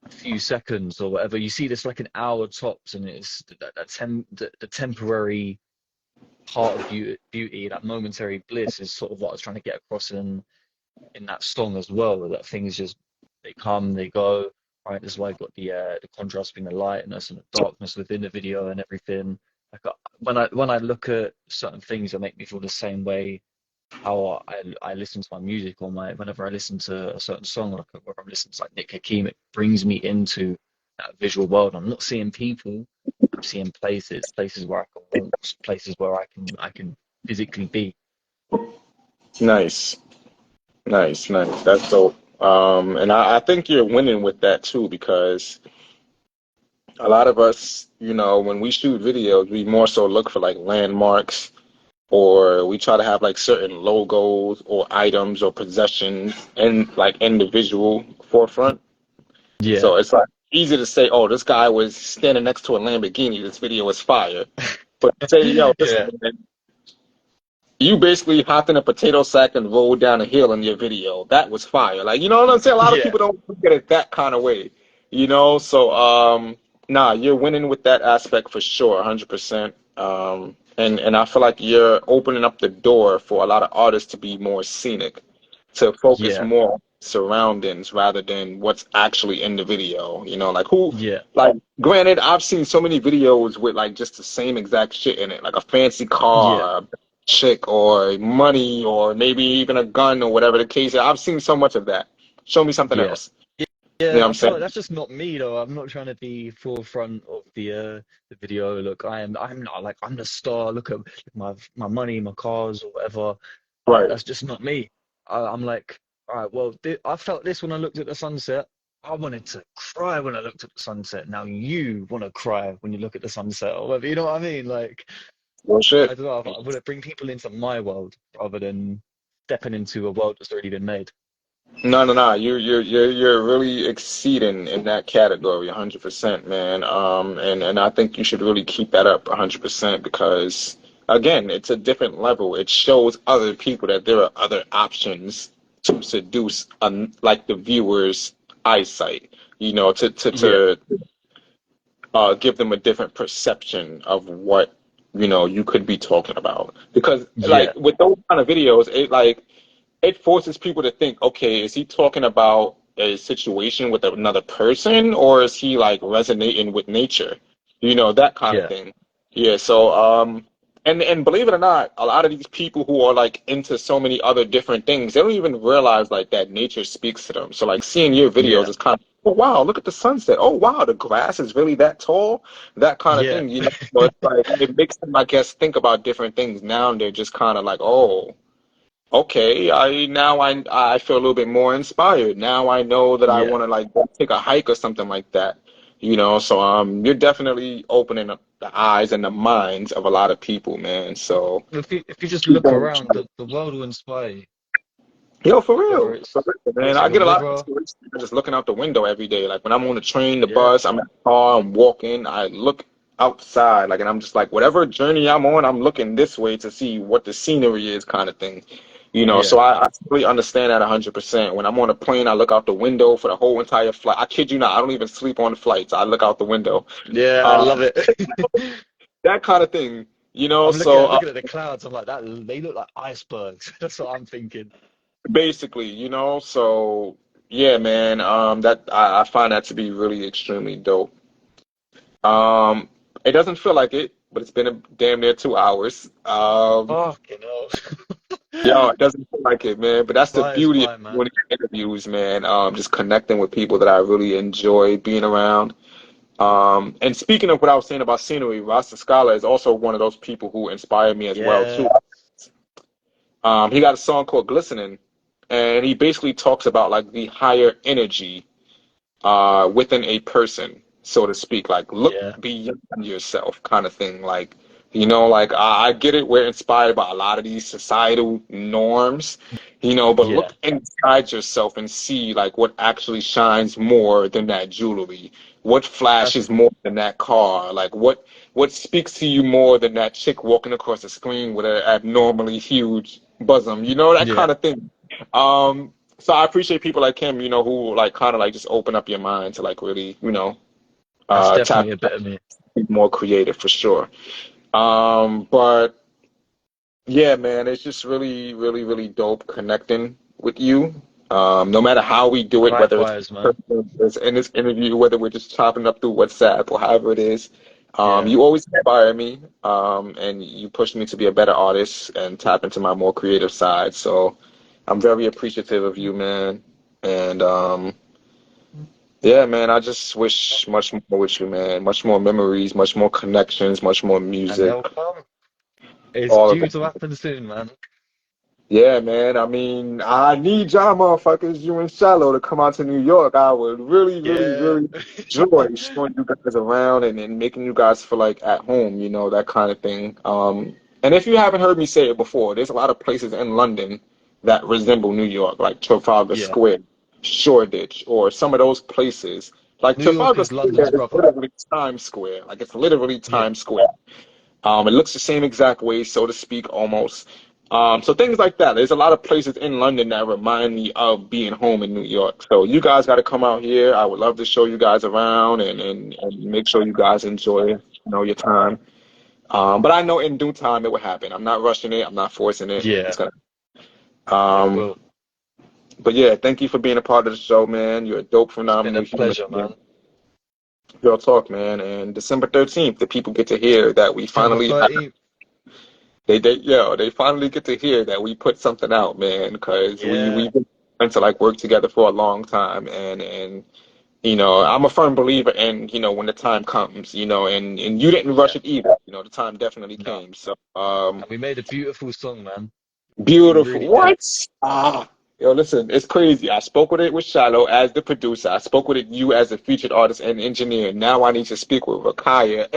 few seconds or whatever, you see this like an hour tops, and it's the temporary part of beauty, that momentary bliss is sort of what I was trying to get across in that song as well. That things just they come, they go. Right, this is why I got the contrast between the lightness and the darkness within the video and everything. Like when I look at certain things that make me feel the same way how I listen to my music or my whenever I listen to a certain song, like whether I'm listening to like Nick Hakim, it brings me into that visual world. I'm not seeing people, I'm seeing places where I can walk, places where I can physically be. Nice, nice, nice. That's dope. And I think you're winning with that too, because a lot of us, you know, when we shoot videos, we more so look for like landmarks or we try to have like certain logos or items or possessions in the visual forefront. Yeah. So it's like easy to say, oh, this guy was standing next to a Lamborghini. This video was fire. But say, yo, listen, Yeah. man, You basically hopped in a potato sack and rolled down a hill in your video. That was fire. Like, you know what I'm saying? A lot of Yeah, people don't look at it that kind of way, you know? So, nah, you're winning with that aspect for sure, 100%. And I feel like you're opening up the door for a lot of artists to be more scenic, to focus yeah, more on surroundings rather than what's actually in the video. You know, like who, yeah, like, granted, I've seen so many videos with like just the same exact shit in it, like a fancy yeah, car, chick or money or maybe even a gun or whatever the case is. I've seen so much of that. Show me something yeah. else. You know Yeah, what I I'm feel like saying? that's just not me though. I'm not trying to be forefront of the video. Look, I'm not like I'm the star. Look at my money, my cars, or whatever. Right. That's just not me. I'm like, all right, well, I felt this when I looked at the sunset. I wanted to cry when I looked at the sunset. Now you want to cry when you look at the sunset, or whatever. You know what I mean? Like, Well, I shit. don't know. I want to bring people into my world rather than stepping into a world that's already been made. No, no, no. You're really exceeding in that category, 100%, man. And I think you should really keep that up, 100%, because again, it's a different level. It shows other people that there are other options to seduce, like the viewer's eyesight. You know, Yeah, to give them a different perception of what you could be talking about. Because like yeah, with those kind of videos, it forces people to think, okay, is he talking about a situation with another person, or is he like resonating with nature? That kind of yeah, thing. Yeah, so and believe it or not, a lot of these people who are like into so many other different things, they don't even realize like that nature speaks to them. So like seeing your videos yeah, is kind of, oh wow, look at the sunset. Oh wow, the grass is really that tall, that kind of yeah. thing. So it's like it makes them, I guess, think about different things. Now they're just kind of like, oh, okay, I feel a little bit more inspired. Now I know that I Yeah. want to like go take a hike or something like that. So you're definitely opening up the eyes and the minds of a lot of people, man. So If you just keep look on around, the world will inspire you. yo, for Whether real, it's whether man. it's I your get a lot of river, inspiration just looking out the window every day. Like when I'm on the train, the yeah, bus, I'm in the car, I'm walking, I look outside, like, and I'm just like, whatever journey I'm on, I'm looking this way to see what the scenery is, kind of thing. So yeah, I really understand that 100%. When I'm on a plane, I look out the window for the whole entire flight. I kid you not, I don't even sleep on the flights. I look out the window. yeah. I Uh, love it. that kind of thing. I'm So looking at the clouds. I'm like that. They look like icebergs. That's what I'm thinking. basically, so yeah, man. That I find that to be really extremely dope. Um, it doesn't feel like it, but it's been a damn near 2 hours. Fucking hell. Yo, it doesn't feel like it, man. But that's the Flies beauty of by, man. doing these interviews, man. Just connecting with people that I really enjoy being around. And speaking of what I was saying about scenery, Rasta Scala is also one of those people who inspired me as well too. Yeah, He got a song called "Glistening," and he basically talks about like the higher energy within a person, so to speak. Like look yeah, beyond yourself, kind of thing. Like like I get it. We're inspired by a lot of these societal norms, but yeah, look inside yourself and see like what actually shines more than that jewelry. What that's flashes more than that car? Like what speaks to you more than that chick walking across the screen with an abnormally huge bosom? That yeah. kind of thing. So I appreciate people like him, who like kind of like just open up your mind to like really, That's tap definitely a bit of me. be more creative for sure. But yeah, man, it's just really, really, really dope connecting with you. No matter how we do it, whether it's Likewise, man. in this interview, whether we're just chopping up through WhatsApp or however it is, Yeah, you always inspire me, and you push me to be a better artist and tap into my more creative side. So I'm very appreciative of you, man. And yeah, man, I just wish much more with you, man. Much more memories, much more connections, much more and music, they'll come. It's all of due that. to happen soon, man. Yeah, man. I mean, I need y'all motherfuckers, you and Shallow, to come out to New York. I would really, really, Yeah. really enjoy showing you guys around and making you guys feel like at home, that kind of thing. And if you haven't heard me say it before, there's a lot of places in London that resemble New York, like Trafalgar Yeah. Square, Shoreditch, or some of those places. Like New York Trafalgar is London's Square is brother. literally Times Square. Like it's literally Yeah. Times Square. It looks the same exact way, so to speak, almost. So things like that. There's a lot of places in London that remind me of being home in New York. So you guys got to come out here. I would love to show you guys around and make sure you guys enjoy, your time. But I know in due time it will happen. I'm not rushing it. I'm not forcing it. Yeah, It's gonna. it Um, will. but yeah, thank you for being a part of the show, man. You're a dope, It's been phenomenal a human pleasure, being. man. Real talk, man. And December 13th, the people get to hear that we December finally 13th. they finally get to hear that we put something out, man, because Yeah, we've been trying to like work together for a long time, and I'm a firm believer in when the time comes, and you didn't rush yeah. it either. The time definitely No. came. So And we made a beautiful song, man. We beautiful. really did. What? Yo, listen, it's crazy. I spoke with it with Shiloh as the producer. I spoke with it you as a featured artist and engineer. Now I need to speak with Rakaya,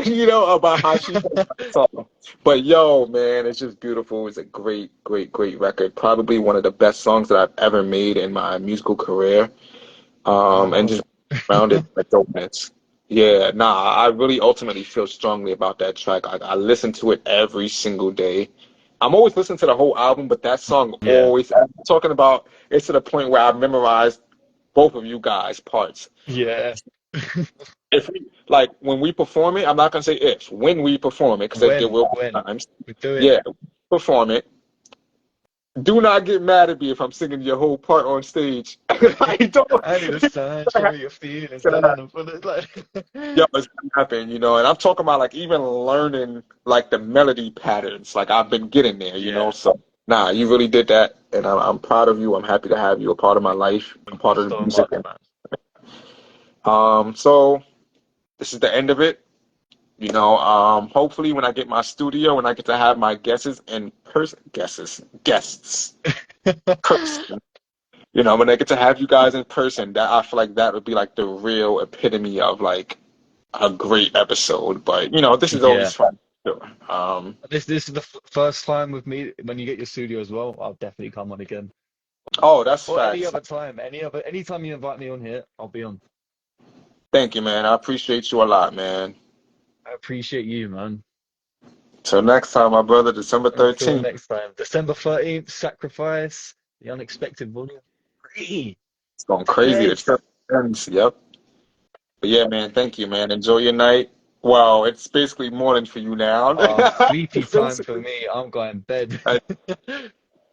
about how she feels about the song. But yo, man, it's just beautiful. It's a great, great, great record. Probably one of the best songs that I've ever made in my musical career. And Wow. just around it like dopeness. Yeah, nah, I really ultimately feel strongly about that track. I listen to it every single day. I'm always listening to the whole album, but that song Yeah, always, I'm talking about, it's to the point where I memorized both of you guys' parts. yeah. If we, like, when we perform it, I'm not gonna say if, when we perform it, because there will be When times. we're doing Yeah, it. perform it. Do not get mad at me if I'm singing your whole part on stage. I don't. I need a sign, show me your feelings, and for the like. Yo, it's gonna happen, and I'm talking about like even learning like the melody patterns. Like I've been getting there, Yeah, So nah, you really did that, and I'm proud of you. I'm happy to have you a part of my life, a thank you part of the so music. much, man. So this is the end of it. Hopefully when I get my studio, when I get to have my guests, person. When I get to have you guys in person, that I feel like that would be like the real epitome of like a great episode. But this is always Yeah. fun. Sure. This is the first time with me when you get your studio as well. I'll definitely come on again. Oh, that's Or any facts. other time, anytime you invite me on here, I'll be on. Thank you, man. I appreciate you a lot, man. I appreciate you, man. Till next time, my brother, December Until 13th. next time. December 13th, Sacrifice, The Unexpected Volume 3. It's going crazy. The Today. trip ends. Yep. But yeah, man, thank you, man. Enjoy your night. Wow, it's basically morning for you now. Sleepy It's time for basically, me. I'm going bed.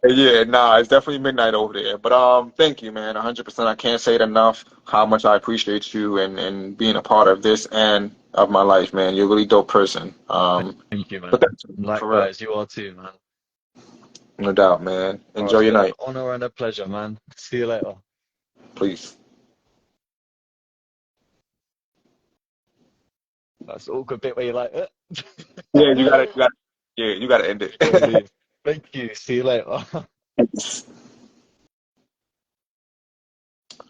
yeah, nah, it's definitely midnight over there. But thank you, man. 100%. I can't say it enough how much I appreciate you and being a part of this and of my life, man. You're a really dope person. Thank you, But man. that's for real. Likewise, you are too, man. No doubt, man. Oh, Enjoy it's your been an night, honor and a pleasure, man. See you later. please. That's the awkward bit where you're like, Yeah, you gotta end Gotta it. leave. Thank you. See you later.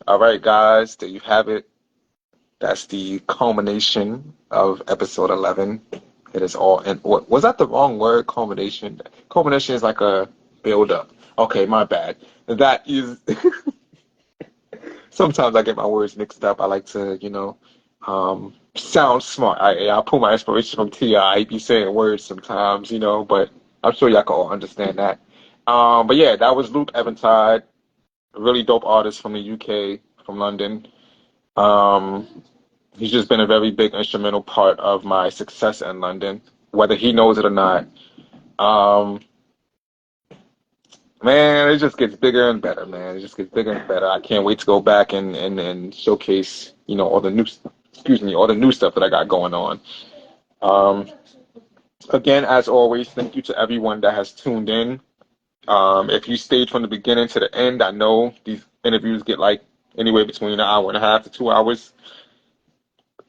All right, guys, there you have it. That's the culmination of episode 11. It is all in. What was that the wrong word? Culmination. Culmination is like a build up. Okay, my bad. That is. Sometimes I get my words mixed up. I like to, sound smart. I pull my inspiration from T.I. He be saying words sometimes, but I'm sure y'all can all understand that. But yeah, that was Luke Eventide, a really dope artist from the UK, from London. Um, he's just been a very big instrumental part of my success in London, whether he knows it or not. Um, Man, it just gets bigger and better, man. It just gets bigger and better. I can't wait to go back and showcase, all the new stuff that I got going on. Um, Again, as always, thank you to everyone that has tuned in. If you stayed from the beginning to the end, I know these interviews get like anywhere between an hour and a half to 2 hours.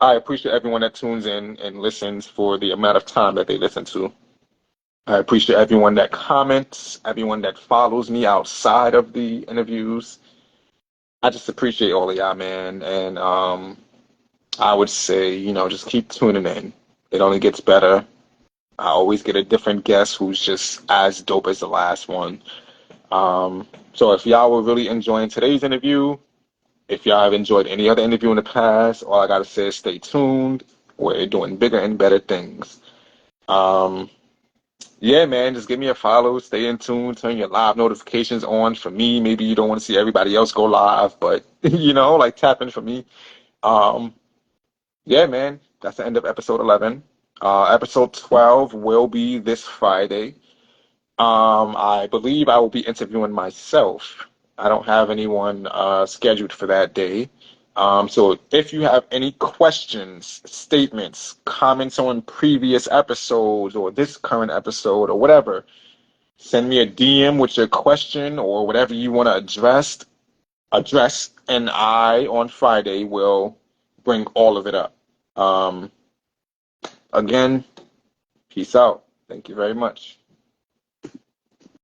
I appreciate everyone that tunes in and listens for the amount of time that they listen to. I appreciate everyone that comments, everyone that follows me outside of the interviews. I just appreciate all of y'all, man. And I would say, just keep tuning in. It only gets better. I always get a different guest who's just as dope as the last one. So if y'all were really enjoying today's interview, if y'all have enjoyed any other interview in the past, all I gotta say is stay tuned. We're doing bigger and better things. Um, Yeah, man, just give me a follow, stay in tune, turn your live notifications on for me. Maybe you don't want to see everybody else go live, but like tap in for me. Um, yeah, man, that's the end of episode 11. Episode 12 will be this Friday. I believe I will be interviewing myself. I don't have anyone scheduled for that day. So if you have any questions, statements, comments on previous episodes or this current episode or whatever, send me a DM with your question or whatever you want to address, and I on Friday will bring all of it up. Again, peace out. Thank you very much.